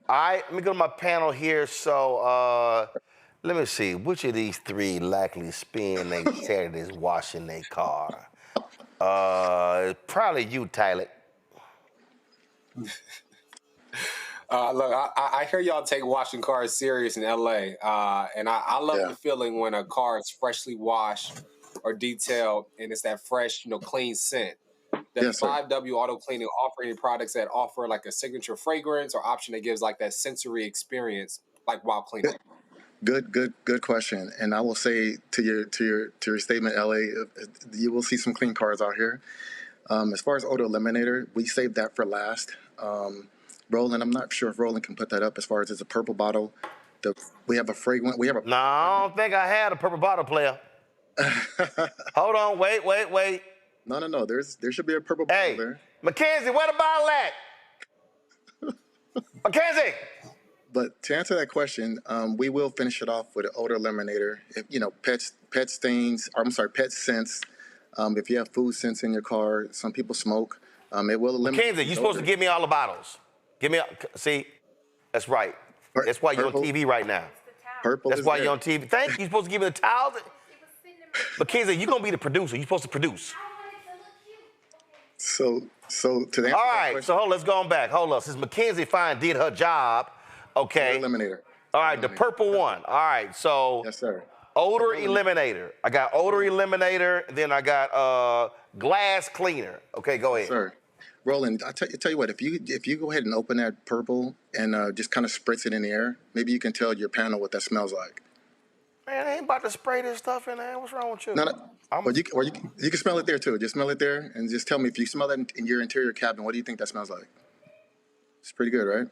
All right, let me go to my panel here. So let me see, which of these 3 likely spend their Saturdays washing their car? Probably you, Tyler. Look, I hear y'all take washing cars serious in LA, and I love the feeling when a car is freshly washed or detailed, and it's that fresh, clean scent. Does 5W Auto Cleaning offer any products that offer a signature fragrance or option that gives that sensory experience, while cleaning? Good question. And I will say to your statement, LA, you will see some clean cars out here. As far as odor eliminator, we saved that for last. Roland, I'm not sure if Roland can put that up. As far as it's a purple bottle, we have a fragrant. No, I don't think I had a purple bottle, player. Hold on, wait. No. There should be a purple bottle there. Mackenzie, where the bottle at? Mackenzie. But to answer that question, we will finish it off with an odor eliminator. Pet scents, If you have food scents in your car, some people smoke. It will eliminate. Mackenzie, you're supposed to give me all the bottles. Give me, see, that's right. That's why you're on TV right now. Purple. That's why you're on TV. Thank you. You're supposed to give me the towels. Mackenzie, you're gonna be the producer. You're supposed to produce. So to the all right. So let's go on back. Hold up. Since Mackenzie fine did her job, okay. Eliminator. All right, the purple one. All right. So yes, sir. Odor eliminator. I got odor eliminator. Then I got glass cleaner. Okay, go ahead. Yes, sir. Roland, I tell you what. If you go ahead and open that purple and just kind of spritz it in the air, maybe you can tell your panel what that smells like. Man, I ain't about to spray this stuff in there. What's wrong with you? No. Or you can smell it there too. Just smell it there and just tell me if you smell that in your interior cabin. What do you think that smells like? It's pretty good, right?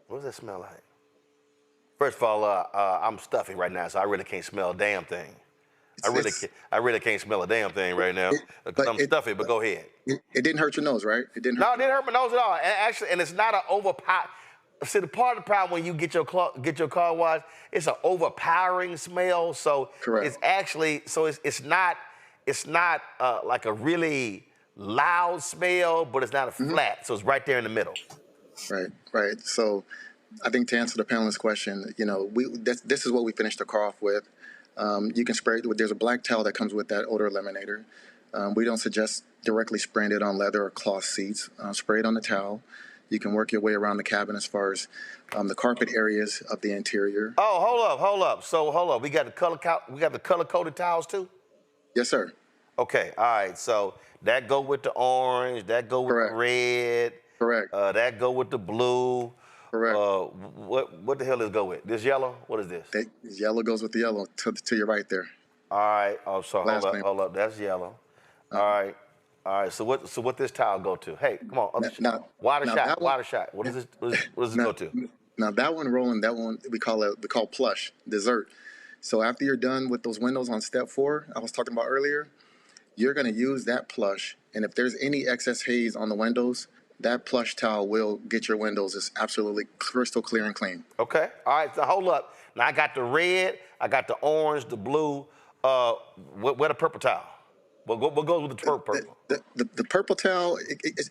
What does that smell like? First of all, I'm stuffy right now, so I really can't smell a damn thing. I really can't smell a damn thing right now because I'm stuffy. But go ahead. It didn't hurt your nose, right? It didn't. No, it didn't hurt my nose at all. And actually, it's not an overpower. See, the part of the problem when you get your car washed, it's an overpowering smell. So correct. It's actually it's not like a really loud smell, but it's not a flat. So it's right there in the middle. Right. So I think to answer the panelist's question, this is what we finished the car off with. You can spray it. There's a black towel that comes with that odor eliminator. We don't suggest directly spraying it on leather or cloth seats. Spray it on the towel. You can work your way around the cabin as far as the carpet areas of the interior. Oh, hold up. So hold up. We got the color-coded towels too? Yes, sir. Okay. All right. So that go with the orange. That go with the red. Correct. That go with the blue. Correct. What the hell does go with? This yellow? What is this? Yellow goes with the yellow to your right there. All right. Oh, so hold up. That's yellow. All right. So what this towel go to? Hey, come on. Water shot. What does this go to? Now that one, Roland, we call plush dessert. So after you're done with those windows on step 4, I was talking about earlier, you're going to use that plush, and if there's any excess haze on the windows, that plush towel will get your windows. It's absolutely crystal clear and clean. Okay. All right. So hold up. Now I got the red, I got the orange, the blue. Where the purple towel? What goes with the purple? The purple towel,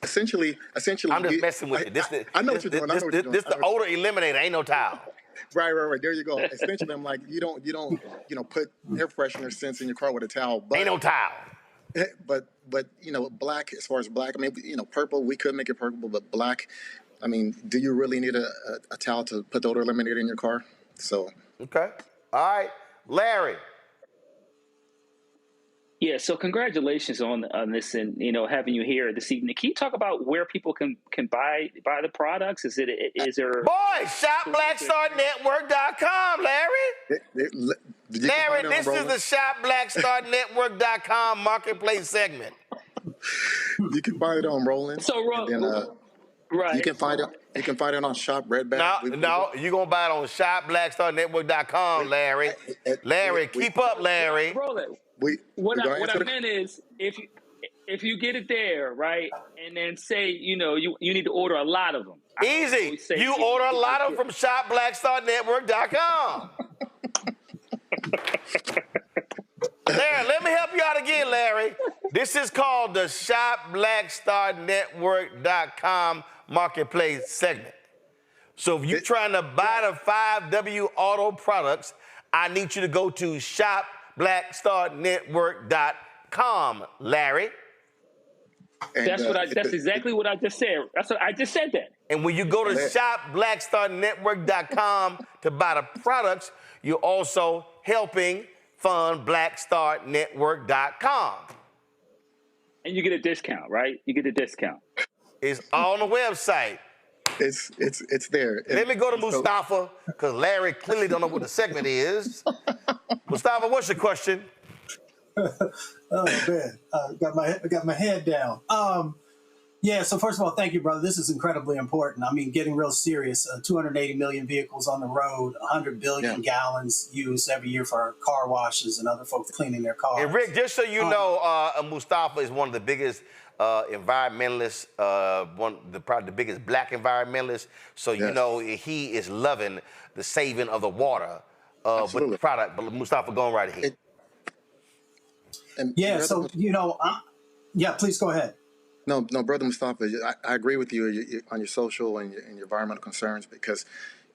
essentially. I'm just messing with you. I know what you're doing. This the odor eliminator. Ain't no towel. Right. There you go. Essentially, I'm like, you don't put air freshener scents in your car with a towel. But, ain't no towel. But black, as far as black, I mean, purple, we could make it purple, but black, I mean, do you really need a towel to put the odor eliminator in your car? So. Okay. All right. Larry. Yeah, so congratulations on this and having you here this evening. Can you talk about where people can buy the products? Is there ShopBlackStarNetwork.com, Larry? Larry, this is the ShopBlackStarNetwork.com marketplace segment. You can buy it on Roland. So right. You can find it on Shop Redback. No, you're gonna buy it on ShopBlackStarNetwork.com, Larry. Larry, keep up, Larry. Roland. What I meant is if you get it there, right, and then say you need to order a lot of them. Easy. You order a lot of them from ShopBlackStarNetwork.com. Larry, let me help you out again, Larry. This is called the ShopBlackStarNetwork.com marketplace segment. So if you're trying to buy the 5W Auto products, I need you to go to ShopBlackStarNetwork.com, Larry. That's exactly what I just said. I just said that. And when you go to ShopBlackStarNetwork.com to buy the products, you're also helping fund BlackStarNetwork.com. And you get a discount, right? You get a discount. It's on the website. It's there. Let me go to Mustafa, because Larry clearly don't know what the segment is. Mustafa, what's your question? Oh man, got my head down. So first of all, thank you, brother. This is incredibly important. I mean, getting real serious. 280 million vehicles on the road, 100 billion gallons used every year for car washes and other folks cleaning their cars. And Rick, just so you know, Mustafa is one of the biggest environmentalists, probably the biggest black environmentalist. So you know he is loving the saving of the water with the product. But Mustafa, going right ahead. And Yeah. Brother So, Mustafa, yeah, please go ahead. no, Brother Mustafa, I agree with you on your social and your environmental concerns because,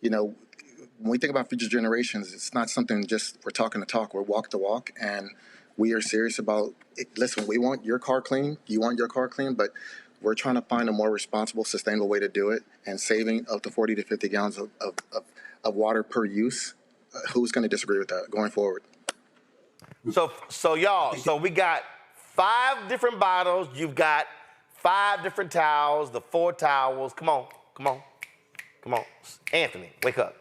when we think about future generations, it's not something just we're talking the talk, we're walk the walk, and we are serious about it. Listen, we want your car clean, you want your car clean, but we're trying to find a more responsible, sustainable way to do it, and saving up to 40 to 50 gallons of water per use. Who's going to disagree with that going forward? So y'all, so we got 5 different bottles. You've got 5 different towels, the 4 towels. Come on. Anthony, wake up.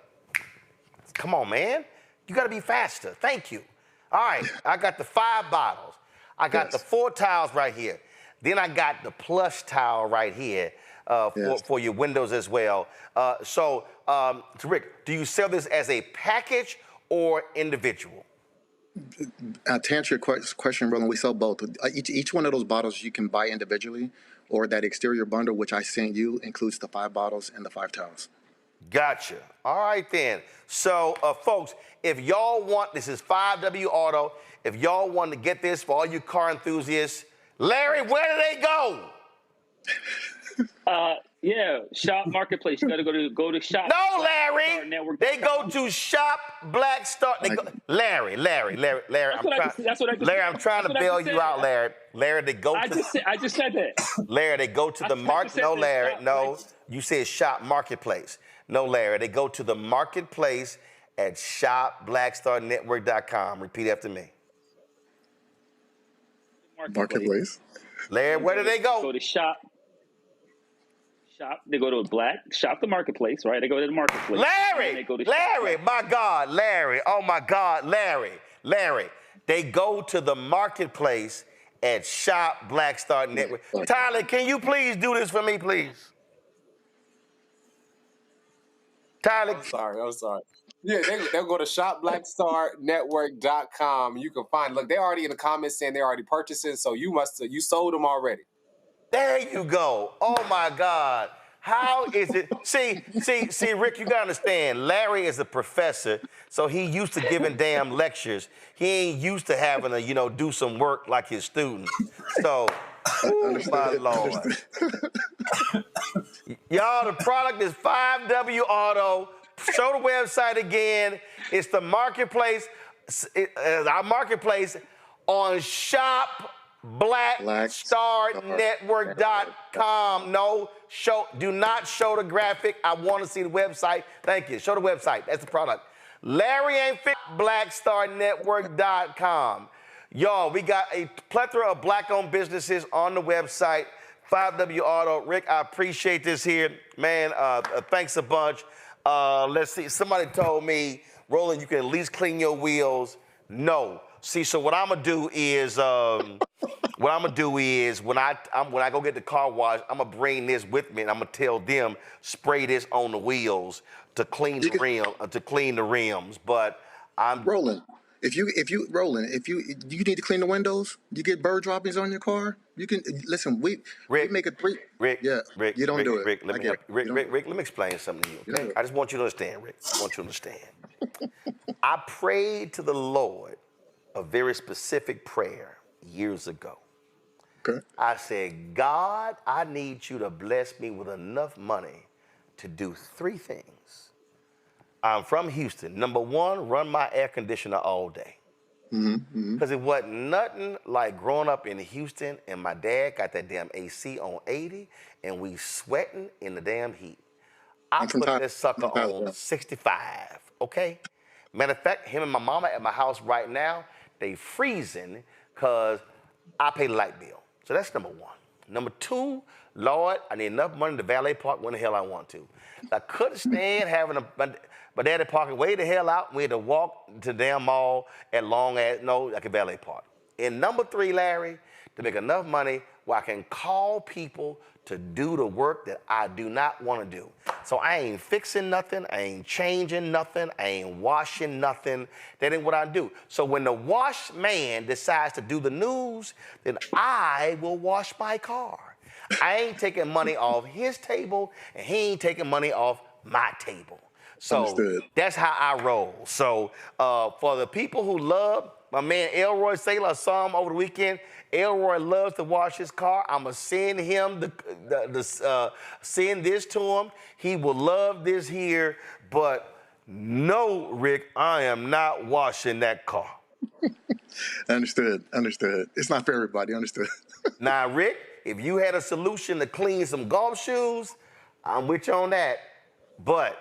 Come on, man. You got to be faster. Thank you. All right, I got the 5 bottles. I got the 4 towels right here. Then I got the plush towel right here for your windows as well. So Rick, do you sell this as a package or individual? To answer your question, Roland, we sell both. Each one of those bottles you can buy individually, or that exterior bundle, which I sent you, includes the 5 bottles and the 5 towels. Gotcha. All right, then. So, folks, if y'all want, this is 5W Auto. If y'all want to get this for all you car enthusiasts, Larry, where do they go? Yeah, Shop Marketplace. You got to go to Shop. No, Larry. They go to Shop Black Star. Larry. I'm trying to bail you out, Larry. Larry, they go to. I just said that. Larry, they go to the market. No, Larry, no. You said Shop Marketplace. No, Larry, they go to the marketplace at shopblackstarnetwork.com. Repeat after me. Marketplace. Larry, where do they go? Go to Shop. They go to Shop the Marketplace, right? They go to the Marketplace. Larry, my God, Larry. Oh, my God, Larry. They go to the Marketplace at Shop Black Star Network. Tyler, can you please do this for me, please? Tyler. I'm sorry. Yeah, they'll go to shopblackstarnetwork.com. You can find, look, they're already in the comments saying they're already purchasing, so you sold them already. There you go. Oh, my God. How is it? See, Rick, you got to understand, Larry is a professor, so he used to giving damn lectures. He ain't used to having to, do some work like his students. So, my Lord. Y'all, the product is 5W Auto. Show the website again. It's the marketplace, our marketplace on shopblackstarnetwork.com. No, do not show the graphic. I want to see the website. Thank you. Show the website. That's the product. Larry ain't fit. Blackstarnetwork.com. Y'all, we got a plethora of black-owned businesses on the website. 5W Auto. Rick, I appreciate this here. Man, thanks a bunch. Let's see. Somebody told me, Roland, you can at least clean your wheels. No. See, so what I'm gonna do is, when I go get the car wash, I'm gonna bring this with me and I'm gonna tell them spray this on the wheels to clean the rims. But I'm Roland. If you need to clean the windows, you get bird droppings on your car. You can listen. We make a 3. Rick, yeah, Rick, you don't do it. Rick, let me explain something to you. Okay? I just want you to understand, Rick. I want you to understand. I prayed to the Lord a very specific prayer years ago. Okay. I said, God, I need you to bless me with enough money to do 3 things. I'm from Houston. Number 1, run my air conditioner all day. Because it wasn't nothing like growing up in Houston and my dad got that damn AC on 80 and we sweating in the damn heat. I put this sucker on 65, okay? Matter of fact, him and my mama at my house right now, they freezing because I pay the light bill. So that's number 1. Number 2, Lord, I need enough money to valet park when the hell I want to. I couldn't stand having my daddy parking way the hell out. We had to walk to the damn mall at like a valet park. And number 3, Larry, to make enough money where I can call people to do the work that I do not want to do. So I ain't fixing nothing, I ain't changing nothing, I ain't washing nothing. That ain't what I do. So when the wash man decides to do the news, then I will wash my car. I ain't taking money off his table, and he ain't taking money off my table. So that's how I roll. So for the people who love My man Elroy Saylor, I saw him over the weekend. Elroy loves to wash his car. I'm gonna send him send this to him. He will love this here, but no, Rick, I am not washing that car. Understood. It's not for everybody. Understood. Now, Rick, if you had a solution to clean some golf shoes, I'm with you on that. But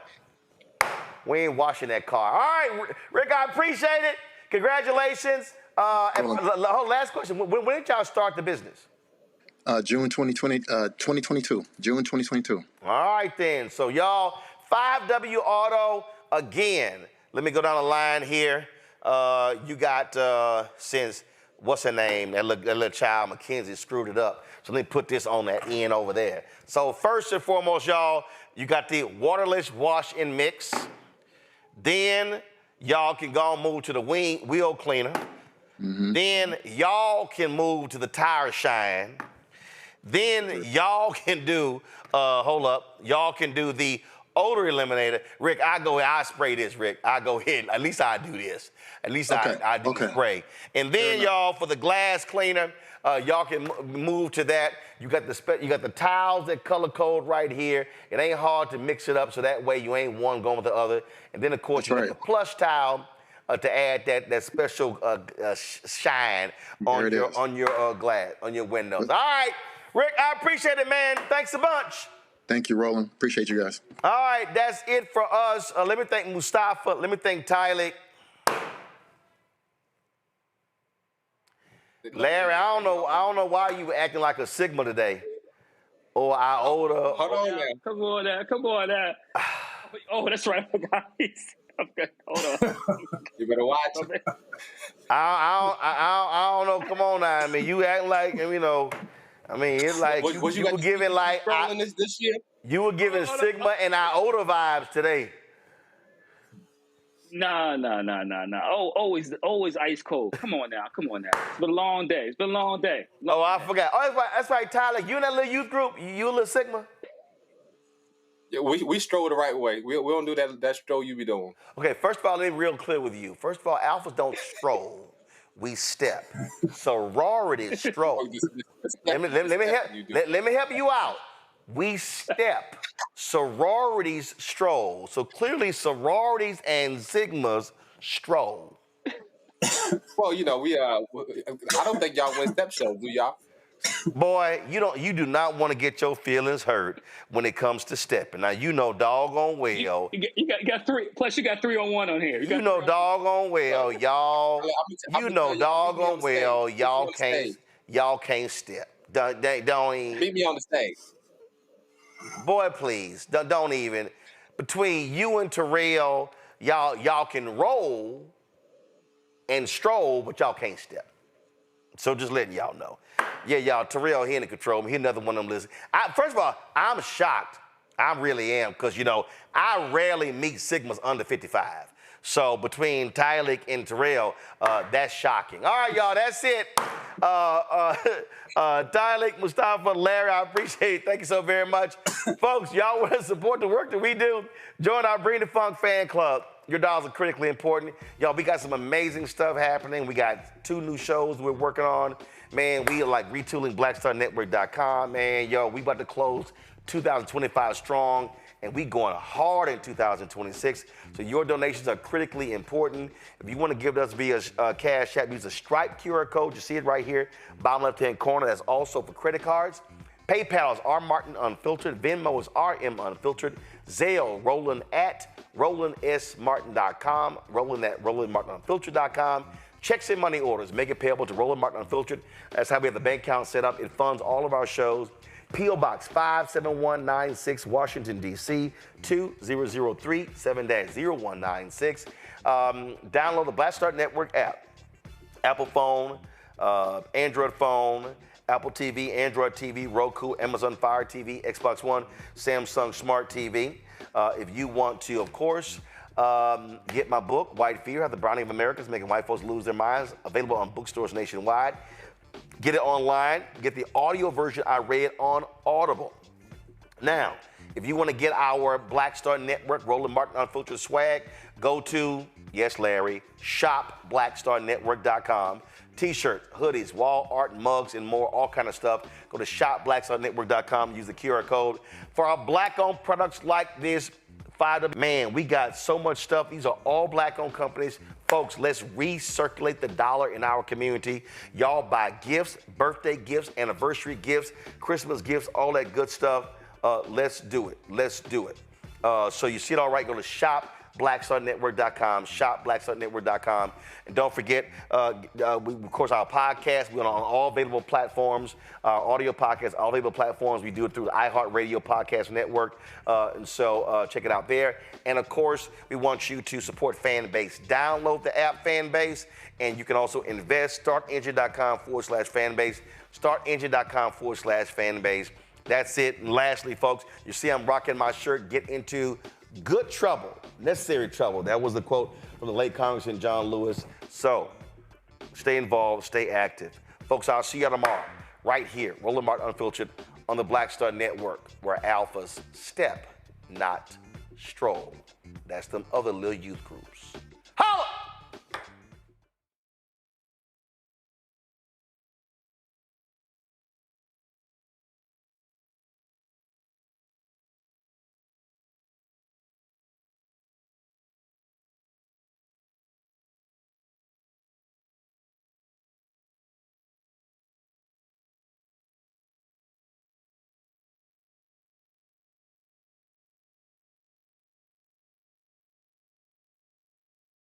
we ain't washing that car. All right, Rick, I appreciate it. Congratulations. Last question. When did y'all start the business? June 2022. June 2022. All right, then. So, y'all, 5W Auto, again, let me go down the line here. You got, since, what's her name? That little child, Mackenzie, screwed it up. So let me put this on that end over there. So first and foremost, y'all, you got the waterless wash and mix. Then y'all can go and move to the wheel cleaner. Then y'all can move to the tire shine. Then y'all can do, y'all can do the odor eliminator. Rick, I spray this, Rick. I go ahead. At least I do this. At least I do the spray. And then y'all, for the glass cleaner, y'all can move to that. You got the towels that color code right here. It ain't hard to mix it up, so that way you ain't one going with the other. And then of course you got the plush towel to add that special shine on your glass, on your windows. All right, Rick, I appreciate it, man. Thanks a bunch. Thank you, Roland. Appreciate you guys. All right, that's it for us. Let me thank Mustafa. Let me thank Tylik. Larry, I don't know why you were acting like a Sigma today, or Iota. Hold on, man. Come on now. Oh, that's right, guys. Okay, hold on. You better watch. I don't know. Come on now. I mean, you act like, you know. I mean, it's like you were giving like this year. You were giving Sigma and Iota vibes today. Nah. Oh, always ice cold. Come on now. It's been a long day. I forgot. Oh, that's right, Tyler. You in that little youth group? You a little Sigma? Yeah, we stroll the right way. We don't do that stroll you be doing. Okay, first of all, let me be real clear with you. First of all, alphas don't stroll. We step. Sororities stroll. Let me help you out. We step. Sororities stroll. So clearly sororities and Sigmas stroll. Well, you know, I don't think y'all win step shows, do y'all? Boy, you do not want to get your feelings hurt when it comes to stepping. Now, you know doggone well. You got three, plus you got 3 on 1 on here. You know doggone well, y'all. You know doggone well, y'all can't step. Don't even. Meet me on the stage. Boy, please, don't even. Between you and Terrell, y'all can roll and stroll, but y'all can't step. So just letting y'all know. Yeah, y'all, Terrell, he in the control. He another one of them listeners. First of all, I'm shocked. I really am, because, you know, I rarely meet Sigmas under 55. So between Tylik and Terrell, that's shocking. All right, y'all, that's it. Tylik, Mustafa, Larry, I appreciate it. Thank you so very much. Folks, y'all want to support the work that we do? Join our Bring the Funk fan club. Your dollars are critically important. Y'all, we got some amazing stuff happening. We got 2 new shows we're working on. Man, we are like retooling BlackStarNetwork.com. Man, yo, we about to close 2025 strong, and we going hard in 2026. So your donations are critically important. If you want to give us via Cash App, use the Stripe QR code. You see it right here, bottom left-hand corner. That's also for credit cards. PayPal is R Martin Unfiltered. Venmo is RM Unfiltered. Zelle, Roland at RolandSMartin.com. Roland at RolandMartinUnfiltered.com. Checks and money orders, make it payable to Roland Martin Unfiltered. That's how we have the bank account set up. It funds all of our shows. P.O. Box 57196, Washington, D.C., 20037 7-0196. Download the Black Star Network app. Apple phone, Android phone, Apple TV, Android TV, Roku, Amazon Fire TV, Xbox One, Samsung Smart TV. If you want to, of course, get my book, White Fear, How the Browning of America is Making White Folks Lose Their Minds, available on bookstores nationwide. Get it online. Get the audio version I read on Audible. Now, If you want to get our Black Star Network, Roland Martin Unfiltered swag, go to, yes, Larry, shopblackstarnetwork.com. T-shirts, hoodies, wall art, mugs, and more, all kind of stuff. Go to shopblackstarnetwork.com, use the QR code. For our black-owned products like this, man, we got so much stuff. These are all black-owned companies. Folks, let's recirculate the dollar in our community. Y'all buy gifts, birthday gifts, anniversary gifts, Christmas gifts, all that good stuff. Let's do it. Let's do it. So you see it all right, go to shopblackstarnetwork.com, shopblackstarnetwork.com. And don't forget, of course, our podcast, we're on all available platforms, our audio podcast, all available platforms. We do it through the iHeartRadio Podcast Network. And so check it out there. And of course, we want you to support Fanbase. Download the app Fanbase, and you can also invest. StartEngine.com/Fanbase. StartEngine.com/Fanbase. That's it. And lastly, folks, you see I'm rocking my shirt, Get Into Good Trouble, Necessary Trouble. That was the quote from the late Congressman John Lewis. So stay involved, stay active. Folks, I'll see you tomorrow right here, Roland Martin Unfiltered on the Black Star Network, where alphas step, not stroll. That's them other little youth groups.